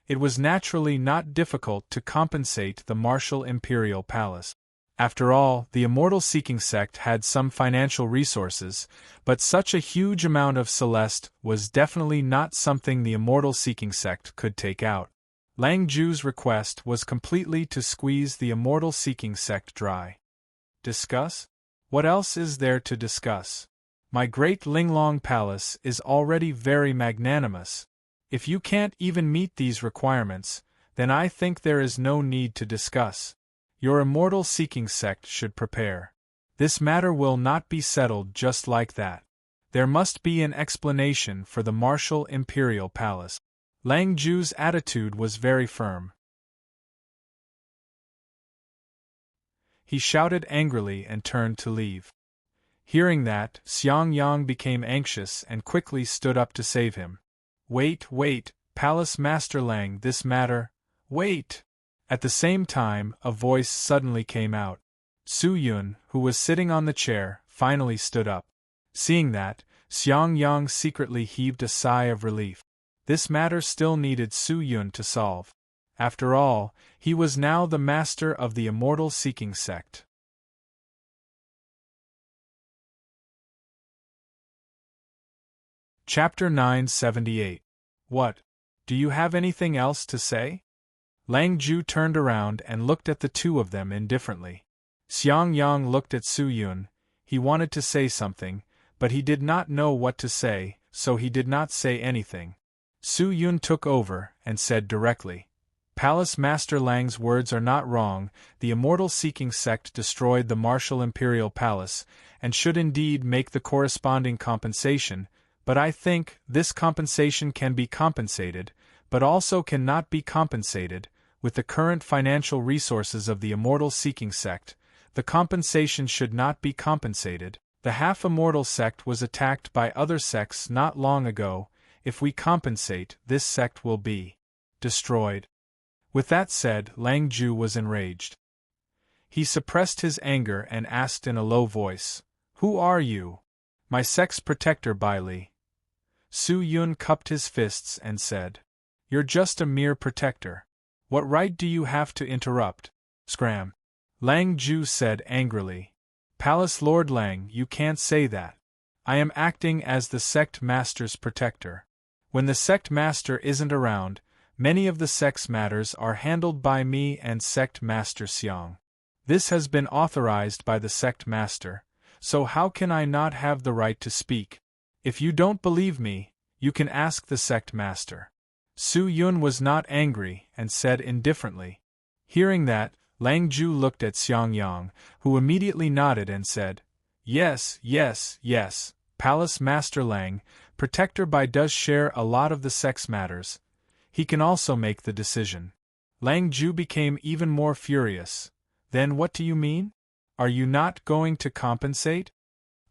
It was naturally not difficult to compensate the martial imperial palace. After all, the immortal-seeking sect had some financial resources, but such a huge amount of Celeste was definitely not something the immortal-seeking sect could take out. Lang Ju's request was completely to squeeze the immortal-seeking sect dry. Discuss? What else is there to discuss? My great Linglong Palace is already very magnanimous. If you can't even meet these requirements, then I think there is no need to discuss. Your immortal-seeking sect should prepare. This matter will not be settled just like that. There must be an explanation for the martial imperial palace. Lang Ju's attitude was very firm. He shouted angrily and turned to leave. Hearing that, Xiang Yang became anxious and quickly stood up to save him. Wait, Palace Master Lang, this matter, wait! At the same time, a voice suddenly came out. Su Yun, who was sitting on the chair, finally stood up. Seeing that, Xiang Yang secretly heaved a sigh of relief. This matter still needed Su Yun to solve. After all, he was now the master of the immortal-seeking sect. Chapter 978. What? Do you have anything else to say? Lang Ju turned around and looked at the two of them indifferently. Xiang Yang looked at Su Yun. He wanted to say something, but he did not know what to say, so he did not say anything. Su Yun took over and said directly, Palace Master Lang's words are not wrong. The immortal-seeking sect destroyed the martial imperial palace, and should indeed make the corresponding compensation, but I think this compensation can be compensated, but also cannot be compensated. With the current financial resources of the immortal-seeking sect, the compensation should not be compensated. The half-immortal sect was attacked by other sects not long ago. If we compensate, this sect will be destroyed. With that said, Lang Ju was enraged. He suppressed his anger and asked in a low voice, Who are you? My sect's protector, Bai Li. Su Yun cupped his fists and said, "You're just a mere protector. What right do you have to interrupt?" Scram. Lang Ju said angrily. "Palace Lord Lang, you can't say that. I am acting as the sect master's protector. When the sect master isn't around, many of the sect's matters are handled by me and sect master Xiang. This has been authorized by the sect master, so how can I not have the right to speak? If you don't believe me, you can ask the sect master." Su Yun was not angry and said indifferently. Hearing that, Lang Ju looked at Xiang Yang, who immediately nodded and said, "Yes, yes, yes, Palace Master Lang, Protector Bai does share a lot of the sect's matters. He can also make the decision." Lang Ju became even more furious. "Then what do you mean? Are you not going to compensate?"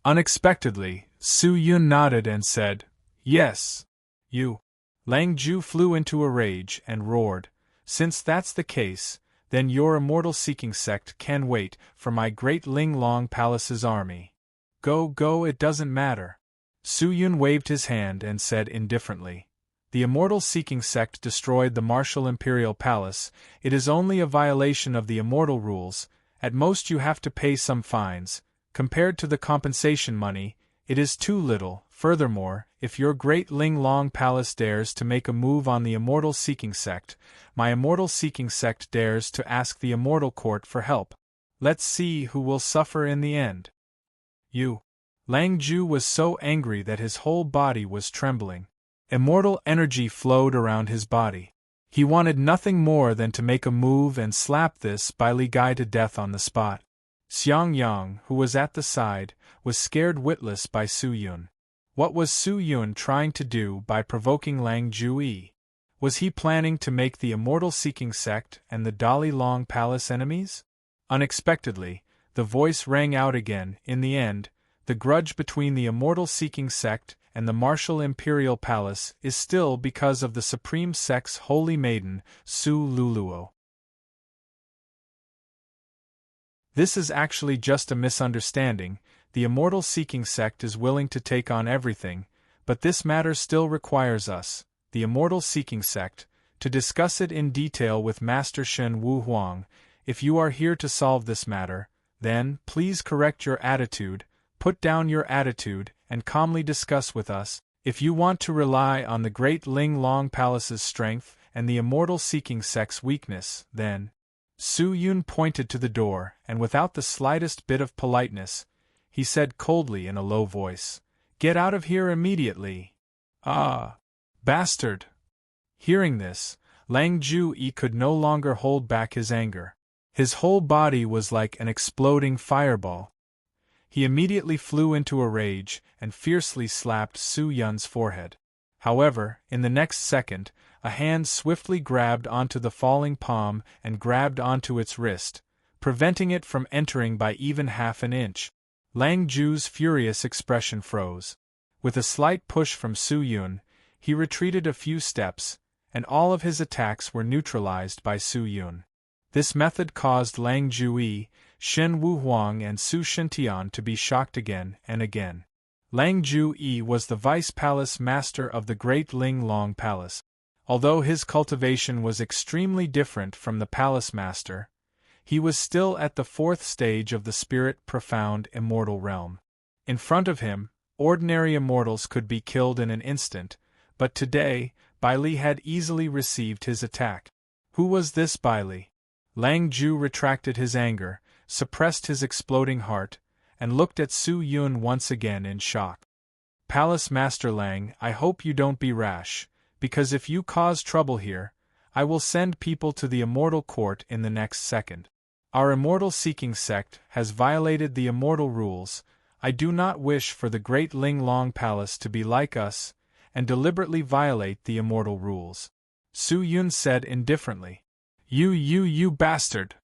Unexpectedly, Su Yun nodded and said, "Yes. You." Lang Ju flew into a rage and roared, "Since that's the case, then your immortal-seeking sect can wait for my great Ling Long Palace's army. Go, it doesn't matter." Su Yun waved his hand and said indifferently, "The immortal-seeking sect destroyed the martial imperial palace. It is only a violation of the immortal rules. At most you have to pay some fines. Compared to the compensation money, it is too little. Furthermore, if your great Ling Long Palace dares to make a move on the immortal-seeking sect, my immortal-seeking sect dares to ask the immortal court for help. Let's see who will suffer in the end." "You." Lang Ju was so angry that his whole body was trembling. Immortal energy flowed around his body. He wanted nothing more than to make a move and slap this Bai Li guy to death on the spot. Xiang Yang, who was at the side, was scared witless by Su Yun. What was Su Yun trying to do by provoking Lang Ju? Was he planning to make the immortal-seeking sect and the Dali Long Palace enemies? Unexpectedly, the voice rang out again. In the end, the grudge between the immortal-seeking sect and the martial imperial palace is still because of the supreme sect's holy maiden, Su Luluo. This is actually just a misunderstanding. The immortal-seeking sect is willing to take on everything, but this matter still requires us, the immortal-seeking sect, to discuss it in detail with Master Shen Wu Huang. If you are here to solve this matter, then please correct your attitude, put down your attitude, and calmly discuss with us. If you want to rely on the great Ling Long Palace's strength and the immortal-seeking sect's weakness, then—" Su Yun pointed to the door, and without the slightest bit of politeness, he said coldly in a low voice, "Get out of here immediately." "Ah! Bastard!" Hearing this, Lang Ju could no longer hold back his anger. His whole body was like an exploding fireball. He immediately flew into a rage and fiercely slapped Su Yun's forehead. However, in the next second, a hand swiftly grabbed onto the falling palm and grabbed onto its wrist, preventing it from entering by even half an inch. Lang Ju's furious expression froze. With a slight push from Su Yun, he retreated a few steps, and all of his attacks were neutralized by Su Yun. This method caused Lang Ju, Shen Wu Huang and Su Shintian to be shocked again and again. Lang Ju was the vice palace master of the Great Ling Long Palace. Although his cultivation was extremely different from the palace master, he was still at the fourth stage of the spirit profound immortal realm. In front of him, ordinary immortals could be killed in an instant, but today, Bai Li had easily received his attack. Who was this Bai Li? Lang Ju retracted his anger, suppressed his exploding heart, and looked at Su Yun once again in shock. "Palace Master Lang, I hope you don't be rash, because if you cause trouble here, I will send people to the immortal court in the next second. Our immortal-seeking sect has violated the immortal rules. I do not wish for the Great Ling Long Palace to be like us, and deliberately violate the immortal rules." Su Yun said indifferently. You bastard!"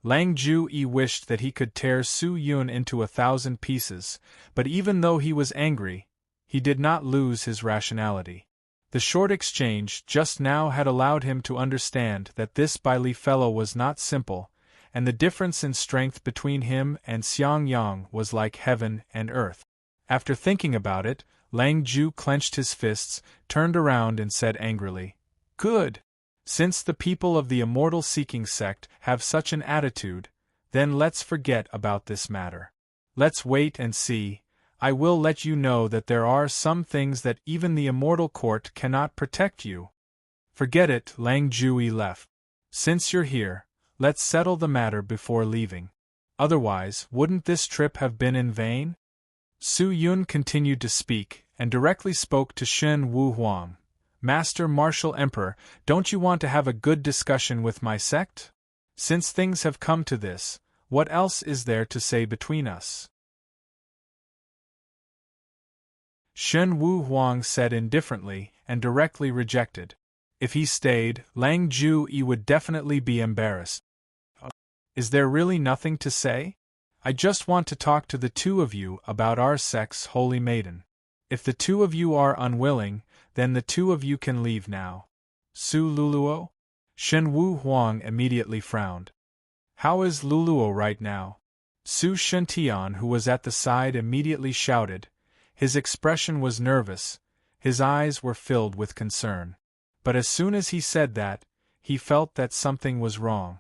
Lang Ju wished that he could tear Su Yun into 1,000 pieces, but even though he was angry, he did not lose his rationality. The short exchange just now had allowed him to understand that this Bai Li fellow was not simple, and the difference in strength between him and Xiang Yang was like heaven and earth. After thinking about it, Lang Ju clenched his fists, turned around and said angrily, "Good! Since the people of the immortal-seeking sect have such an attitude, then let's forget about this matter. Let's wait and see. I will let you know that there are some things that even the immortal court cannot protect you." "Forget it," Lang Jui left. "Since you're here, let's settle the matter before leaving. Otherwise, wouldn't this trip have been in vain?" Su Yun continued to speak, and directly spoke to Shen Wu Huang. "Master Martial Emperor, don't you want to have a good discussion with my sect? Since things have come to this, what else is there to say between us?" Shen Wu Huang said indifferently, and directly rejected. If he stayed, Lang Jui would definitely be embarrassed. "Is there really nothing to say? I just want to talk to the two of you about our sect's holy maiden. If the two of you are unwilling, then the two of you can leave now." "Su Luluo?" Shen Wu Huang immediately frowned. "How is Luluo right now?" Su Shentian, who was at the side, immediately shouted. His expression was nervous, his eyes were filled with concern. But as soon as he said that, he felt that something was wrong.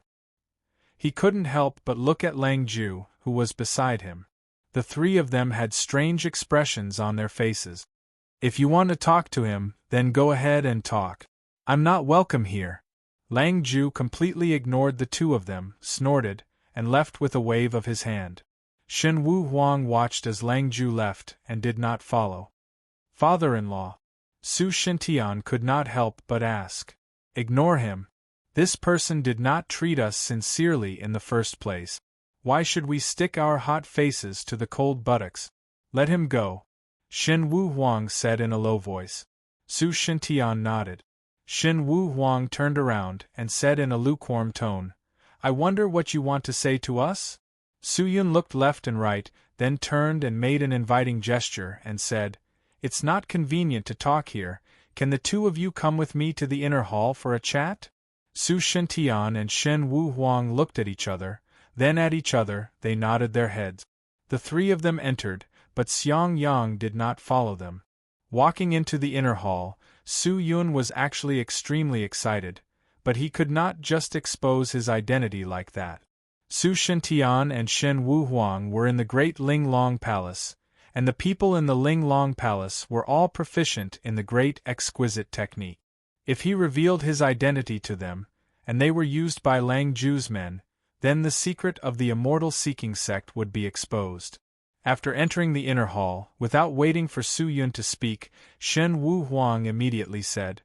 He couldn't help but look at Lang Ju, who was beside him. The three of them had strange expressions on their faces. "If you want to talk to him, then go ahead and talk. I'm not welcome here." Lang Ju completely ignored the two of them, snorted, and left with a wave of his hand. Shen Wu Huang watched as Lang Ju left and did not follow. "Father-in-law?" Su Shentian could not help but ask. "Ignore him. This person did not treat us sincerely in the first place. Why should we stick our hot faces to the cold buttocks? Let him go," Shen Wu Huang said in a low voice. Su Shentian nodded. Shen Wu Huang turned around and said in a lukewarm tone, "I wonder what you want to say to us?" Su Yun looked left and right, then turned and made an inviting gesture and said, "It's not convenient to talk here. Can the two of you come with me to the inner hall for a chat?" Su Shentian and Shen Wu Huang looked at each other, then at each other. They nodded their heads. The three of them entered, but Xiang Yang did not follow them. Walking into the inner hall, Su Yun was actually extremely excited, but he could not just expose his identity like that. Su Shentian and Shen Wu Huang were in the Great Ling Long Palace, and the people in the Ling Long Palace were all proficient in the Great Exquisite Technique. If he revealed his identity to them, and they were used by Lang Ju's men, then the secret of the immortal seeking sect would be exposed. After entering the inner hall, without waiting for Su Yun to speak, Shen Wu Huang immediately said,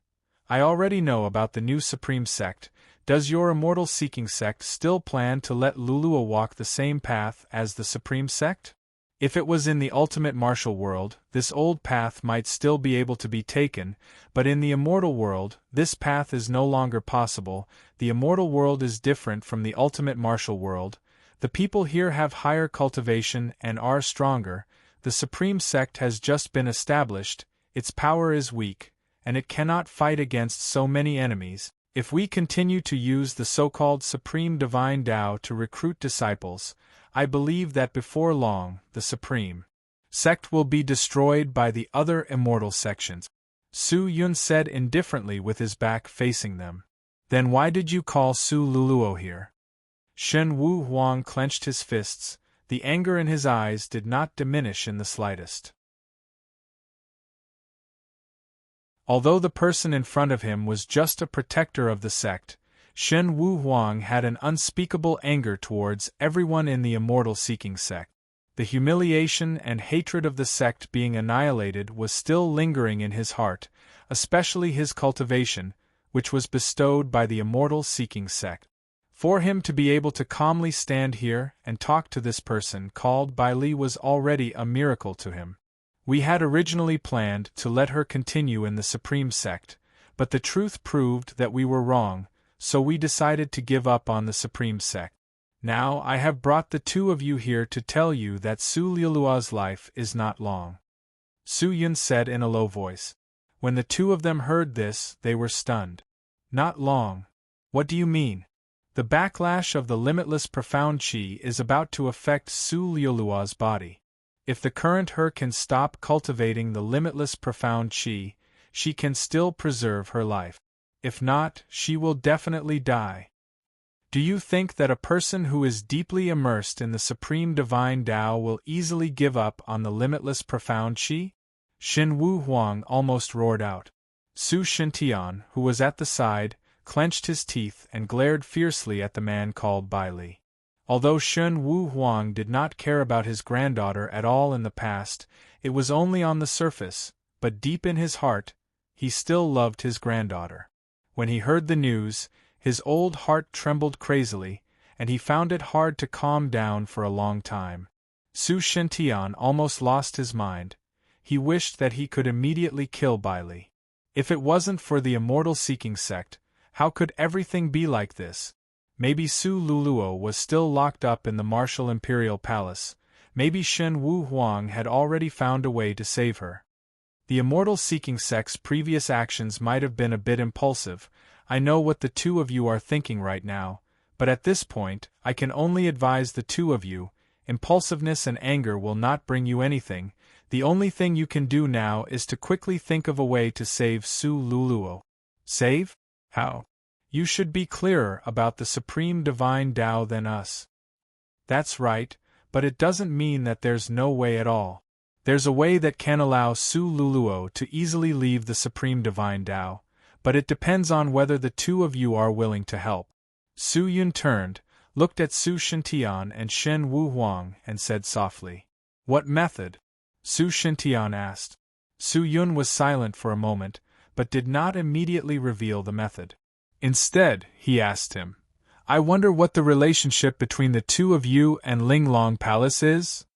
"I already know about the new supreme sect. Does your immortal seeking sect still plan to let Luluo walk the same path as the supreme sect? If it was in the ultimate martial world, this old path might still be able to be taken, but in the immortal world, this path is no longer possible. The immortal world is different from the ultimate martial world. The people here have higher cultivation and are stronger. The supreme sect has just been established, its power is weak, and it cannot fight against so many enemies. If we continue to use the so-called Supreme Divine Tao to recruit disciples, I believe that before long, the Supreme Sect will be destroyed by the other immortal sections." Su Yun said indifferently with his back facing them. "Then why did you call Su Luluo here?" Shen Wu Huang clenched his fists. The anger in his eyes did not diminish in the slightest. Although the person in front of him was just a protector of the sect, Shen Wu Huang had an unspeakable anger towards everyone in the immortal seeking sect. The humiliation and hatred of the sect being annihilated was still lingering in his heart, especially his cultivation, which was bestowed by the immortal seeking sect. For him to be able to calmly stand here and talk to this person called Bai Li was already a miracle to him. We had originally planned to let her continue in the Supreme Sect, but the truth proved that we were wrong, so we decided to give up on the Supreme Sect. Now I have brought the two of you here to tell you that Su Lilua's life is not long," Su Yun said in a low voice. When the two of them heard this, they were stunned. "Not long? What do you mean?" "The backlash of the limitless profound qi is about to affect Su Lilua's body. If the current her can stop cultivating the limitless profound chi, she can still preserve her life. If not, she will definitely die. Do you think that a person who is deeply immersed in the supreme divine Tao will easily give up on the limitless profound qi? Xin Wu Huang almost roared out. Su Shintian, who was at the side, clenched his teeth and glared fiercely at the man called Bai Li. Although Xin Wu Huang did not care about his granddaughter at all in the past, it was only on the surface, but deep in his heart, he still loved his granddaughter. When he heard the news, his old heart trembled crazily, and he found it hard to calm down for a long time. Su Shintian almost lost his mind. He wished that he could immediately kill Bai Li. If it wasn't for the immortal-seeking sect, how could everything be like this? Maybe Su Luluo was still locked up in the martial imperial palace. Maybe Shen Wu Huang had already found a way to save her. The immortal-seeking sect's previous actions might have been a bit impulsive. I know what the two of you are thinking right now, but at this point, I can only advise the two of you, impulsiveness and anger will not bring you anything. The only thing you can do now is to quickly think of a way to save Su Luluo. Save? How? You should be clearer about the supreme divine Tao than us. That's right, but it doesn't mean that there's no way at all. There's a way that can allow Su Luluo to easily leave the supreme divine Tao, but it depends on whether the two of you are willing to help. Su Yun turned, looked at Su Shintian and Shen Wu Huang and said softly, "What method?" Su Shintian asked. Su Yun was silent for a moment, but did not immediately reveal the method. Instead, he asked him, "I wonder what the relationship between the two of you and Linglong Palace is?"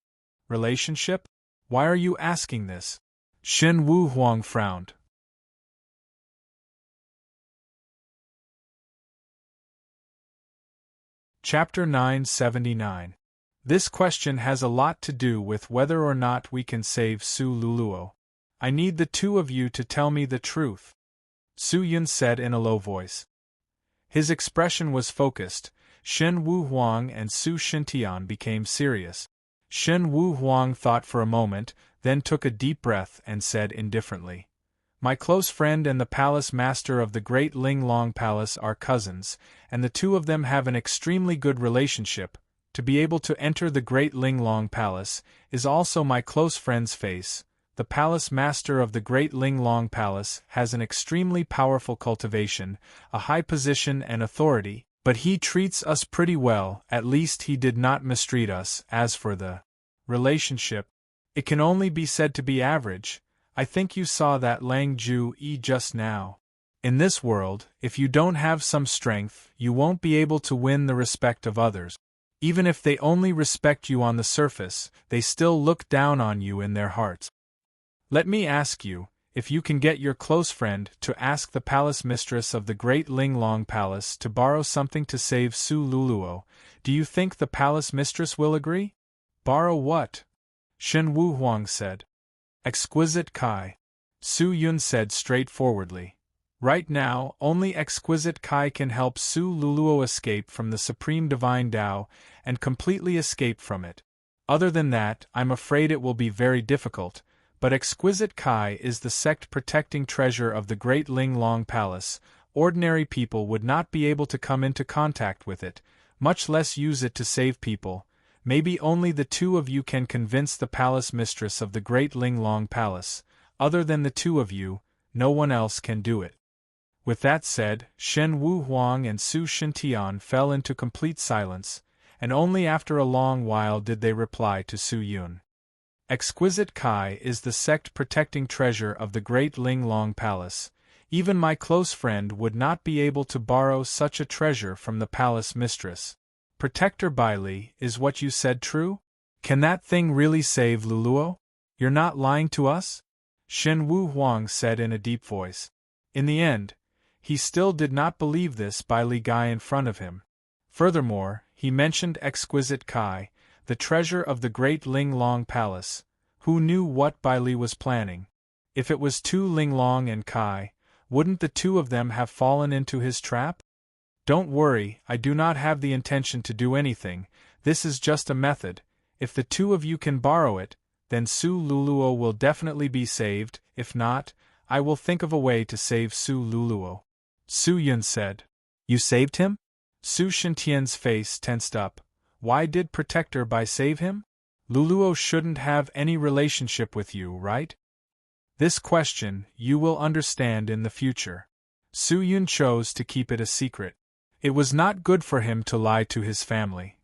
Relationship? Why are you asking this? Shen Wu Huang frowned. Chapter 979. This question has a lot to do with whether or not we can save Su Luluo. I need the two of you to tell me the truth, Su Yun said in a low voice. His expression was focused. Shen Wu Huang and Su Shintian became serious. Shen Wu Huang thought for a moment, then took a deep breath and said indifferently, "My close friend and the palace master of the Great Linglong Palace are cousins, and the two of them have an extremely good relationship. To be able to enter the Great Linglong Palace is also my close friend's face. The palace master of the Great Linglong Palace has an extremely powerful cultivation, a high position and authority, but he treats us pretty well, at least he did not mistreat us. As for the relationship, it can only be said to be average. I think you saw that Lang Ju Yi just now. In this world, if you don't have some strength, you won't be able to win the respect of others. Even if they only respect you on the surface, they still look down on you in their hearts. Let me ask you, if you can get your close friend to ask the palace mistress of the Great Linglong Palace to borrow something to save Su Luluo, do you think the palace mistress will agree?" "Borrow what?" Shen Wu Huang said. "Exquisite Kai," Su Yun said straightforwardly. "Right now, only exquisite Kai can help Su Luluo escape from the Supreme Divine Tao and completely escape from it. Other than that, I'm afraid it will be very difficult, but exquisite Kai is the sect-protecting treasure of the Great Linglong Palace. Ordinary people would not be able to come into contact with it, much less use it to save people. Maybe only the two of you can convince the palace mistress of the Great Linglong Palace. Other than the two of you, no one else can do it." With that said, Shen Wu Huang and Su Shintian fell into complete silence, and only after a long while did they reply to Su Yun. "Exquisite Kai is the sect-protecting treasure of the Great Linglong Palace. Even my close friend would not be able to borrow such a treasure from the palace mistress. Protector Bai Li, is what you said true? Can that thing really save Luluo? You're not lying to us?" Shen Wu Huang said in a deep voice. In the end, he still did not believe this Bai Li guy in front of him. Furthermore, he mentioned exquisite Kai, the treasure of the Great Linglong Palace. Who knew what Bai Li was planning? If it was Tu Linglong and Kai, wouldn't the two of them have fallen into his trap? "Don't worry, I do not have the intention to do anything. This is just a method. If the two of you can borrow it, then Su Luluo will definitely be saved. If not, I will think of a way to save Su Luluo. Su Yun said. You saved him? Su Shintian's face tensed up. Why did Protector Bai save him? Luluo shouldn't have any relationship with you, right? This question you will understand in the future. Su Yun chose to keep it a secret. It was not good for him to lie to his family.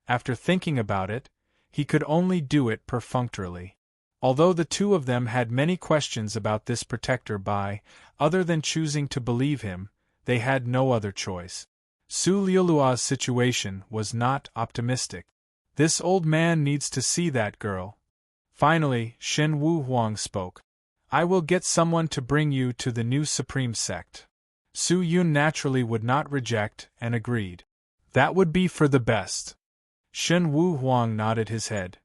After thinking about it, he could only do it perfunctorily. Although the two of them had many questions about this Protector Bai, other than choosing to believe him, they had no other choice. Su Liulua's situation was not optimistic. This old man needs to see that girl. Finally, Shen Wu Huang spoke. I will get someone to bring you to the new Supreme Sect. Su Yun naturally would not reject and agreed. That would be for the best. Shen Wu Huang nodded his head.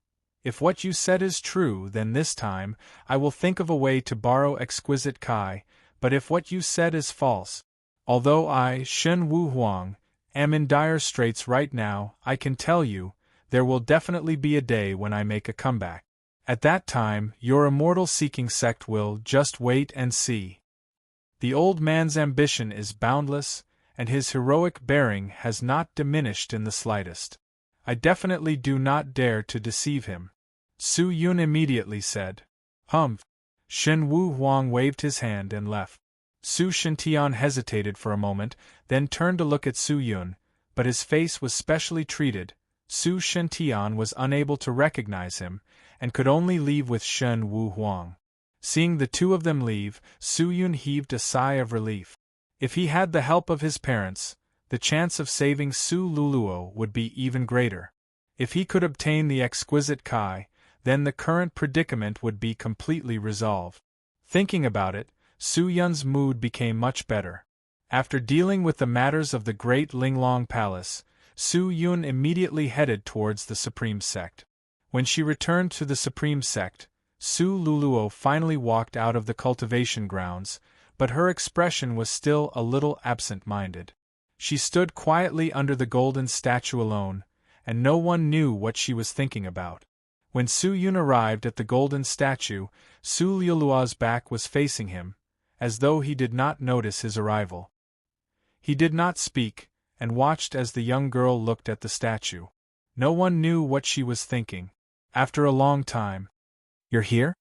If what you said is true, then this time, I will think of a way to borrow exquisite Kai, but if what you said is false, although I, Shen Wu Huang, am in dire straits right now, I can tell you, there will definitely be a day when I make a comeback. At that time, your immortal-seeking sect will just wait and see. The old man's ambition is boundless, and his heroic bearing has not diminished in the slightest. I definitely do not dare to deceive him. Su Yun immediately said. Humph. Shen Wu Huang waved his hand and left. Su Shintian hesitated for a moment, then turned to look at Su Yun, but his face was specially treated. Su Shintian was unable to recognize him, and could only leave with Shen Wu Huang. Seeing the two of them leave, Su Yun heaved a sigh of relief. If he had the help of his parents, the chance of saving Su Luluo would be even greater. If he could obtain the exquisite Kai, then the current predicament would be completely resolved. Thinking about it, Su Yun's mood became much better. After dealing with the matters of the great Linglong Palace, Su Yun immediately headed towards the Supreme Sect. When she returned to the Supreme Sect, Su Luluo finally walked out of the cultivation grounds, but her expression was still a little absent-minded. She stood quietly under the golden statue alone, and no one knew what she was thinking about. When Su Yun arrived at the golden statue, Su Liulua's back was facing him, as though he did not notice his arrival. He did not speak, and watched as the young girl looked at the statue. No one knew what she was thinking. After a long time, You're here?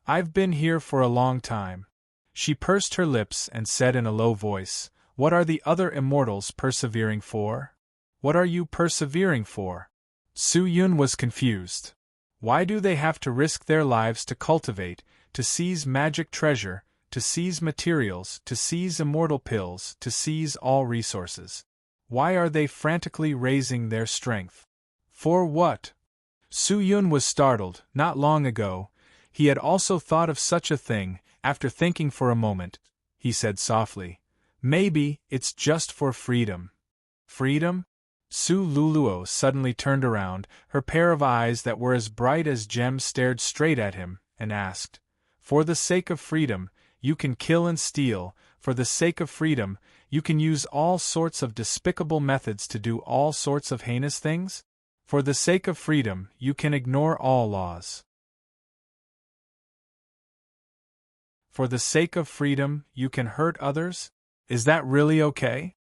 I've been here for a long time. She pursed her lips and said in a low voice, What are the other immortals persevering for? What are you persevering for? Su Yun was confused. Why do they have to risk their lives to cultivate, to seize magic treasure, to seize materials, to seize immortal pills, to seize all resources? Why are they frantically raising their strength? For what? Su Yun was startled. Not long ago, he had also thought of such a thing. After thinking for a moment, he said softly, Maybe it's just for freedom. Freedom? Su Luluo suddenly turned around, her pair of eyes that were as bright as gems stared straight at him, and asked, For the sake of freedom, you can kill and steal, for the sake of freedom, you can use all sorts of despicable methods to do all sorts of heinous things? For the sake of freedom, you can ignore all laws. For the sake of freedom, you can hurt others? Is that really okay?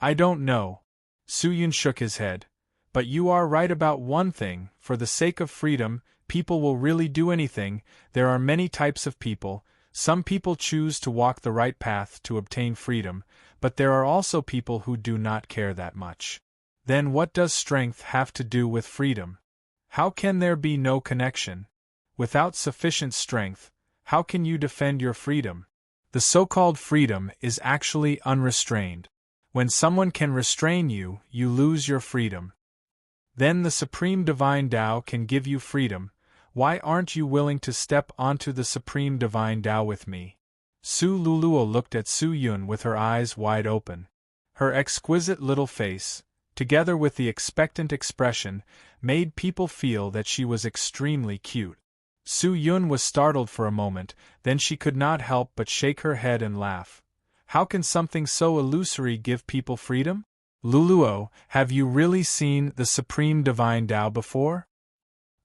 I don't know. Su Yun shook his head. But you are right about one thing, for the sake of freedom, people will really do anything. There are many types of people. Some people choose to walk the right path to obtain freedom, but there are also people who do not care that much. Then what does strength have to do with freedom? How can there be no connection? Without sufficient strength, how can you defend your freedom? The so-called freedom is actually unrestrained. When someone can restrain you, you lose your freedom. Then the Supreme Divine Tao can give you freedom. Why aren't you willing to step onto the Supreme Divine Tao with me? Su Luluo looked at Su Yun with her eyes wide open. Her exquisite little face, together with the expectant expression, made people feel that she was extremely cute. Su Yun was startled for a moment, then she could not help but shake her head and laugh. How can something so illusory give people freedom? Luluo, have you really seen the Supreme Divine Tao before?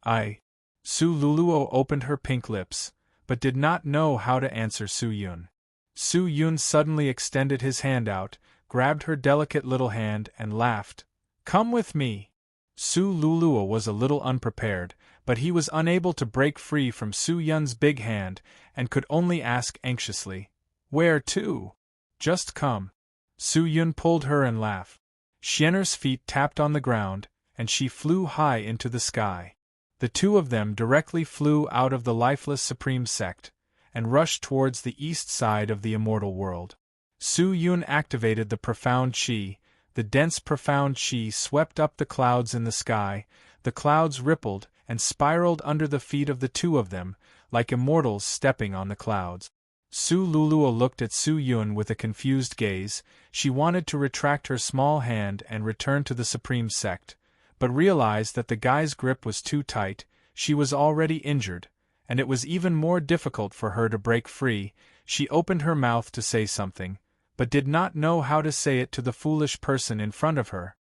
Su Luluo opened her pink lips, but did not know how to answer Su Yun. Su Yun suddenly extended his hand out, grabbed her delicate little hand and laughed. Come with me! Su Luluo was a little unprepared, but he was unable to break free from Su Yun's big hand and could only ask anxiously, Where to? Just come. Su Yun pulled her and laughed. Xian'er's feet tapped on the ground, and she flew high into the sky. The two of them directly flew out of the lifeless Supreme Sect, and rushed towards the east side of the immortal world. Su Yun activated the profound Qi. The dense profound Qi swept up the clouds in the sky. The clouds rippled and spiraled under the feet of the two of them, like immortals stepping on the clouds. Su Luluo looked at Su Yun with a confused gaze. She wanted to retract her small hand and return to the Supreme Sect, but realized that the guy's grip was too tight. She was already injured, and it was even more difficult for her to break free. She opened her mouth to say something, but did not know how to say it to the foolish person in front of her.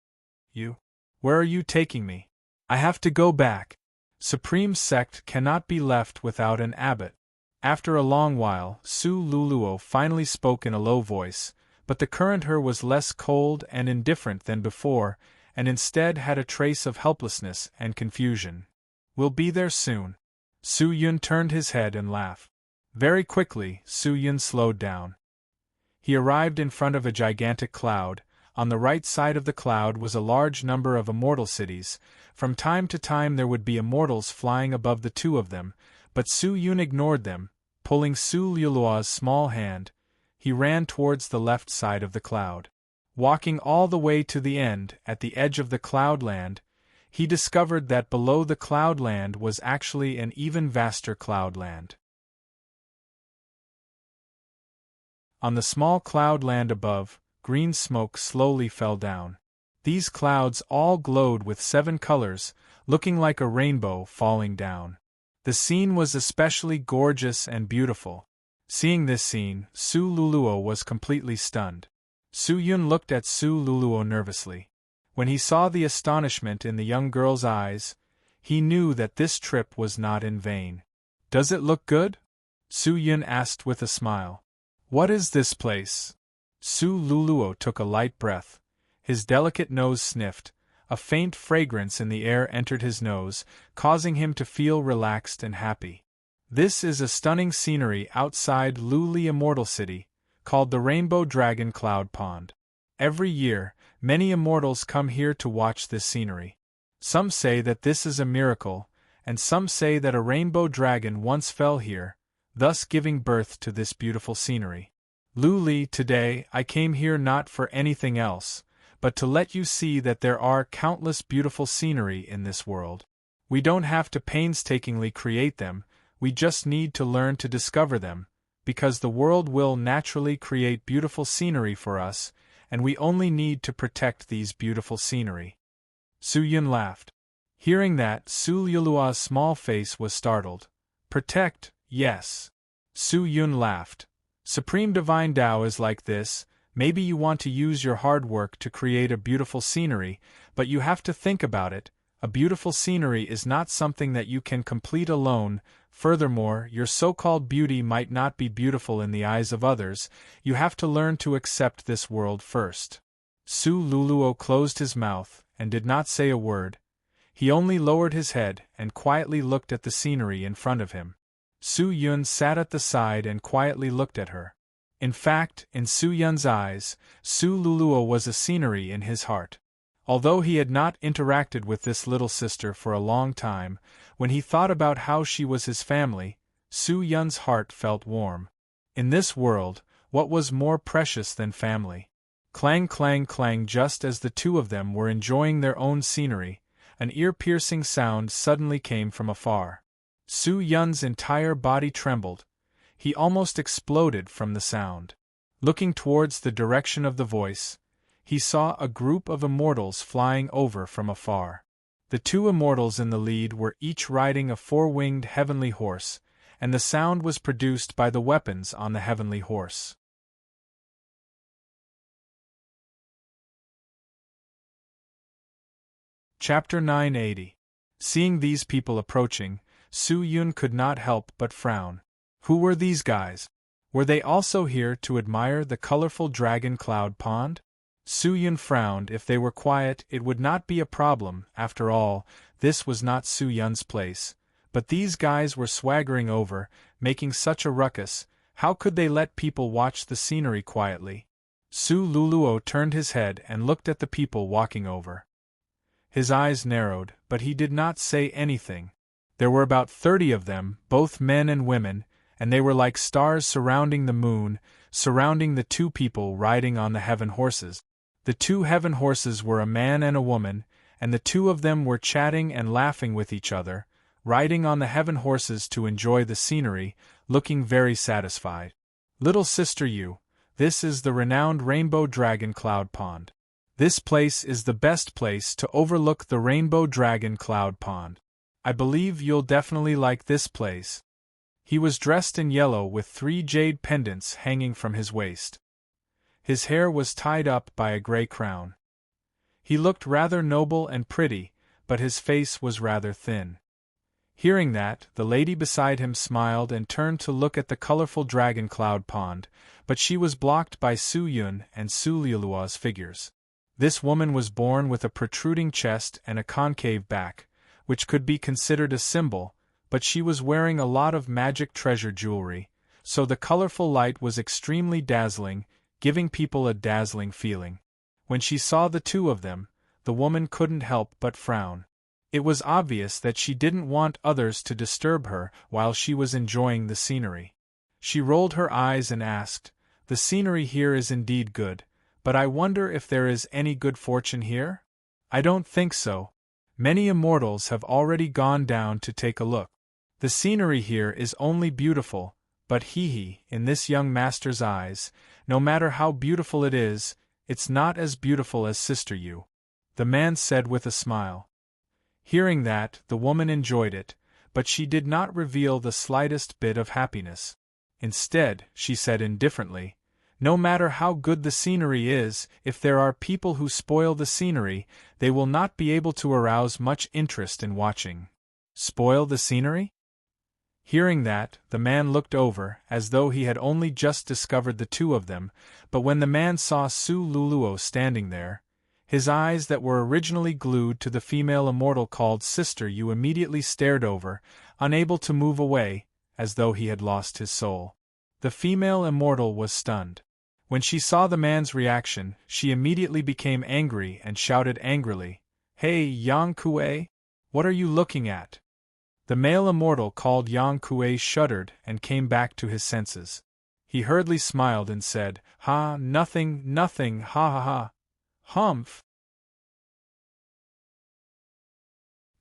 Where are you taking me? I have to go back. Supreme Sect cannot be left without an abbot. After a long while, Su Luluo finally spoke in a low voice, but the current her was less cold and indifferent than before, and instead had a trace of helplessness and confusion. We'll be there soon. Su Yun turned his head and laughed. Very quickly, Su Yun slowed down. He arrived in front of a gigantic cloud. On the right side of the cloud was a large number of immortal cities. From time to time there would be immortals flying above the two of them, but Su Yun ignored them. Pulling Su Luluo's small hand, he ran towards the left side of the cloud. Walking all the way to the end, at the edge of the cloudland, he discovered that below the cloudland was actually an even vaster cloudland. On the small cloudland above, green smoke slowly fell down. These clouds all glowed with 7 colors, looking like a rainbow falling down. The scene was especially gorgeous and beautiful. Seeing this scene, Su Luluo was completely stunned. Su Yun looked at Su Luluo nervously. When he saw the astonishment in the young girl's eyes, he knew that this trip was not in vain. Does it look good? Su Yun asked with a smile. What is this place? Su Luluo took a light breath. His delicate nose sniffed. A faint fragrance in the air entered his nose, causing him to feel relaxed and happy. This is a stunning scenery outside Luli Immortal City, called the Rainbow Dragon Cloud Pond. Every year, many immortals come here to watch this scenery. Some say that this is a miracle, and some say that a rainbow dragon once fell here, thus giving birth to this beautiful scenery. Luli, today I came here not for anything else, but to let you see that there are countless beautiful scenery in this world. We don't have to painstakingly create them, we just need to learn to discover them, because the world will naturally create beautiful scenery for us, and we only need to protect these beautiful scenery. Su Yun laughed. Hearing that, Su Luluo's small face was startled. Protect, yes. Su Yun laughed. Supreme Divine Tao is like this. Maybe you want to use your hard work to create a beautiful scenery, but you have to think about it. A beautiful scenery is not something that you can complete alone. Furthermore, your so-called beauty might not be beautiful in the eyes of others. You have to learn to accept this world first. Su Luluo closed his mouth and did not say a word. He only lowered his head and quietly looked at the scenery in front of him. Su Yun sat at the side and quietly looked at her. In fact, in Su Yun's eyes, Su Luluo was a scenery in his heart. Although he had not interacted with this little sister for a long time, when he thought about how she was his family, Su Yun's heart felt warm. In this world, what was more precious than family? Clang clang clang. Just as the two of them were enjoying their own scenery, an ear-piercing sound suddenly came from afar. Su Yun's entire body trembled. He almost exploded from the sound. Looking towards the direction of the voice, he saw a group of immortals flying over from afar. The 2 immortals in the lead were each riding a 4-winged heavenly horse, and the sound was produced by the weapons on the heavenly horse. Chapter 980. Seeing these people approaching, Su Yun could not help but frown. Who were these guys? Were they also here to admire the colorful dragon cloud pond? Su Yun frowned. If they were quiet, it would not be a problem. After all, this was not Su Yun's place. But these guys were swaggering over, making such a ruckus. How could they let people watch the scenery quietly? Su Luluo turned his head and looked at the people walking over. His eyes narrowed, but he did not say anything. There were about 30 of them, both men and women, and they were like stars surrounding the moon, surrounding the two people riding on the heaven horses. The two heaven horses were a man and a woman, and the two of them were chatting and laughing with each other, riding on the heaven horses to enjoy the scenery, looking very satisfied. Little sister Yu, this is the renowned Rainbow Dragon Cloud Pond. This place is the best place to overlook the Rainbow Dragon Cloud Pond. I believe you'll definitely like this place. He was dressed in yellow with 3 jade pendants hanging from his waist. His hair was tied up by a gray crown. He looked rather noble and pretty, but his face was rather thin. Hearing that, the lady beside him smiled and turned to look at the colorful dragon cloud pond, but she was blocked by Su Yun and Su Liulua's figures. This woman was born with a protruding chest and a concave back, which could be considered a symbol, but she was wearing a lot of magic treasure jewelry, so the colorful light was extremely dazzling, giving people a dazzling feeling. When she saw the two of them, the woman couldn't help but frown. It was obvious that she didn't want others to disturb her while she was enjoying the scenery. She rolled her eyes and asked, "The scenery here is indeed good, but I wonder if there is any good fortune here? I don't think so. Many immortals have already gone down to take a look. The scenery here is only beautiful, but in this young master's eyes, no matter how beautiful it is, it's not as beautiful as Sister Yu," the man said with a smile. Hearing that, the woman enjoyed it, but she did not reveal the slightest bit of happiness. Instead, she said indifferently, "No matter how good the scenery is, if there are people who spoil the scenery, they will not be able to arouse much interest in watching." Spoil the scenery? Hearing that, the man looked over, as though he had only just discovered the two of them, but when the man saw Su Luluo standing there, his eyes that were originally glued to the female immortal called Sister Yu immediately stared over, unable to move away, as though he had lost his soul. The female immortal was stunned. When she saw the man's reaction, she immediately became angry and shouted angrily, "Hey, Yang Kuei! What are you looking at?" The male immortal called Yang Kuei shuddered and came back to his senses. He hurriedly smiled and said, Nothing, ha ha ha. Humph!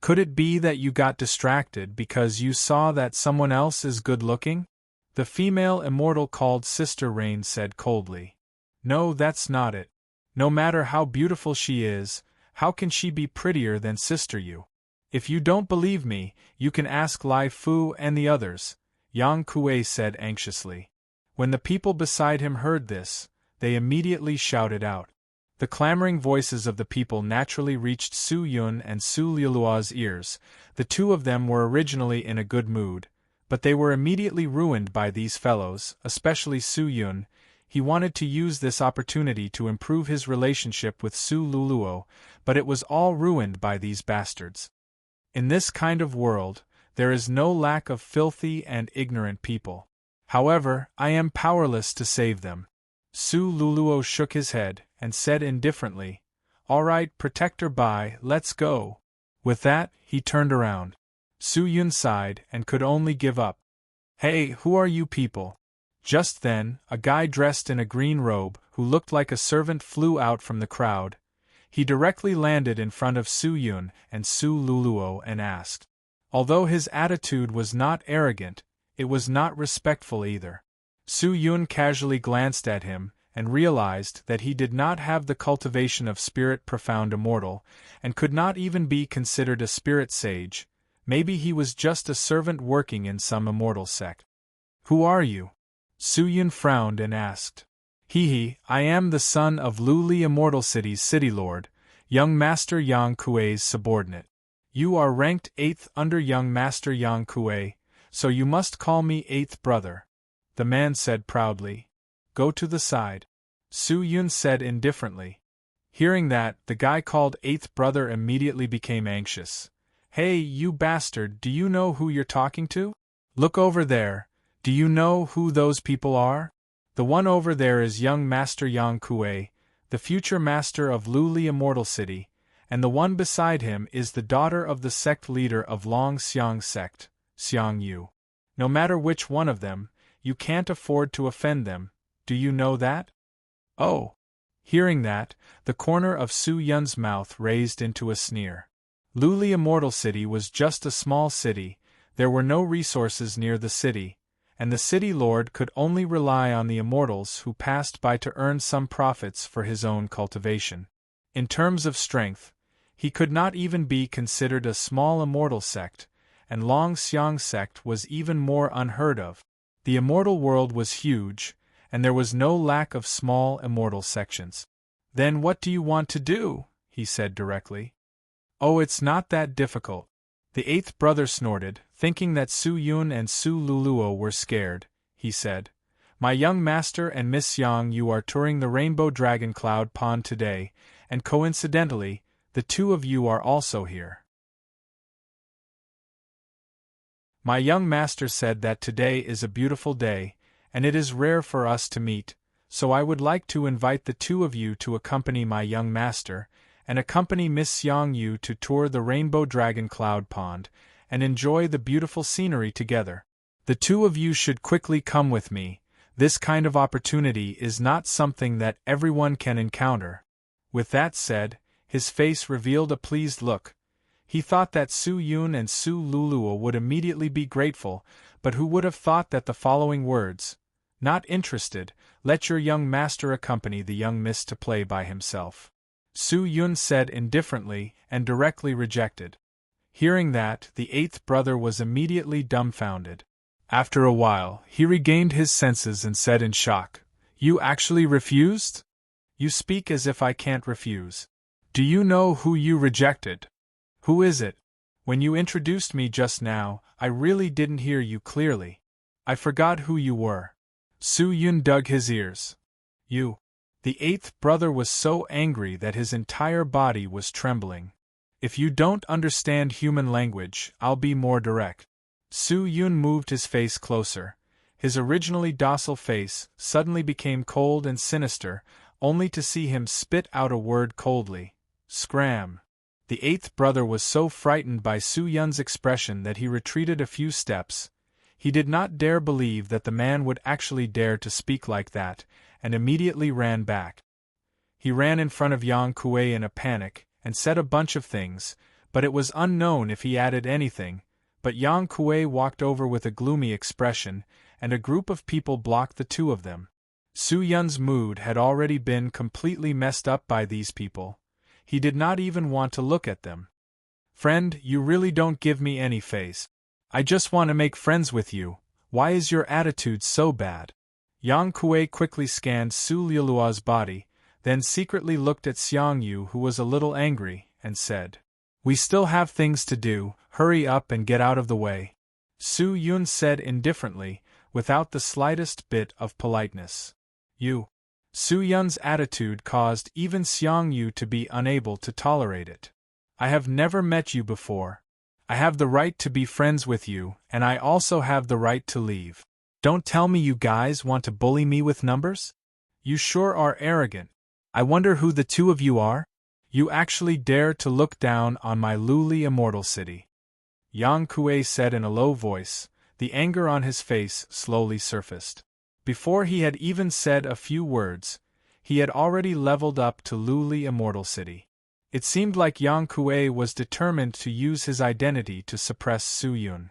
Could it be that you got distracted because you saw that someone else is good-looking? The female immortal called Sister Rain said coldly. No, that's not it. No matter how beautiful she is, how can she be prettier than Sister Yu? If you don't believe me, you can ask Lai Fu and the others, Yang Kuei said anxiously. When the people beside him heard this, they immediately shouted out. The clamoring voices of the people naturally reached Su Yun and Su Liulua's ears. The two of them were originally in a good mood, but they were immediately ruined by these fellows, especially Su Yun. He wanted to use this opportunity to improve his relationship with Su Luluo, but it was all ruined by these bastards. In this kind of world, there is no lack of filthy and ignorant people. However, I am powerless to save them. Su Luluo shook his head and said indifferently, "All right, Protector Bai, let's go." With that, he turned around. Su Yun sighed and could only give up. "Hey, who are you people?" Just then, a guy dressed in a green robe, who looked like a servant, flew out from the crowd. He directly landed in front of Su Yun and Su Luluo and asked. Although his attitude was not arrogant, it was not respectful either. Su Yun casually glanced at him and realized that he did not have the cultivation of spirit profound immortal, and could not even be considered a spirit sage. Maybe he was just a servant working in some immortal sect. "Who are you?" Su Yun frowned and asked. I am the son of Luli Immortal City's city lord, young Master Yang Kuei's subordinate. You are ranked 8th under young Master Yang Kuei, so you must call me 8th brother, the man said proudly. Go to the side, Su Yun said indifferently. Hearing that, the guy called 8th brother immediately became anxious. Hey, you bastard, do you know who you're talking to? Look over there, do you know who those people are? The one over there is young Master Yang Kuei, the future master of Luli Immortal City, and the one beside him is the daughter of the sect leader of Long Xiang sect, Xiang Yu. No matter which one of them, you can't afford to offend them, do you know that? Oh! Hearing that, the corner of Su Yun's mouth raised into a sneer. Luli Immortal City was just a small city, there were no resources near the city, and the city lord could only rely on the immortals who passed by to earn some profits for his own cultivation. In terms of strength, he could not even be considered a small immortal sect, and Long Xiang sect was even more unheard of. The immortal world was huge, and there was no lack of small immortal sections. Then what do you want to do? He said directly. Oh, it's not that difficult. The 8th brother snorted, thinking that Su Yun and Su Luluo were scared. He said, My young master and Miss Yang, you are touring the Rainbow Dragon Cloud Pond today, and coincidentally, the two of you are also here. My young master said that today is a beautiful day, and it is rare for us to meet, so I would like to invite the two of you to accompany my young master, and accompany Miss Yang Yu to tour the Rainbow Dragon Cloud Pond, and enjoy the beautiful scenery together. The two of you should quickly come with me, this kind of opportunity is not something that everyone can encounter. With that said, his face revealed a pleased look. He thought that Su Yun and Su Luluo would immediately be grateful, but who would have thought that the following words, "Not interested, let your young master accompany the young miss to play by himself," Su Yun said indifferently and directly rejected. Hearing that, the 8th brother was immediately dumbfounded. After a while, he regained his senses and said in shock, "You actually refused? You speak as if I can't refuse. Do you know who you rejected? Who is it? When you introduced me just now, I really didn't hear you clearly. I forgot who you were." Su Yun dug his ears. "You." The 8th brother was so angry that his entire body was trembling. "If you don't understand human language, I'll be more direct." Su Yun moved his face closer. His originally docile face suddenly became cold and sinister, only to see him spit out a word coldly. Scram. The 8th brother was so frightened by Su Yun's expression that he retreated a few steps. He did not dare believe that the man would actually dare to speak like that, and immediately ran back. He ran in front of Yang Kuei in a panic, and said a bunch of things, but it was unknown if he added anything. But Yang Kuei walked over with a gloomy expression, and a group of people blocked the two of them. Su Yun's mood had already been completely messed up by these people. He did not even want to look at them. "Friend, you really don't give me any face. I just want to make friends with you. Why is your attitude so bad?" Yang Kuei quickly scanned Su Lilua's body, then secretly looked at Xiang Yu, who was a little angry, and said, "We still have things to do, hurry up and get out of the way." Su Yun said indifferently, without the slightest bit of politeness. "You." Su Yun's attitude caused even Xiang Yu to be unable to tolerate it. "I have never met you before. I have the right to be friends with you, and I also have the right to leave. Don't tell me you guys want to bully me with numbers? You sure are arrogant. I wonder who the two of you are? You actually dare to look down on my Luli Immortal City." Yang Kuei said in a low voice. The anger on his face slowly surfaced. Before he had even said a few words, he had already leveled up to Luli Immortal City. It seemed like Yang Kuei was determined to use his identity to suppress Su Yun.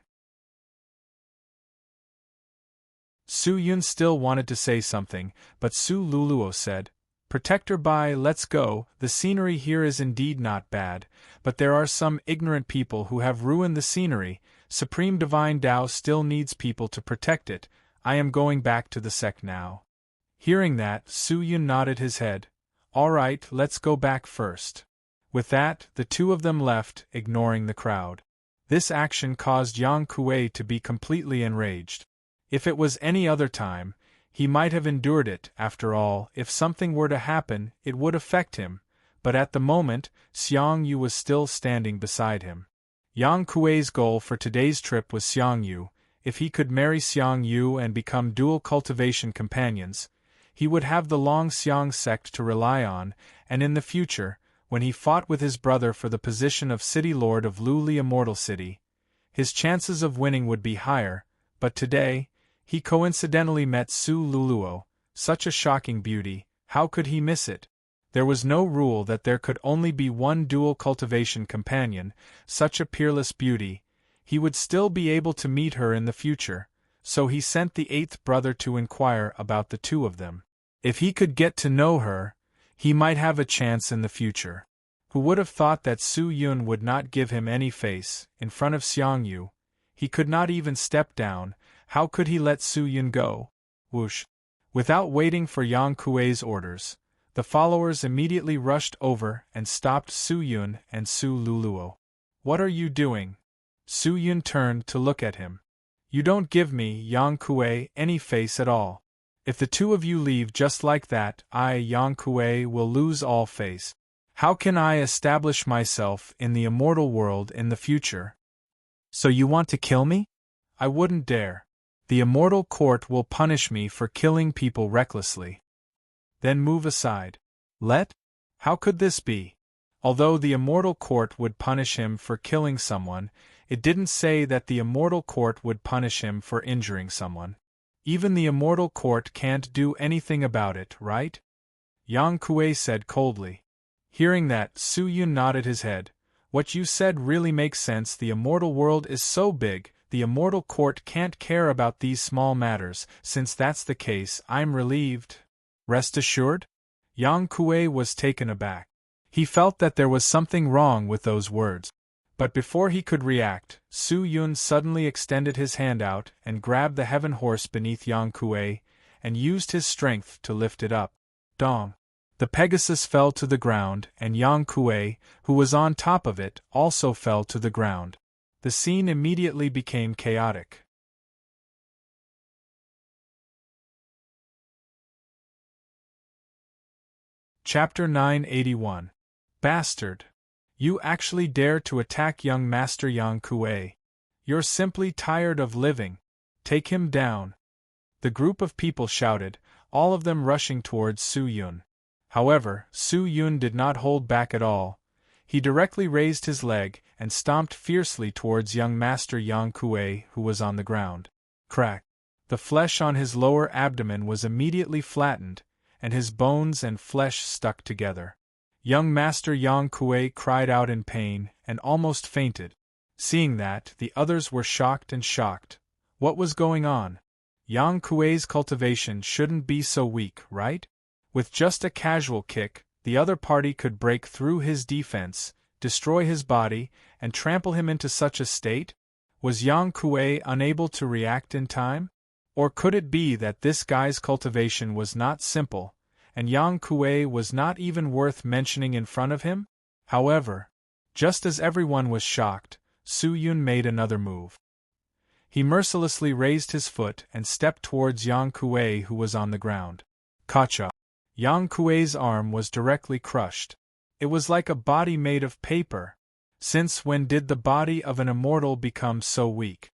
Su Yun still wanted to say something, but Su Luluo said, "Protector Bai, let's go. The scenery here is indeed not bad, but there are some ignorant people who have ruined the scenery. Supreme Divine Tao still needs people to protect it. I am going back to the sect now." Hearing that, Su Yun nodded his head. "All right, let's go back first." With that, the two of them left, ignoring the crowd. This action caused Yang Kuei to be completely enraged. If it was any other time, he might have endured it. After all, if something were to happen, it would affect him. But at the moment, Xiang Yu was still standing beside him. Yang Kuei's goal for today's trip was Xiang Yu. If he could marry Xiang Yu and become dual cultivation companions, he would have the Long Xiang sect to rely on, and in the future, when he fought with his brother for the position of City Lord of Luli Immortal City, his chances of winning would be higher. But today, he coincidentally met Su Luluo, such a shocking beauty. How could he miss it? There was no rule that there could only be one dual cultivation companion, such a peerless beauty. He would still be able to meet her in the future, so he sent the eighth brother to inquire about the two of them. If he could get to know her, he might have a chance in the future. Who would have thought that Su Yun would not give him any face? In front of Xiang Yu, he could not even step down. How could he let Su Yun go? Whoosh! Without waiting for Yang Kuei's orders, the followers immediately rushed over and stopped Su Yun and Su Luluo. What are you doing? Su Yun turned to look at him. You don't give me, Yang Kuei, any face at all. If the two of you leave just like that, I, Yang Kuei, will lose all face. How can I establish myself in the immortal world in the future? So you want to kill me? I wouldn't dare. The immortal court will punish me for killing people recklessly. Then move aside. Let? How could this be? Although the immortal court would punish him for killing someone, it didn't say that the immortal court would punish him for injuring someone. Even the immortal court can't do anything about it, right? Yang Kuei said coldly. Hearing that, Su Yun nodded his head. What you said really makes sense. The immortal world is so big, the immortal court can't care about these small matters. Since that's the case, I'm relieved. Rest assured? Yang Kuei was taken aback. He felt that there was something wrong with those words. But before he could react, Su Yun suddenly extended his hand out and grabbed the heaven horse beneath Yang Kuei, and used his strength to lift it up. Dong! The Pegasus fell to the ground, and Yang Kuei, who was on top of it, also fell to the ground. The scene immediately became chaotic. Chapter 981. Bastard! You actually dare to attack young Master Yang Kuei. You're simply tired of living. Take him down. The group of people shouted, all of them rushing towards Su Yun. However, Su Yun did not hold back at all. He directly raised his leg and stomped fiercely towards young Master Yang Kuei, who was on the ground. Crack! The flesh on his lower abdomen was immediately flattened, and his bones and flesh stuck together. Young Master Yang Kuei cried out in pain and almost fainted. Seeing that, the others were shocked and shocked. What was going on? Yang Kuei's cultivation shouldn't be so weak, right? With just a casual kick, the other party could break through his defense, destroy his body, and trample him into such a state? Was Yang Kuei unable to react in time? Or could it be that this guy's cultivation was not simple, and Yang Kuei was not even worth mentioning in front of him? However, just as everyone was shocked, Su Yun made another move. He mercilessly raised his foot and stepped towards Yang Kuei, who was on the ground. Kacha! Yang Kuei's arm was directly crushed. It was like a body made of paper. Since when did the body of an immortal become so weak?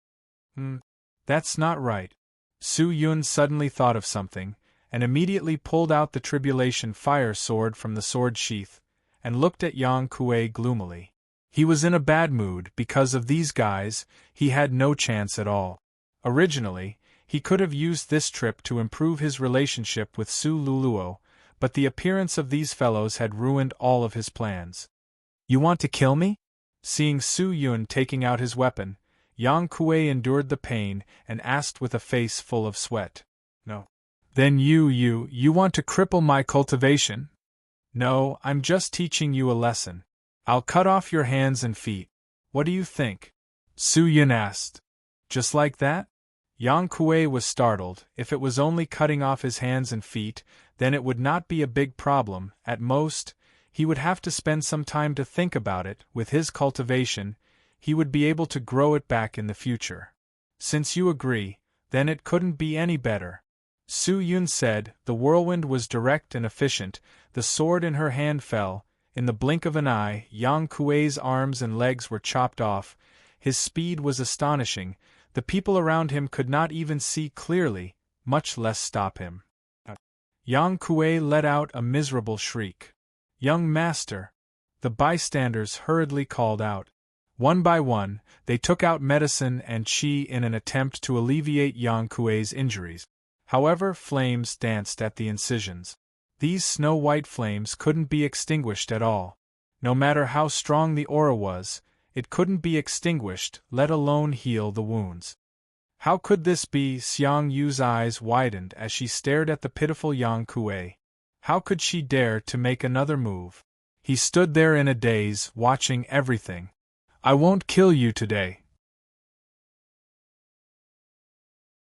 That's not right. Su Yun suddenly thought of something, and immediately pulled out the tribulation fire sword from the sword sheath, and looked at Yang Kuei gloomily. He was in a bad mood because of these guys. He had no chance at all. Originally, he could have used this trip to improve his relationship with Su Luluo, but the appearance of these fellows had ruined all of his plans. You want to kill me? Seeing Su Yun taking out his weapon, Yang Kuei endured the pain and asked with a face full of sweat. No. Then you want to cripple my cultivation? No, I'm just teaching you a lesson. I'll cut off your hands and feet. What do you think? Su Yun asked. Just like that? Yang Kuei was startled. If it was only cutting off his hands and feet, then it would not be a big problem. At most, He would have to spend some time to think about it. With his cultivation, he would be able to grow it back in the future. Since you agree, then it couldn't be any better. Su Yun said. The whirlwind was direct and efficient. The sword in her hand fell. In the blink of an eye, Yang Kuei's arms and legs were chopped off. His speed was astonishing. The people around him could not even see clearly, much less stop him. Yang Kuei let out a miserable shriek. "Young master!" The bystanders hurriedly called out. One by one, they took out medicine and qi in an attempt to alleviate Yang Kuei's injuries. However, flames danced at the incisions. These snow-white flames couldn't be extinguished at all. No matter how strong the aura was, it couldn't be extinguished, let alone heal the wounds. How could this be? Xiang Yu's eyes widened as she stared at the pitiful Yang Kuei. How could she dare to make another move? He stood there in a daze, watching everything. "I won't kill you today.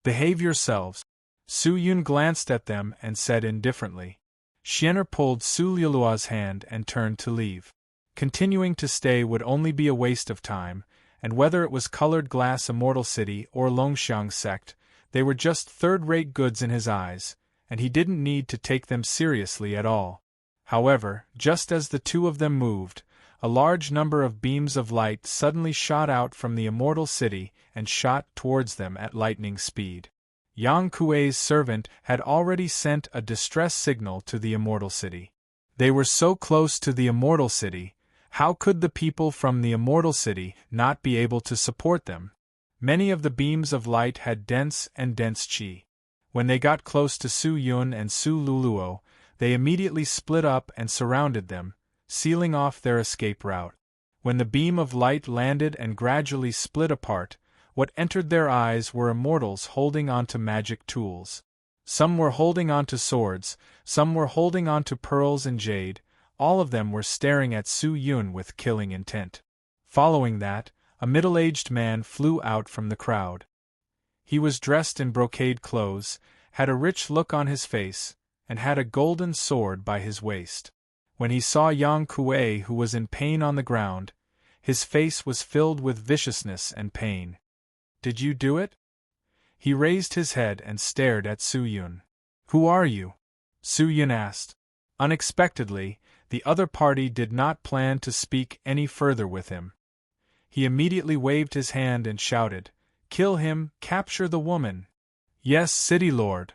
Behave yourselves." Su Yun glanced at them and said indifferently. Xian'er pulled Su Lilua's hand and turned to leave. Continuing to stay would only be a waste of time, and whether it was Colored Glass Immortal City or Longxiang sect, they were just third-rate goods in his eyes, and he didn't need to take them seriously at all. However, just as the two of them moved, a large number of beams of light suddenly shot out from the Immortal City and shot towards them at lightning speed. Yang Kuei's servant had already sent a distress signal to the Immortal City. They were so close to the Immortal City, how could the people from the Immortal City not be able to support them? Many of the beams of light had dense qi. When they got close to Su Yun and Su Luluo, they immediately split up and surrounded them, sealing off their escape route. When the beam of light landed and gradually split apart, what entered their eyes were immortals holding onto magic tools. Some were holding onto swords, some were holding onto pearls and jade, all of them were staring at Su Yun with killing intent. Following that, a middle-aged man flew out from the crowd. He was dressed in brocade clothes, had a rich look on his face, and had a golden sword by his waist. When he saw Yang Kuei, who was in pain on the ground, his face was filled with viciousness and pain. "Did you do it?" He raised his head and stared at Su Yun. "Who are you?" Su Yun asked. Unexpectedly, the other party did not plan to speak any further with him. He immediately waved his hand and shouted, "Kill him, capture the woman." "Yes, City Lord."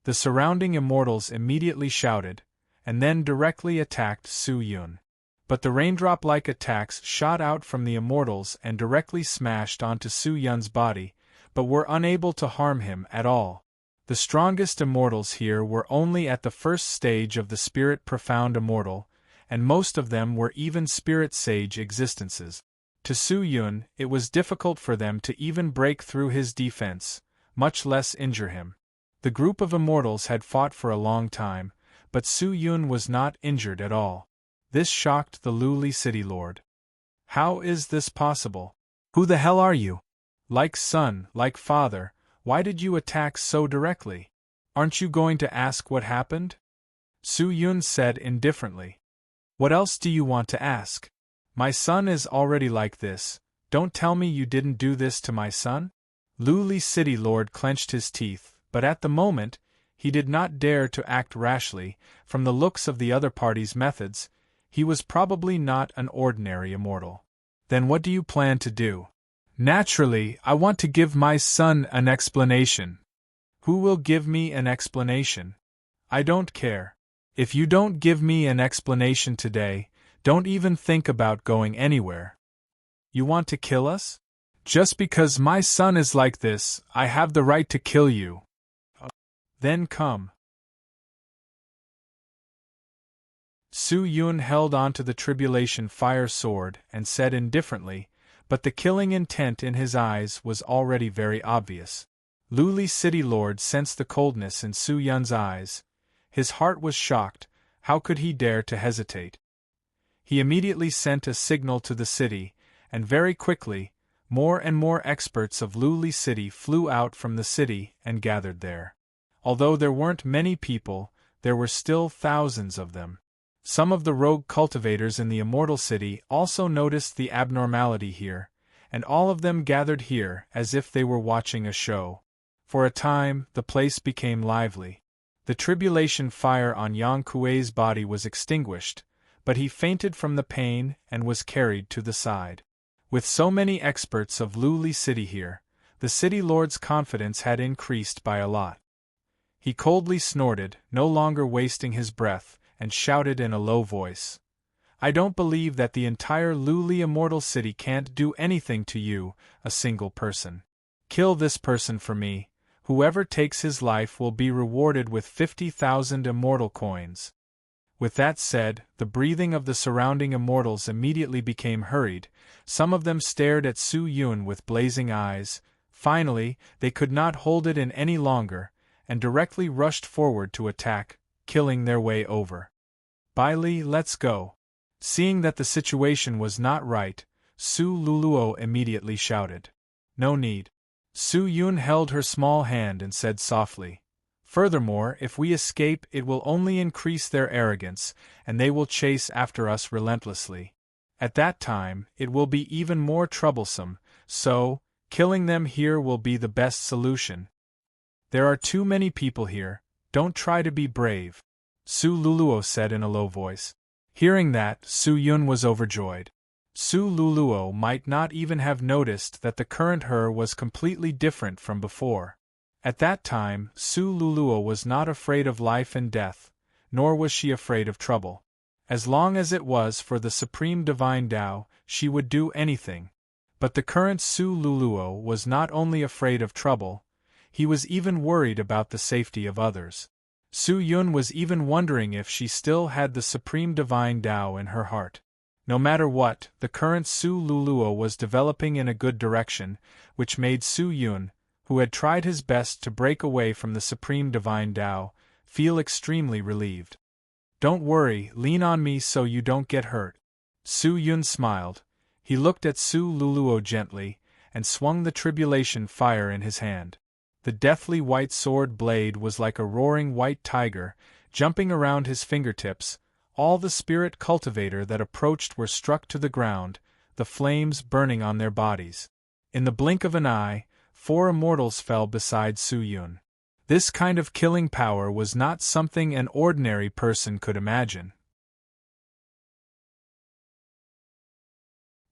The surrounding immortals immediately shouted, and then directly attacked Su Yun. But the raindrop-like attacks shot out from the immortals and directly smashed onto Su Yun's body, but were unable to harm him at all. The strongest immortals here were only at the first stage of the Spirit Profound Immortal, and most of them were even Spirit Sage existences. To Su Yun, it was difficult for them to even break through his defense, much less injure him. The group of immortals had fought for a long time, but Su Yun was not injured at all. This shocked the Luli City Lord. "How is this possible? Who the hell are you? Like son, like father, why did you attack so directly? Aren't you going to ask what happened?" Su Yun said indifferently. "What else do you want to ask? My son is already like this, don't tell me you didn't do this to my son?" Luli City Lord clenched his teeth, but at the moment, he did not dare to act rashly. From the looks of the other party's methods, he was probably not an ordinary immortal. "Then what do you plan to do?" "Naturally, I want to give my son an explanation." "Who will give me an explanation?" "I don't care. If you don't give me an explanation today, don't even think about going anywhere." "You want to kill us? Just because my son is like this, I have the right to kill you." "Then come." Su Yun held onto the tribulation fire sword and said indifferently, but the killing intent in his eyes was already very obvious. Luli City Lord sensed the coldness in Su Yun's eyes. His heart was shocked. How could he dare to hesitate? He immediately sent a signal to the city, and very quickly, more and more experts of Luli City flew out from the city and gathered there. Although there weren't many people, there were still thousands of them. Some of the rogue cultivators in the Immortal City also noticed the abnormality here, and all of them gathered here as if they were watching a show. For a time, the place became lively. The tribulation fire on Yang Kuei's body was extinguished, but he fainted from the pain and was carried to the side. With so many experts of Luli City here, the city lord's confidence had increased by a lot. He coldly snorted, no longer wasting his breath, and shouted in a low voice, "I don't believe that the entire Luli Immortal City can't do anything to you, a single person. Kill this person for me. Whoever takes his life will be rewarded with 50,000 immortal coins." With that said, the breathing of the surrounding immortals immediately became hurried. Some of them stared at Su Yun with blazing eyes. Finally, they could not hold it in any longer, and directly rushed forward to attack, killing their way over. "Bailey, let's go." Seeing that the situation was not right, Su Luluo immediately shouted. "No need." Su Yun held her small hand and said softly, "Furthermore, if we escape, it will only increase their arrogance, and they will chase after us relentlessly. At that time, it will be even more troublesome, so, killing them here will be the best solution. There are too many people here, don't try to be brave," Su Luluo said in a low voice. Hearing that, Su Yun was overjoyed. Su Luluo might not even have noticed that the current her was completely different from before. At that time, Su Luluo was not afraid of life and death, nor was she afraid of trouble. As long as it was for the Supreme Divine Tao, she would do anything. But the current Su Luluo was not only afraid of trouble, he was even worried about the safety of others. Su Yun was even wondering if she still had the Supreme Divine Tao in her heart. No matter what, the current Su Luluo was developing in a good direction, which made Su Yun, who had tried his best to break away from the Supreme Divine Tao, feel extremely relieved. "Don't worry, lean on me so you don't get hurt." Su Yun smiled. He looked at Su Luluo gently, and swung the tribulation fire in his hand. The deathly white sword blade was like a roaring white tiger, jumping around his fingertips. All the spirit cultivator that approached were struck to the ground, the flames burning on their bodies. In the blink of an eye, 4 immortals fell beside Su Yun. This kind of killing power was not something an ordinary person could imagine.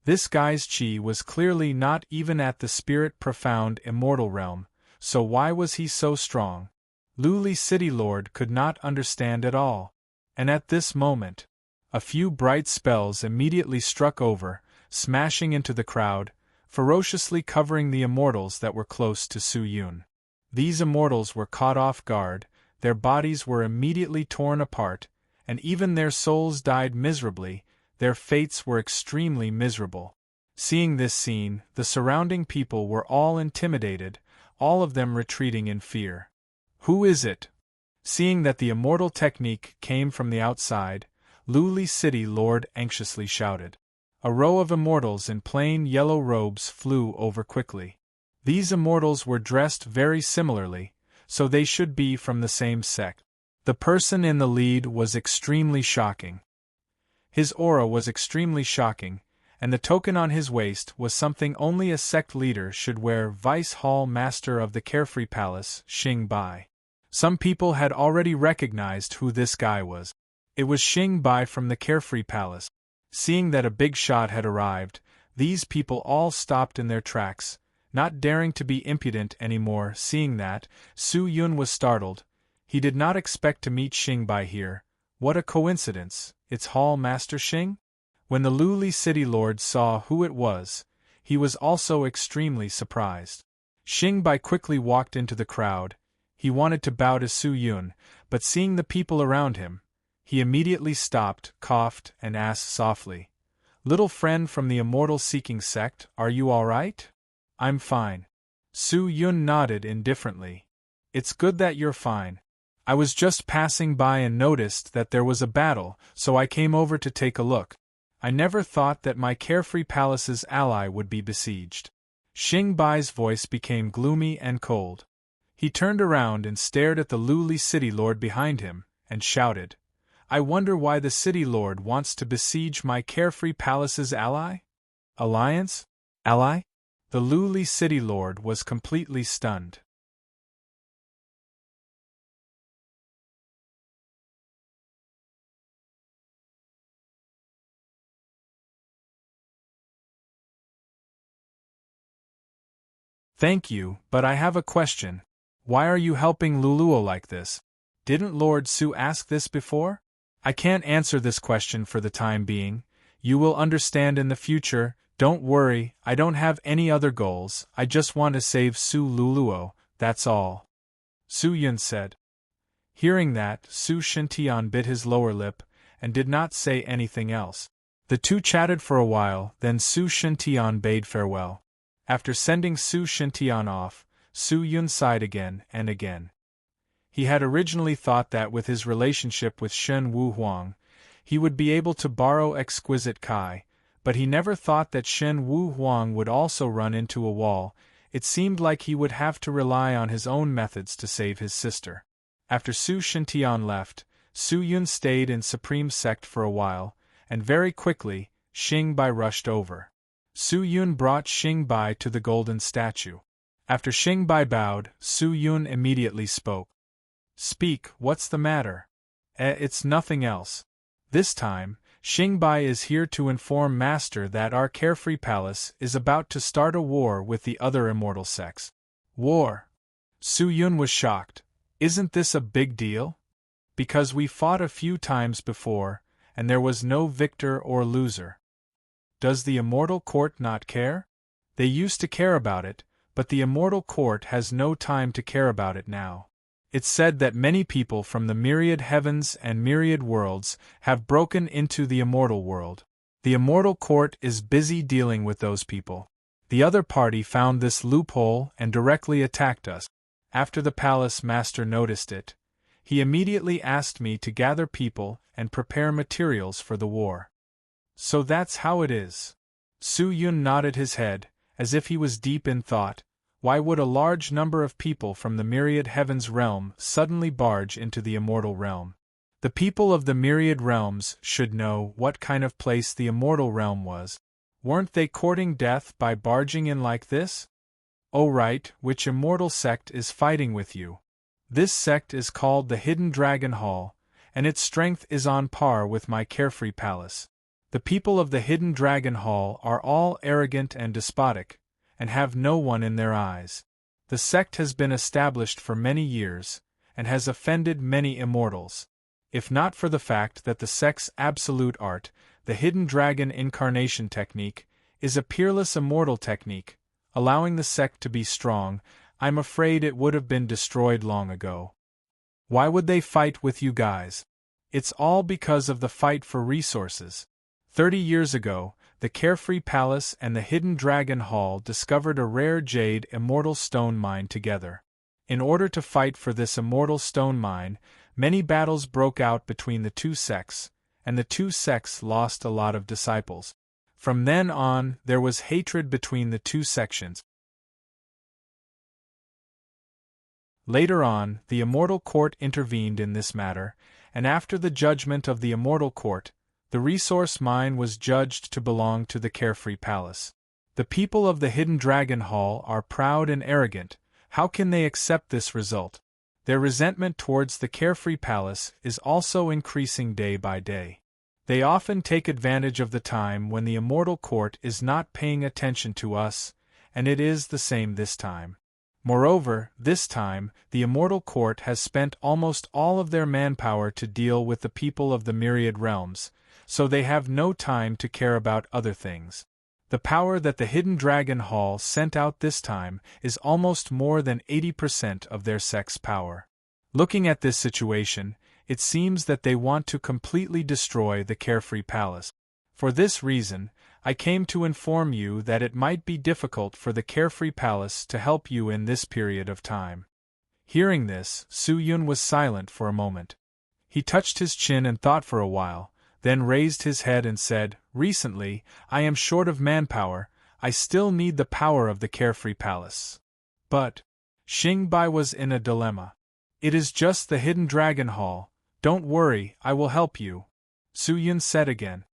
This guy's chi was clearly not even at the spirit profound immortal realm, so why was he so strong? Luli City Lord could not understand at all. And at this moment, a few bright spells immediately struck over, smashing into the crowd, ferociously covering the immortals that were close to Su Yun. These immortals were caught off guard, their bodies were immediately torn apart, and even their souls died miserably. Their fates were extremely miserable. Seeing this scene, the surrounding people were all intimidated, all of them retreating in fear. "Who is it?" Seeing that the immortal technique came from the outside, Luli City Lord anxiously shouted. A row of immortals in plain yellow robes flew over quickly. These immortals were dressed very similarly, so they should be from the same sect. The person in the lead was extremely shocking. His aura was extremely shocking, and the token on his waist was something only a sect leader should wear. Vice Hall Master of the Carefree Palace, Xing Bai. Some people had already recognized who this guy was. It was Xing Bai from the Carefree Palace. Seeing that a big shot had arrived, these people all stopped in their tracks, not daring to be impudent anymore. Seeing that, Su Yun was startled. He did not expect to meet Xing Bai here. What a coincidence, it's Hall Master Xing? When the Luli City Lord saw who it was, he was also extremely surprised. Xing Bai quickly walked into the crowd. He wanted to bow to Su Yun, but seeing the people around him, he immediately stopped, coughed, and asked softly, "Little friend from the Immortal Seeking Sect, are you all right?" "I'm fine." Su Yun nodded indifferently. "It's good that you're fine. I was just passing by and noticed that there was a battle, so I came over to take a look. I never thought that my Carefree Palace's ally would be besieged." Xing Bai's voice became gloomy and cold. He turned around and stared at the Luli City Lord behind him, and shouted, I wonder why the city lord wants to besiege my carefree palace's ally? Alliance? Ally? The lowly city lord was completely stunned. Thank you, but I have a question. Why are you helping Luluo like this? Didn't Lord Su ask this before? I can't answer this question for the time being. You will understand in the future. Don't worry, I don't have any other goals, I just want to save Su Luluo, that's all. Su Yun said. Hearing that, Su Shintian bit his lower lip, and did not say anything else. The two chatted for a while, then Su Shintian bade farewell. After sending Su Shintian off, Su Yun sighed again and again. He had originally thought that with his relationship with Shen Wu Huang, he would be able to borrow exquisite Kai, but he never thought that Shen Wu Huang would also run into a wall. It seemed like he would have to rely on his own methods to save his sister. After Su Shintian left, Su Yun stayed in Supreme Sect for a while, and very quickly, Xing Bai rushed over. Su Yun brought Xing Bai to the golden statue. After Xing Bai bowed, Su Yun immediately spoke. Speak, what's the matter? It's nothing else. This time, Xing Bai is here to inform Master that our carefree palace is about to start a war with the other immortal sects. War? Su Yun was shocked. Isn't this a big deal? Because we fought a few times before, and there was no victor or loser. Does the immortal court not care? They used to care about it, but the immortal court has no time to care about it now. It's said that many people from the myriad heavens and myriad worlds have broken into the immortal world. The immortal court is busy dealing with those people. The other party found this loophole and directly attacked us. After the palace master noticed it, he immediately asked me to gather people and prepare materials for the war. So that's how it is. Su Yun nodded his head, as if he was deep in thought. Why would a large number of people from the myriad heavens realm suddenly barge into the immortal realm? The people of the myriad realms should know what kind of place the immortal realm was. Weren't they courting death by barging in like this? Oh right, which immortal sect is fighting with you? This sect is called the Hidden Dragon Hall, and its strength is on par with my carefree palace. The people of the Hidden Dragon Hall are all arrogant and despotic, and have no one in their eyes. The sect has been established for many years, and has offended many immortals. If not for the fact that the sect's absolute art, the Hidden Dragon Incarnation Technique, is a peerless immortal technique, allowing the sect to be strong, I'm afraid it would have been destroyed long ago. Why would they fight with you guys? It's all because of the fight for resources. 30 years ago, the Carefree Palace and the Hidden Dragon Hall discovered a rare jade immortal stone mine together. In order to fight for this immortal stone mine, many battles broke out between the two sects, and the two sects lost a lot of disciples. From then on, there was hatred between the two sections. Later on, the Immortal Court intervened in this matter, and after the judgment of the Immortal Court, the resource mine was judged to belong to the Carefree Palace. The people of the Hidden Dragon Hall are proud and arrogant. How can they accept this result? Their resentment towards the Carefree Palace is also increasing day by day. They often take advantage of the time when the Immortal Court is not paying attention to us, and it is the same this time. Moreover, this time, the Immortal Court has spent almost all of their manpower to deal with the people of the myriad realms, so they have no time to care about other things. The power that the Hidden Dragon Hall sent out this time is almost more than 80% of their sect's power. Looking at this situation, it seems that they want to completely destroy the Carefree Palace. For this reason, I came to inform you that it might be difficult for the Carefree Palace to help you in this period of time. Hearing this, Su Yun was silent for a moment. He touched his chin and thought for a while, then raised his head and said, "Recently, I am short of manpower. I still need the power of the Carefree Palace." But Xing Bai was in a dilemma. It is just the Hidden Dragon Hall, "Don't worry, I will help you," Su Yun said again.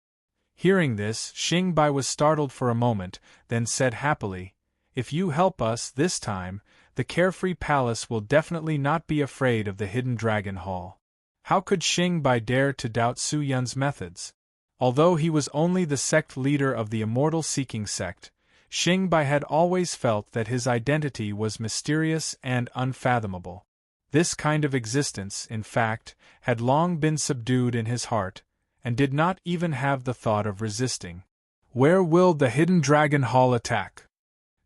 Hearing this, Xingbai was startled for a moment, then said happily, "If you help us this time, the Carefree Palace will definitely not be afraid of the Hidden Dragon Hall." How could Xingbai dare to doubt Su Yun's methods? Although he was only the sect leader of the Immortal Seeking sect, Xingbai had always felt that his identity was mysterious and unfathomable. This kind of existence, in fact, had long been subdued in his heart, and did not even have the thought of resisting. Where will the Hidden Dragon Hall attack?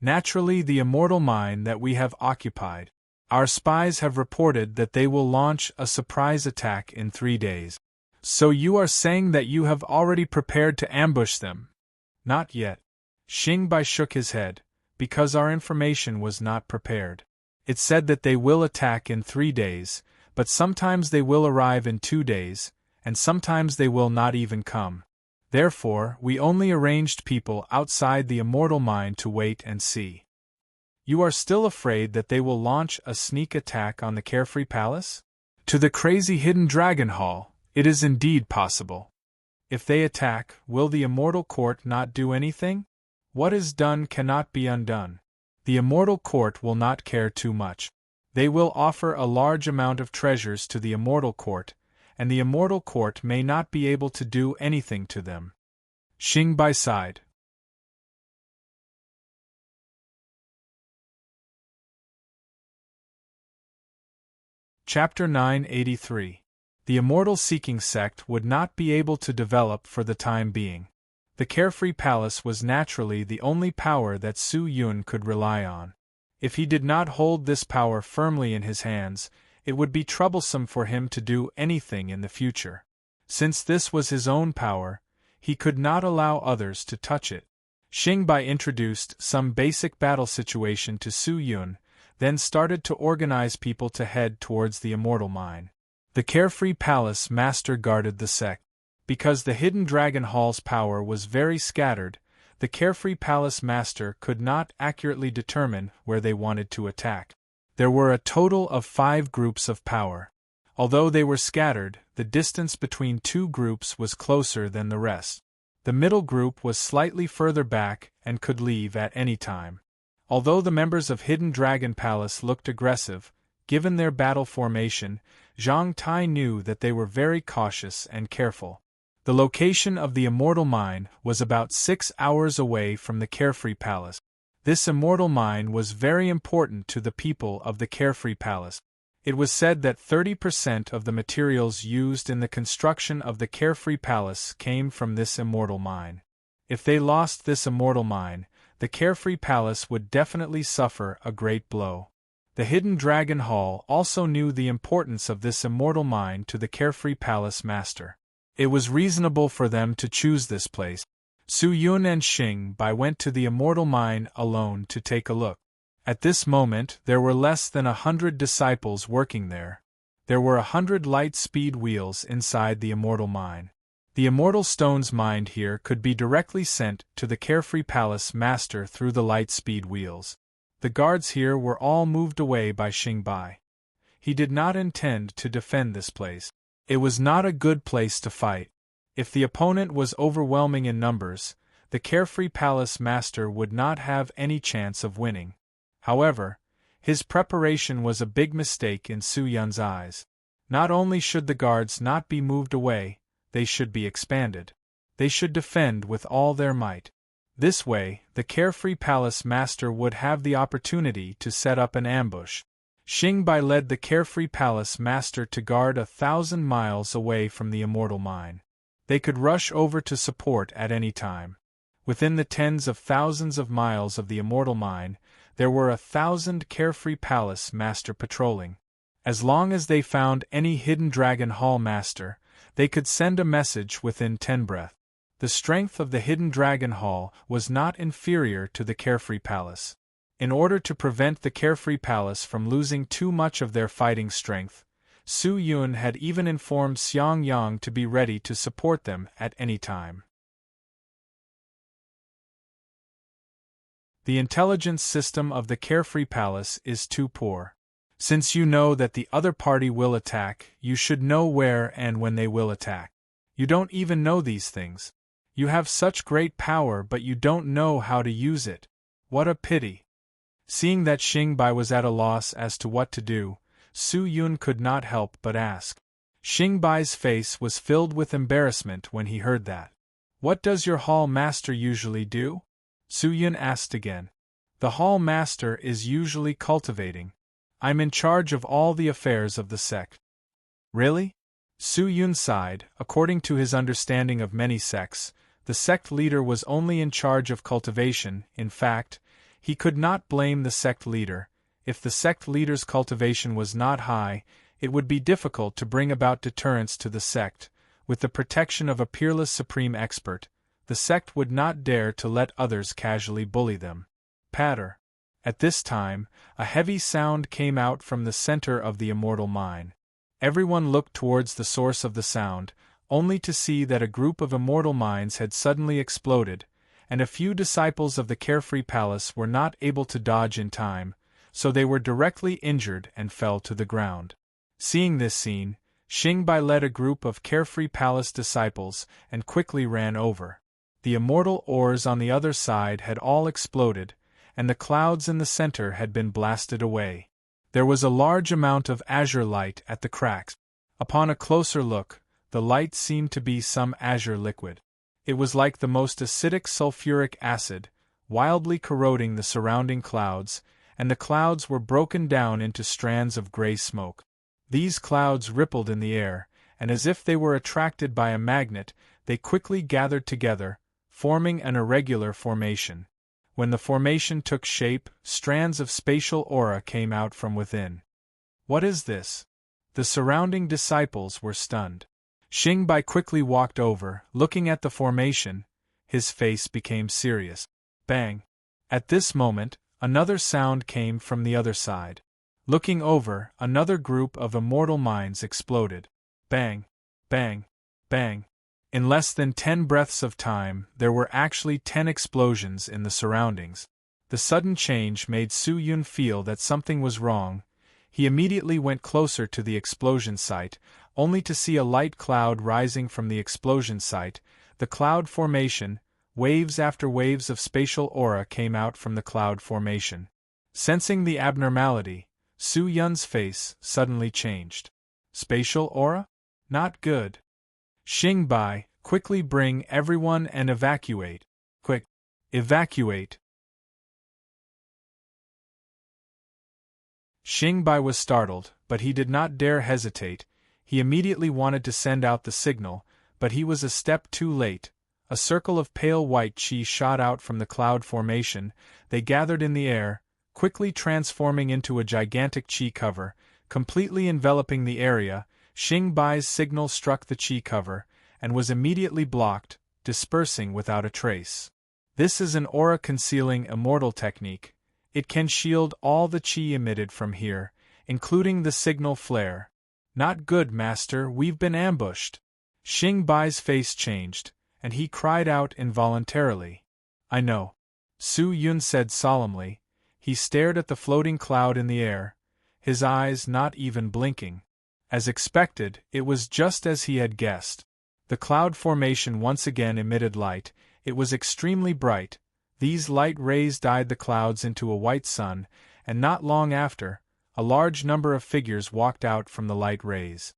Naturally, the immortal mine that we have occupied. Our spies have reported that they will launch a surprise attack in 3 days. So you are saying that you have already prepared to ambush them? Not yet. Xingbai shook his head, because our information was not prepared. It said that they will attack in 3 days, but sometimes they will arrive in 2 days, and sometimes they will not even come. Therefore, we only arranged people outside the immortal mine to wait and see. You are still afraid that they will launch a sneak attack on the Carefree Palace? To the crazy Hidden Dragon Hall, it is indeed possible. If they attack, will the Immortal Court not do anything? What is done cannot be undone. The Immortal Court will not care too much. They will offer a large amount of treasures to the Immortal Court, and the Immortal Court may not be able to do anything to them. Xingbai sighed. Chapter 983. The Immortal Seeking sect would not be able to develop for the time being. The Carefree Palace was naturally the only power that Su Yun could rely on. If he did not hold this power firmly in his hands, it would be troublesome for him to do anything in the future. Since this was his own power, he could not allow others to touch it. Xingbai introduced some basic battle situation to Su Yun, then started to organize people to head towards the Immortal Mine. The Carefree Palace Master guarded the sect. Because the Hidden Dragon Hall's power was very scattered, the Carefree Palace Master could not accurately determine where they wanted to attack. There were a total of 5 groups of power. Although they were scattered, the distance between 2 groups was closer than the rest. The middle group was slightly further back and could leave at any time. Although the members of Hidden Dragon Palace looked aggressive, given their battle formation, Zhang Tai knew that they were very cautious and careful. The location of the Immortal Mine was about 6 hours away from the Carefree Palace. This Immortal Mine was very important to the people of the Carefree Palace. It was said that 30% of the materials used in the construction of the Carefree Palace came from this Immortal Mine. If they lost this Immortal Mine, the Carefree Palace would definitely suffer a great blow. The Hidden Dragon Hall also knew the importance of this Immortal Mine to the Carefree Palace Master. It was reasonable for them to choose this place. Su Yun and Xingbai went to the Immortal Mine alone to take a look. At this moment, there were less than 100 disciples working there. There were 100 light-speed wheels inside the Immortal Mine. The immortal stones mined here could be directly sent to the Carefree Palace Master through the light-speed wheels. The guards here were all moved away by Xingbai. He did not intend to defend this place. It was not a good place to fight. If the opponent was overwhelming in numbers, the Carefree Palace Master would not have any chance of winning. However, his preparation was a big mistake in Su Yun's eyes. Not only should the guards not be moved away, they should be expanded. They should defend with all their might. This way, the Carefree Palace Master would have the opportunity to set up an ambush. Xingbai led the Carefree Palace Master to guard 1,000 miles away from the Immortal Mine. They could rush over to support at any time. Within the tens of thousands of miles of the Immortal Mine, there were 1,000 Carefree Palace Master patrolling. As long as they found any Hidden Dragon Hall Master, they could send a message within 10 breath. The strength of the Hidden Dragon Hall was not inferior to the Carefree Palace. In order to prevent the Carefree Palace from losing too much of their fighting strength, Su Yun had even informed Xiang Yang to be ready to support them at any time. The intelligence system of the Carefree Palace is too poor. Since you know that the other party will attack, you should know where and when they will attack. You don't even know these things. You have such great power, but you don't know how to use it. What a pity. Seeing that Xingbai was at a loss as to what to do, Su Yun could not help but ask. Xingbai's face was filled with embarrassment when he heard that. What does your hall master usually do? Su Yun asked again. The hall master is usually cultivating. I'm in charge of all the affairs of the sect. Really? Su Yun sighed. According to his understanding of many sects, the sect leader was only in charge of cultivation. In fact, he could not blame the sect leader. If the sect leader's cultivation was not high, it would be difficult to bring about deterrence to the sect. With the protection of a peerless supreme expert, the sect would not dare to let others casually bully them. Patter. At this time, a heavy sound came out from the center of the immortal mine. Everyone looked towards the source of the sound, only to see that a group of immortal mines had suddenly exploded, and a few disciples of the Carefree Palace were not able to dodge in time, so they were directly injured and fell to the ground. Seeing this scene, Xingbai led a group of Carefree Palace disciples and quickly ran over. The immortal ores on the other side had all exploded, and the clouds in the center had been blasted away. There was a large amount of azure light at the cracks. Upon a closer look, the light seemed to be some azure liquid. It was like the most acidic sulfuric acid, wildly corroding the surrounding clouds, and the clouds were broken down into strands of gray smoke. These clouds rippled in the air, and as if they were attracted by a magnet, they quickly gathered together, forming an irregular formation. When the formation took shape, strands of spatial aura came out from within. What is this? The surrounding disciples were stunned. Xingbai quickly walked over, looking at the formation. His face became serious. Bang! At this moment, another sound came from the other side. Looking over, another group of immortal minds exploded. Bang! Bang! Bang! In less than 10 breaths of time, there were actually 10 explosions in the surroundings. The sudden change made Su Yun feel that something was wrong. He immediately went closer to the explosion site, only to see a light cloud rising from the explosion site. The cloud formation, waves after waves of spatial aura came out from the cloud formation. Sensing the abnormality, Su Yun's face suddenly changed. Spatial aura? Not good. Xingbai, quickly bring everyone and evacuate. Quick! Evacuate! Xingbai was startled, but he did not dare hesitate. He immediately wanted to send out the signal, but he was a step too late. A circle of pale white chi shot out from the cloud formation. They gathered in the air, quickly transforming into a gigantic chi cover, completely enveloping the area. Xingbai's signal struck the chi cover, and was immediately blocked, dispersing without a trace. This is an aura-concealing immortal technique. It can shield all the chi emitted from here, including the signal flare. Not good, master, we've been ambushed. Xingbai's face changed, and he cried out involuntarily. I know. Su Yun said solemnly. He stared at the floating cloud in the air, his eyes not even blinking. As expected, it was just as he had guessed. The cloud formation once again emitted light. It was extremely bright. These light rays dyed the clouds into a white sun, and not long after, a large number of figures walked out from the light rays.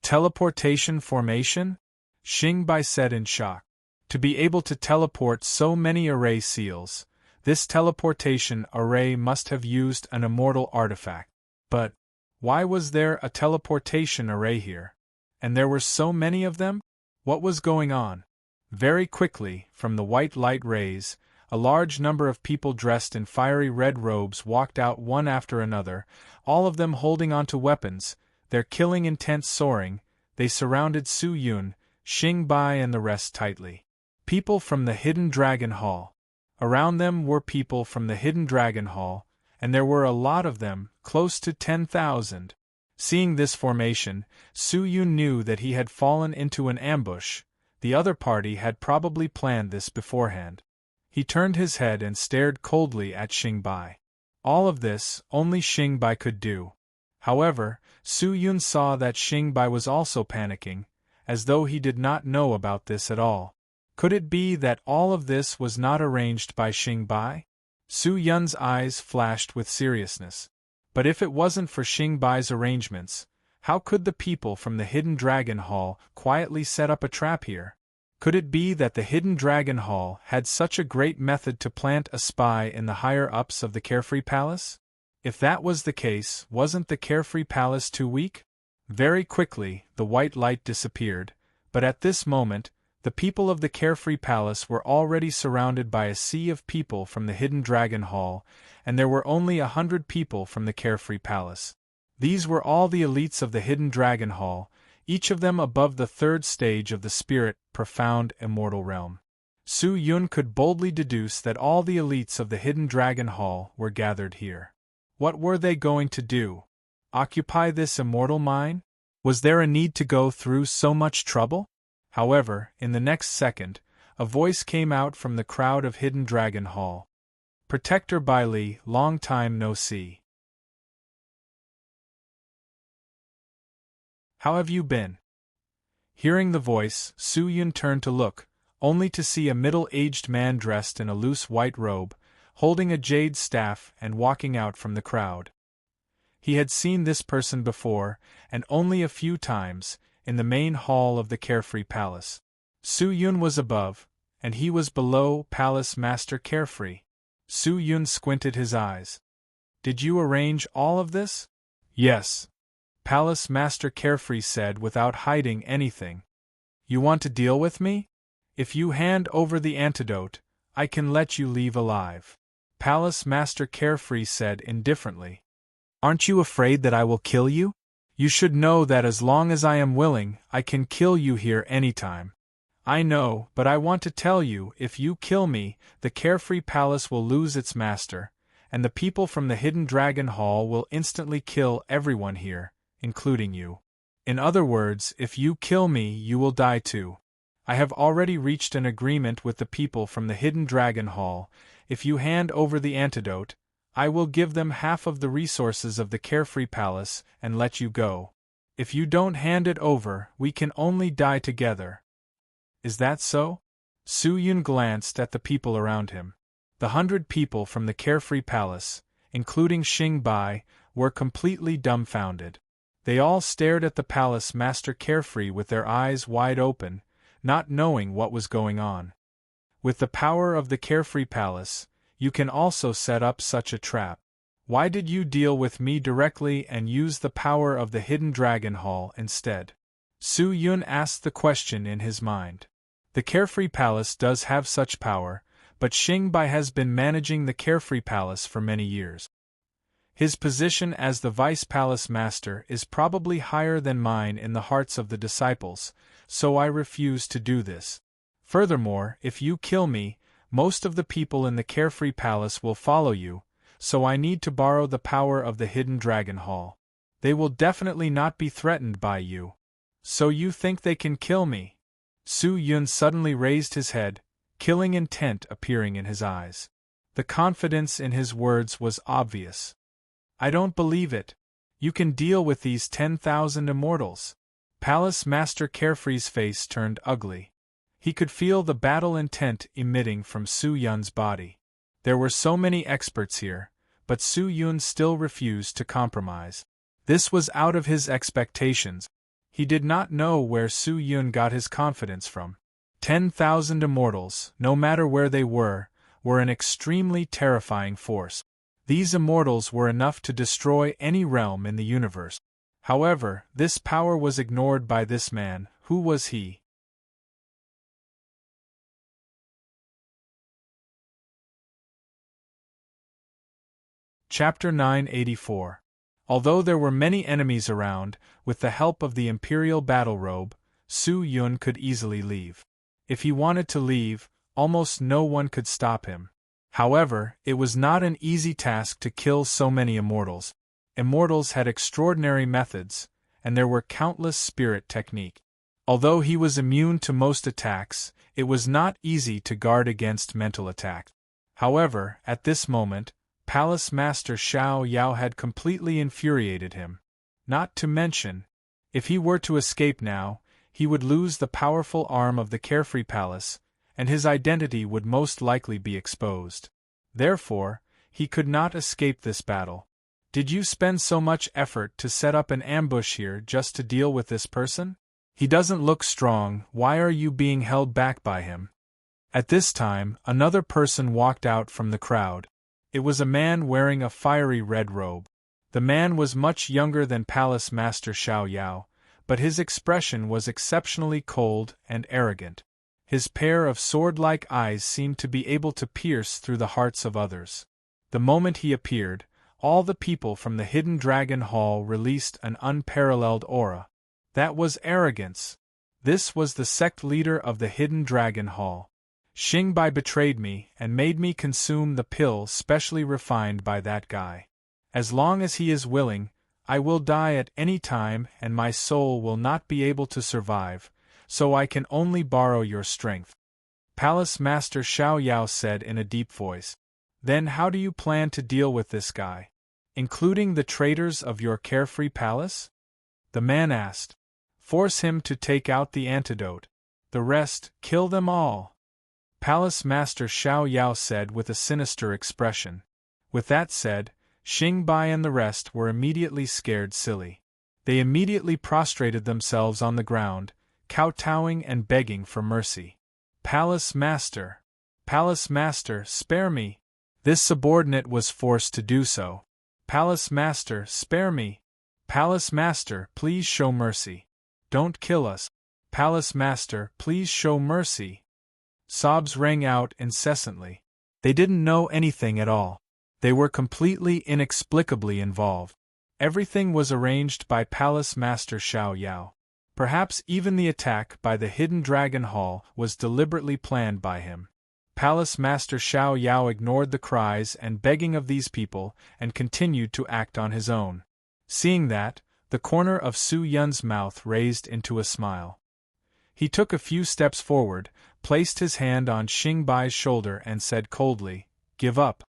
Teleportation formation? Xingbai said in shock. To be able to teleport so many array seals, this teleportation array must have used an immortal artifact. But why was there a teleportation array here? And there were so many of them? What was going on? Very quickly, from the white light rays, a large number of people dressed in fiery red robes walked out one after another, all of them holding onto weapons, their killing intent soaring. They surrounded Su Yun, Xingbai and the rest tightly. People from the Hidden Dragon Hall. Around them were people from the Hidden Dragon Hall, and there were a lot of them, close to 10,000. Seeing this formation, Su Yun knew that he had fallen into an ambush. The other party had probably planned this beforehand. He turned his head and stared coldly at Xingbai. All of this, only Xingbai could do. However, Su Yun saw that Xingbai was also panicking, as though he did not know about this at all. Could it be that all of this was not arranged by Xingbai? Su Yun's eyes flashed with seriousness. But if it wasn't for Xingbai's arrangements, how could the people from the Hidden Dragon Hall quietly set up a trap here? Could it be that the Hidden Dragon Hall had such a great method to plant a spy in the higher-ups of the Carefree Palace? If that was the case, wasn't the Carefree Palace too weak? Very quickly, the white light disappeared, but at this moment, the people of the Carefree Palace were already surrounded by a sea of people from the Hidden Dragon Hall, and there were only 100 people from the Carefree Palace. These were all the elites of the Hidden Dragon Hall, each of them above the third stage of the spirit, profound, immortal realm. Su Yun could boldly deduce that all the elites of the Hidden Dragon Hall were gathered here. What were they going to do? Occupy this immortal mine? Was there a need to go through so much trouble? However, in the next second, a voice came out from the crowd of Hidden Dragon Hall. Protector Bai Li, long time no see. How have you been? Hearing the voice, Su Yun turned to look, only to see a middle-aged man dressed in a loose white robe, holding a jade staff and walking out from the crowd. He had seen this person before, and only a few times, in the main hall of the Carefree Palace. Su Yun was above, and he was below Palace Master Carefree. Su Yun squinted his eyes. Did you arrange all of this? Yes. Palace Master Carefree said without hiding anything. You want to deal with me? If you hand over the antidote, I can let you leave alive. Palace Master Carefree said indifferently. Aren't you afraid that I will kill you? You should know that as long as I am willing, I can kill you here anytime. I know, but I want to tell you, if you kill me, the Carefree Palace will lose its master, and the people from the Hidden Dragon Hall will instantly kill everyone here, including you. In other words, if you kill me, you will die too. I have already reached an agreement with the people from the Hidden Dragon Hall. If you hand over the antidote, I will give them half of the resources of the Carefree Palace and let you go. If you don't hand it over, we can only die together. Is that so? Su Yun glanced at the people around him. The 100 people from the Carefree Palace, including Xingbai, were completely dumbfounded. They all stared at the Palace Master Carefree with their eyes wide open, not knowing what was going on. With the power of the Carefree Palace, you can also set up such a trap. Why did you deal with me directly and use the power of the Hidden Dragon Hall instead? Su Yun asked the question in his mind. The Carefree Palace does have such power, but Xingbai has been managing the Carefree Palace for many years. His position as the Vice Palace Master is probably higher than mine in the hearts of the disciples, so I refuse to do this. Furthermore, if you kill me, most of the people in the Carefree Palace will follow you, so I need to borrow the power of the Hidden Dragon Hall. They will definitely not be threatened by you. So you think they can kill me? Su Yun suddenly raised his head, killing intent appearing in his eyes. The confidence in his words was obvious. I don't believe it. You can deal with these 10,000 immortals. Palace Master Carefree's face turned ugly. He could feel the battle intent emitting from Su Yun's body. There were so many experts here, but Su Yun still refused to compromise. This was out of his expectations. He did not know where Su Yun got his confidence from. 10,000 immortals, no matter where they were an extremely terrifying force. These immortals were enough to destroy any realm in the universe. However, this power was ignored by this man. Who was he? Chapter 984. Although there were many enemies around, with the help of the Imperial Battle Robe, Su Yun could easily leave. If he wanted to leave, almost no one could stop him. However, it was not an easy task to kill so many immortals. Immortals had extraordinary methods, and there were countless spirit techniques. Although he was immune to most attacks, it was not easy to guard against mental attacks. However, at this moment, Palace Master Xiao Yao had completely infuriated him. Not to mention, if he were to escape now, he would lose the powerful arm of the Carefree Palace, and his identity would most likely be exposed. Therefore, he could not escape this battle. Did you spend so much effort to set up an ambush here just to deal with this person? He doesn't look strong, why are you being held back by him? At this time, another person walked out from the crowd. It was a man wearing a fiery red robe. The man was much younger than Palace Master Xiao Yao, but his expression was exceptionally cold and arrogant. His pair of sword-like eyes seemed to be able to pierce through the hearts of others. The moment he appeared, all the people from the Hidden Dragon Hall released an unparalleled aura. That was arrogance. This was the sect leader of the Hidden Dragon Hall. Xingbai betrayed me and made me consume the pill specially refined by that guy. As long as he is willing, I will die at any time and my soul will not be able to survive, so I can only borrow your strength. Palace Master Xiao Yao said in a deep voice. Then how do you plan to deal with this guy? Including the traitors of your Carefree Palace? The man asked. Force him to take out the antidote. The rest, kill them all. Palace Master Xiao Yao said with a sinister expression. With that said, Xingbai and the rest were immediately scared silly. They immediately prostrated themselves on the ground, kowtowing and begging for mercy. Palace Master, spare me. This subordinate was forced to do so. Palace Master, spare me. Palace Master, please show mercy. Don't kill us. Palace Master, please show mercy. Sobs rang out incessantly. They didn't know anything at all. They were completely inexplicably involved. Everything was arranged by Palace Master Xiao Yao. Perhaps even the attack by the Hidden Dragon Hall was deliberately planned by him. Palace Master Xiao Yao ignored the cries and begging of these people and continued to act on his own. Seeing that, the corner of Su Yun's mouth raised into a smile. He took a few steps forward, placed his hand on Xingbai's shoulder and said coldly, "Give up.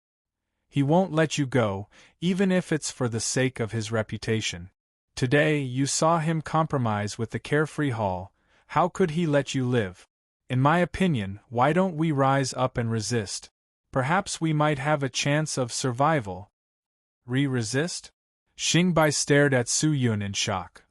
He won't let you go, even if it's for the sake of his reputation. Today you saw him compromise with the Carefree Hall, how could he let you live? In my opinion, why don't we rise up and resist? Perhaps we might have a chance of survival." Resist? Xingbai stared at Su Yun in shock.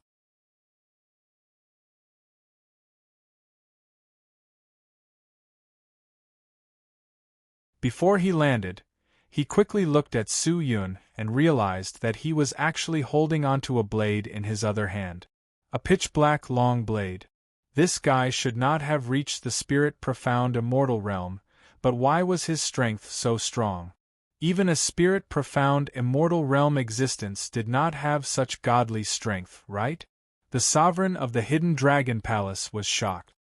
Before he landed, he quickly looked at Su Yun and realized that he was actually holding onto a blade in his other hand. A pitch-black long blade. This guy should not have reached the spirit profound immortal realm, but why was his strength so strong? Even a spirit profound immortal realm existence did not have such godly strength, right? The sovereign of the Hidden Dragon Palace was shocked.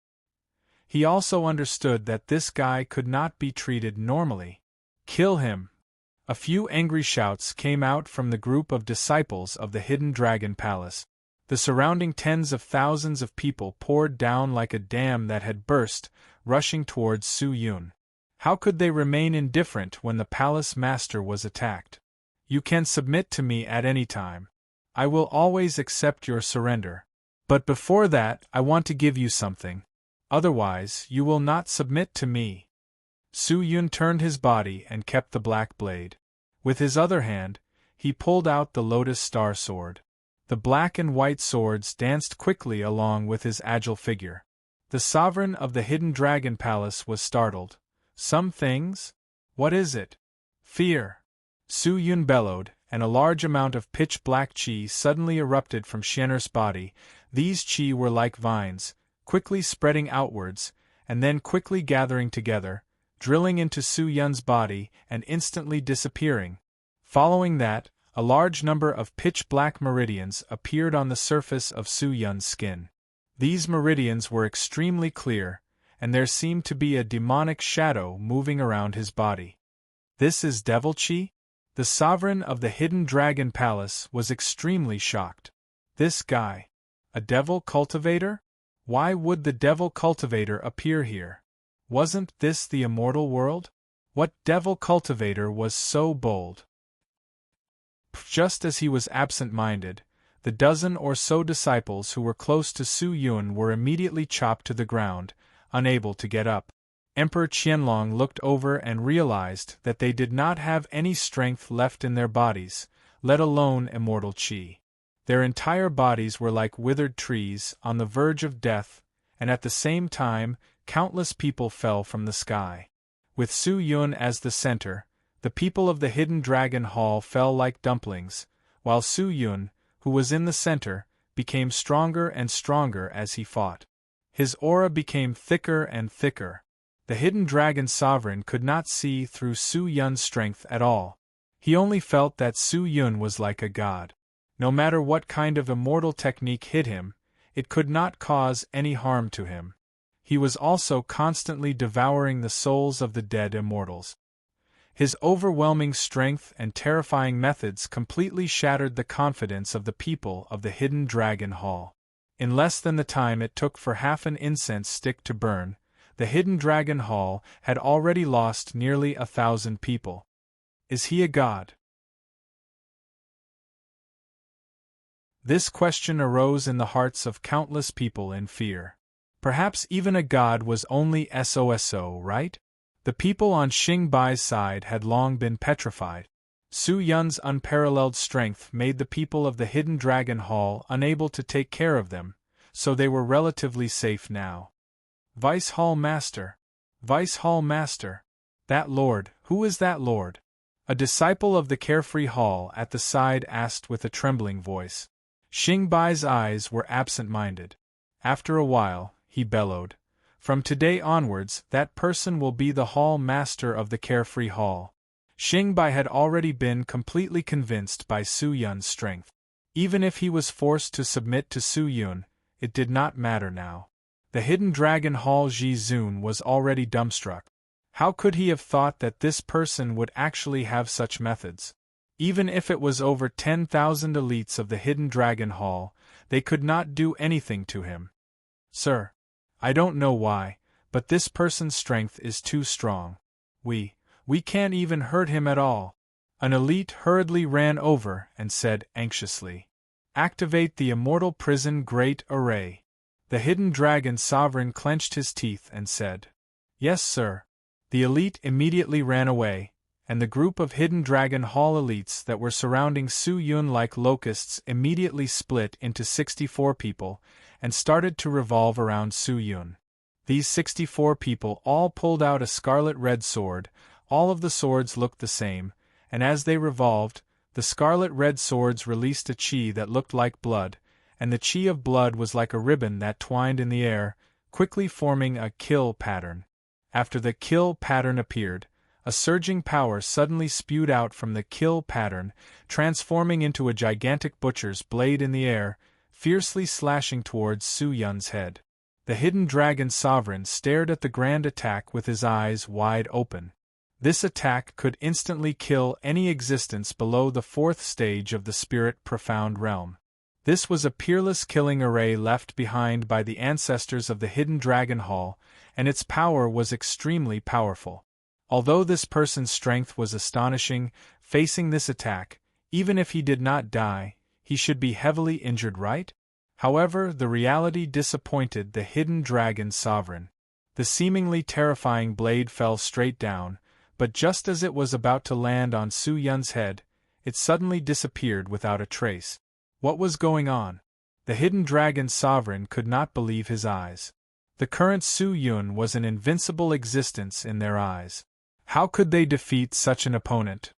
He also understood that this guy could not be treated normally. Kill him! A few angry shouts came out from the group of disciples of the Hidden Dragon Palace. The surrounding tens of thousands of people poured down like a dam that had burst, rushing towards Su Yun. How could they remain indifferent when the palace master was attacked? You can submit to me at any time. I will always accept your surrender. But before that, I want to give you something. Otherwise, you will not submit to me. Su Yun turned his body and kept the black blade. With his other hand, he pulled out the lotus star sword. The black and white swords danced quickly along with his agile figure. The sovereign of the Hidden Dragon Palace was startled. Some things? What is it? Fear. Su Yun bellowed, and a large amount of pitch-black qi suddenly erupted from Xian'er's body. These qi were like vines, quickly spreading outwards, and then quickly gathering together, drilling into Su Yun's body and instantly disappearing. Following that, a large number of pitch-black meridians appeared on the surface of Su Yun's skin. These meridians were extremely clear, and there seemed to be a demonic shadow moving around his body. This is devil qi? The sovereign of the Hidden Dragon Palace was extremely shocked. This guy. A devil cultivator? Why would the devil cultivator appear here? Wasn't this the immortal world? What devil cultivator was so bold? Just as he was absent-minded, the dozen or so disciples who were close to Su Yun were immediately chopped to the ground, unable to get up. Emperor Qianlong looked over and realized that they did not have any strength left in their bodies, let alone immortal qi. Their entire bodies were like withered trees, on the verge of death, and at the same time, countless people fell from the sky. With Su Yun as the center, the people of the Hidden Dragon Hall fell like dumplings, while Su Yun, who was in the center, became stronger and stronger as he fought. His aura became thicker and thicker. The Hidden Dragon Sovereign could not see through Su Yun's strength at all. He only felt that Su Yun was like a god. No matter what kind of immortal technique hit him, it could not cause any harm to him. He was also constantly devouring the souls of the dead immortals. His overwhelming strength and terrifying methods completely shattered the confidence of the people of the Hidden Dragon Hall. In less than the time it took for half an incense stick to burn, the Hidden Dragon Hall had already lost nearly 1,000 people. Is he a god? This question arose in the hearts of countless people in fear. Perhaps even a god was only SOSO, right? The people on Xing Bai's side had long been petrified. Su Yun's unparalleled strength made the people of the Hidden Dragon Hall unable to take care of them, so they were relatively safe now. Vice Hall Master! Vice Hall Master! That lord, who is that lord? A disciple of the Carefree Hall at the side asked with a trembling voice. Xing Bai's eyes were absent-minded. After a while, he bellowed, "From today onwards, that person will be the Hall Master of the Carefree Hall." Xing Bai had already been completely convinced by Su Yun's strength. Even if he was forced to submit to Su Yun, it did not matter now. The Hidden Dragon Hall Ji Zun was already dumbstruck. How could he have thought that this person would actually have such methods? Even if it was over 10,000 elites of the Hidden Dragon Hall, they could not do anything to him. "Sir, I don't know why, but this person's strength is too strong. We can't even hurt him at all." An elite hurriedly ran over and said anxiously, "Activate the Immortal Prison Great Array." The Hidden Dragon Sovereign clenched his teeth and said, "Yes, sir." The elite immediately ran away, and the group of Hidden Dragon Hall elites that were surrounding Su Yun like locusts immediately split into 64 people and started to revolve around Su Yun. These 64 people all pulled out a scarlet-red sword. All of the swords looked the same, and as they revolved, the scarlet-red swords released a qi that looked like blood, and the qi of blood was like a ribbon that twined in the air, quickly forming a kill pattern. After the kill pattern appeared, a surging power suddenly spewed out from the kill pattern, transforming into a gigantic butcher's blade in the air, fiercely slashing towards Su Yun's head. The Hidden Dragon Sovereign stared at the grand attack with his eyes wide open. This attack could instantly kill any existence below the 4th stage of the Spirit Profound Realm. This was a peerless killing array left behind by the ancestors of the Hidden Dragon Hall, and its power was extremely powerful. Although this person's strength was astonishing, facing this attack, even if he did not die, he should be heavily injured, right? However, the reality disappointed the Hidden Dragon Sovereign. The seemingly terrifying blade fell straight down, but just as it was about to land on Su Yun's head, it suddenly disappeared without a trace. What was going on? The Hidden Dragon Sovereign could not believe his eyes. The current Su Yun was an invincible existence in their eyes. How could they defeat such an opponent?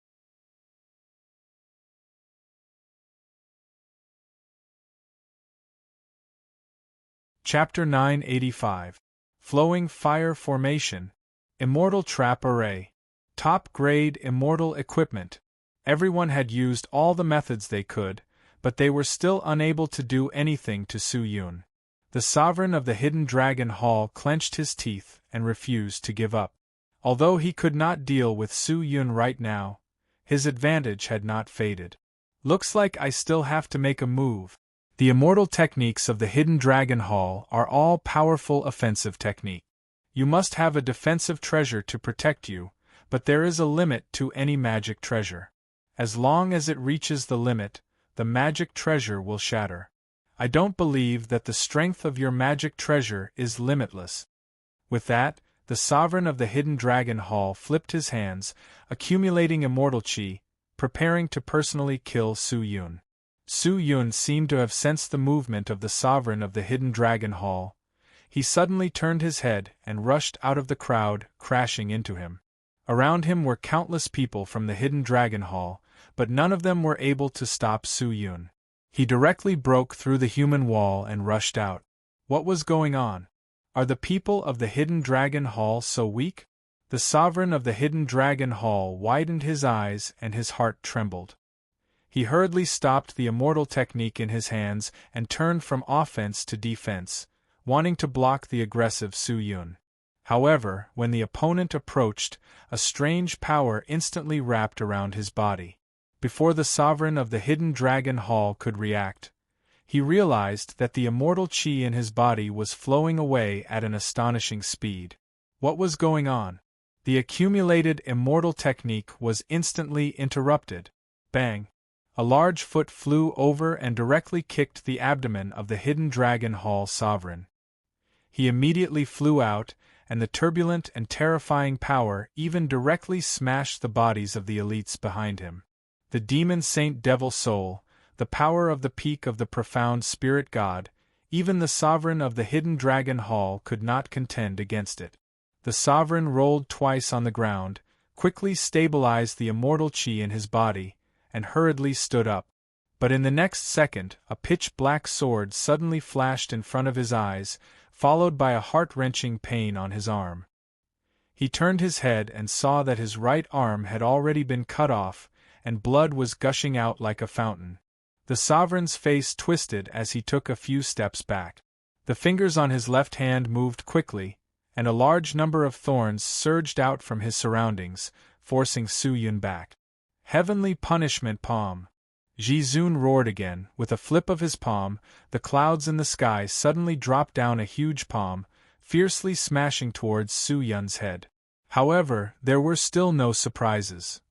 Chapter 985. Flowing Fire Formation. Immortal Trap Array. Top-grade immortal equipment. Everyone had used all the methods they could, but they were still unable to do anything to Su Yun. The sovereign of the Hidden Dragon Hall clenched his teeth and refused to give up. Although he could not deal with Su Yun right now, his advantage had not faded. "Looks like I still have to make a move." The immortal techniques of the Hidden Dragon Hall are all powerful offensive techniques. You must have a defensive treasure to protect you, but there is a limit to any magic treasure. As long as it reaches the limit, the magic treasure will shatter. I don't believe that the strength of your magic treasure is limitless." With that, the sovereign of the Hidden Dragon Hall flipped his hands, accumulating immortal chi, preparing to personally kill Su Yun. Su Yun seemed to have sensed the movement of the sovereign of the Hidden Dragon Hall. He suddenly turned his head and rushed out of the crowd, crashing into him. Around him were countless people from the Hidden Dragon Hall, but none of them were able to stop Su Yun. He directly broke through the human wall and rushed out. What was going on? Are the people of the Hidden Dragon Hall so weak? The sovereign of the Hidden Dragon Hall widened his eyes and his heart trembled. He hurriedly stopped the immortal technique in his hands and turned from offense to defense, wanting to block the aggressive Su Yun. However, when the opponent approached, a strange power instantly wrapped around his body. Before the sovereign of the Hidden Dragon Hall could react, he realized that the immortal chi in his body was flowing away at an astonishing speed. What was going on? The accumulated immortal technique was instantly interrupted. Bang! A large foot flew over and directly kicked the abdomen of the Hidden Dragon Hall sovereign. He immediately flew out, and the turbulent and terrifying power even directly smashed the bodies of the elites behind him. The demon Saint Devil Soul, the power of the peak of the profound spirit god, even the sovereign of the Hidden Dragon Hall could not contend against it. The sovereign rolled twice on the ground, quickly stabilized the immortal chi in his body, and hurriedly stood up. But in the next second, a pitch-black sword suddenly flashed in front of his eyes, followed by a heart-wrenching pain on his arm. He turned his head and saw that his right arm had already been cut off, and blood was gushing out like a fountain. The sovereign's face twisted as he took a few steps back. The fingers on his left hand moved quickly, and a large number of thorns surged out from his surroundings, forcing Su Yun back. Heavenly punishment palm! Ji-Zun roared again. With a flip of his palm, the clouds in the sky suddenly dropped down a huge palm, fiercely smashing towards Su Yun's head. However, there were still no surprises.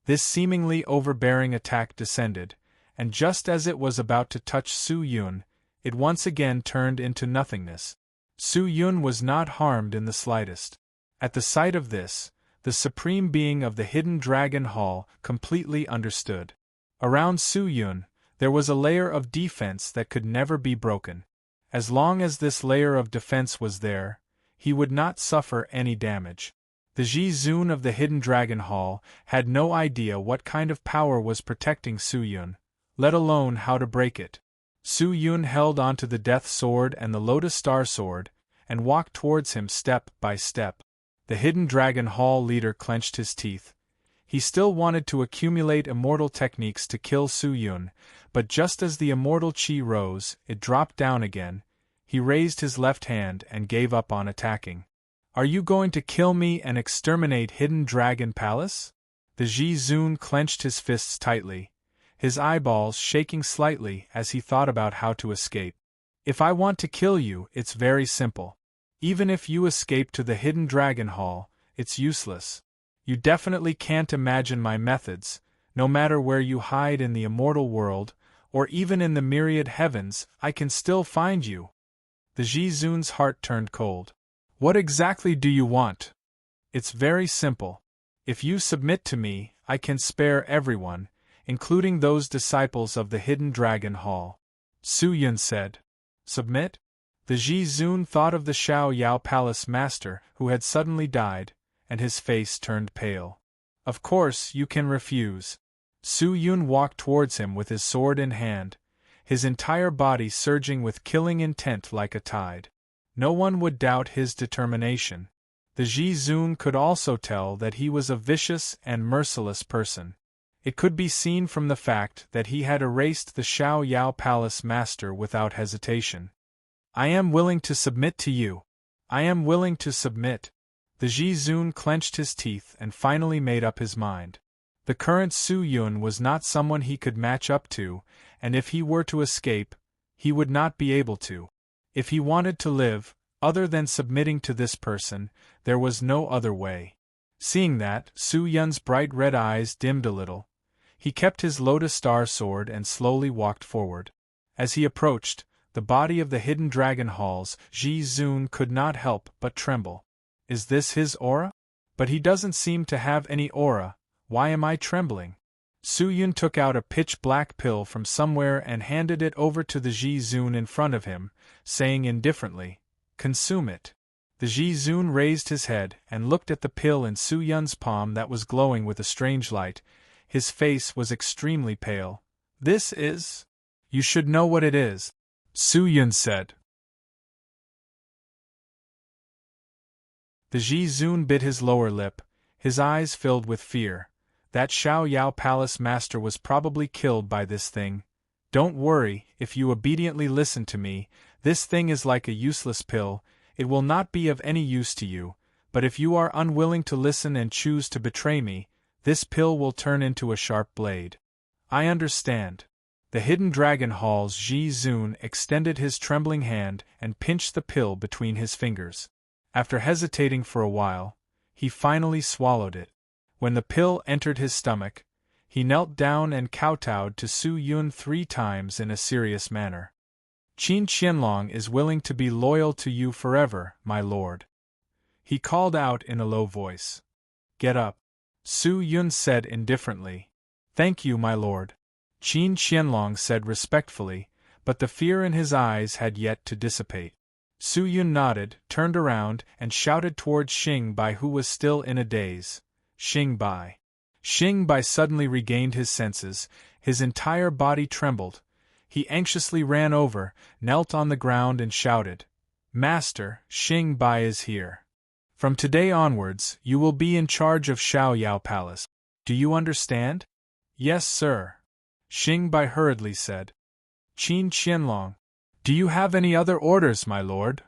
This seemingly overbearing attack descended, and just as it was about to touch Su Yun, it once again turned into nothingness. Su Yun was not harmed in the slightest. At the sight of this, the supreme being of the Hidden Dragon Hall completely understood. Around Su Yun, there was a layer of defense that could never be broken. As long as this layer of defense was there, he would not suffer any damage. The Ji-Zun of the Hidden Dragon Hall had no idea what kind of power was protecting Su Yun, let alone how to break it. Su Yun held onto the Death Sword and the Lotus Star Sword, and walked towards him step by step. The Hidden Dragon Hall leader clenched his teeth. He still wanted to accumulate immortal techniques to kill Su Yun, but just as the immortal chi rose, it dropped down again. He raised his left hand and gave up on attacking. "Are you going to kill me and exterminate Hidden Dragon Palace?" The Ji-Zun clenched his fists tightly, his eyeballs shaking slightly as he thought about how to escape. "If I want to kill you, it's very simple. Even if you escape to the Hidden Dragon Hall, it's useless. You definitely can't imagine my methods. No matter where you hide in the immortal world, or even in the myriad heavens, I can still find you." The Ji-Zun's heart turned cold. "What exactly do you want?" "It's very simple. If you submit to me, I can spare everyone, including those disciples of the Hidden Dragon Hall," Su Yun said. "Submit?" The Ji-Zun thought of the Xiao Yao Palace master who had suddenly died, and his face turned pale. "Of course you can refuse." Su Yun walked towards him with his sword in hand, his entire body surging with killing intent like a tide. No one would doubt his determination. The Ji-Zun could also tell that he was a vicious and merciless person. It could be seen from the fact that he had erased the Xiao Yao Palace master without hesitation. "I am willing to submit to you. I am willing to submit." The Ji-Zun clenched his teeth and finally made up his mind. The current Su Yun was not someone he could match up to, and if he were to escape, he would not be able to. If he wanted to live, Other than submitting to this person, there was no other way. Seeing that, Su Yun's bright red eyes dimmed a little. He kept his lotus star sword and slowly walked forward. As he approached the body of the hidden dragon halls, Ji Zun could not help but tremble. Is this his aura? But he doesn't seem to have any aura. Why am I trembling? Su Yun took out a pitch-black pill from somewhere and handed it over to the Ji Zun in front of him, saying indifferently, "Consume it." The Ji Zun raised his head and looked at the pill in Su Yun's palm that was glowing with a strange light. His face was extremely pale. "This is—" "You should know what it is," Su Yun said. The Ji Zun bit his lower lip, his eyes filled with fear. That Xiao Yao Palace master was probably killed by this thing. "Don't worry, if you obediently listen to me, this thing is like a useless pill, it will not be of any use to you, but if you are unwilling to listen and choose to betray me, this pill will turn into a sharp blade." "I understand." The hidden dragon hall's Ji Zun extended his trembling hand and pinched the pill between his fingers. After hesitating for a while, he finally swallowed it. When the pill entered his stomach, he knelt down and kowtowed to Su Yun 3 times in a serious manner. "Qin Qianlong is willing to be loyal to you forever, my lord," he called out in a low voice. "Get up," Su Yun said indifferently. "Thank you, my lord," Qin Qianlong said respectfully, but the fear in his eyes had yet to dissipate. Su Yun nodded, turned around, and shouted towards Xing Bai, who was still in a daze. "Xing Bai." Xing Bai suddenly regained his senses, his entire body trembled. He anxiously ran over, knelt on the ground and shouted, "Master, Xing Bai is here. From today onwards, you will be in charge of Xiao Yao Palace. Do you understand?" "Yes, sir," Xing Bai hurriedly said. "Qin Qianlong, do you have any other orders, my lord?"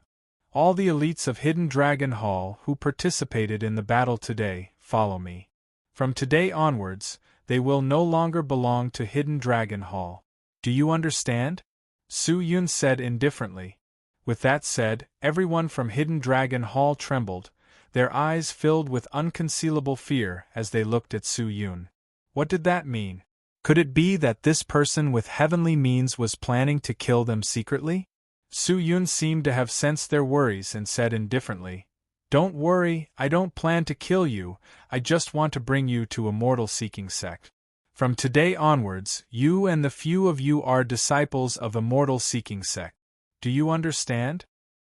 "All the elites of Hidden Dragon Hall who participated in the battle today, follow me. From today onwards, they will no longer belong to Hidden Dragon Hall. Do you understand?" Su Yun said indifferently. With that said, everyone from Hidden Dragon Hall trembled, their eyes filled with unconcealable fear as they looked at Su Yun. What did that mean? Could it be that this person with heavenly means was planning to kill them secretly? Su Yun seemed to have sensed their worries and said indifferently, "Don't worry, I don't plan to kill you, I just want to bring you to a mortal-seeking sect. From today onwards, you and the few of you are disciples of a mortal-seeking sect. Do you understand?"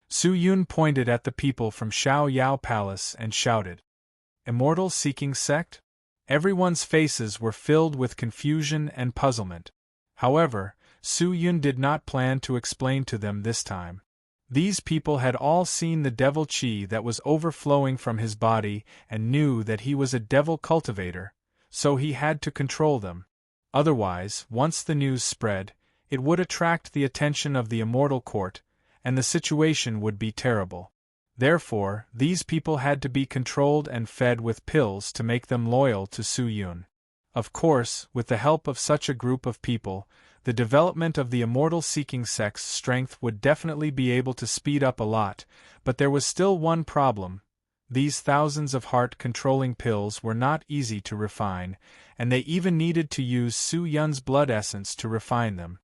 Su Yun pointed at the people from Xiao Yao Palace and shouted, "Immortal-seeking sect?" Everyone's faces were filled with confusion and puzzlement. However, Su Yun did not plan to explain to them this time. These people had all seen the devil qi that was overflowing from his body and knew that he was a devil cultivator, so he had to control them. Otherwise, once the news spread, it would attract the attention of the immortal court, and the situation would be terrible. Therefore, these people had to be controlled and fed with pills to make them loyal to Su Yun. Of course, with the help of such a group of people, the development of the immortal-seeking sect's strength would definitely be able to speed up a lot, but there was still one problem. These thousands of heart-controlling pills were not easy to refine, and they even needed to use Su Yun's blood essence to refine them.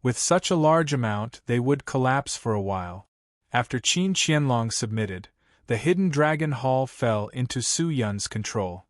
With such a large amount, they would collapse for a while. After Qin Qianlong submitted, the Hidden Dragon Hall fell into Su Yun's control.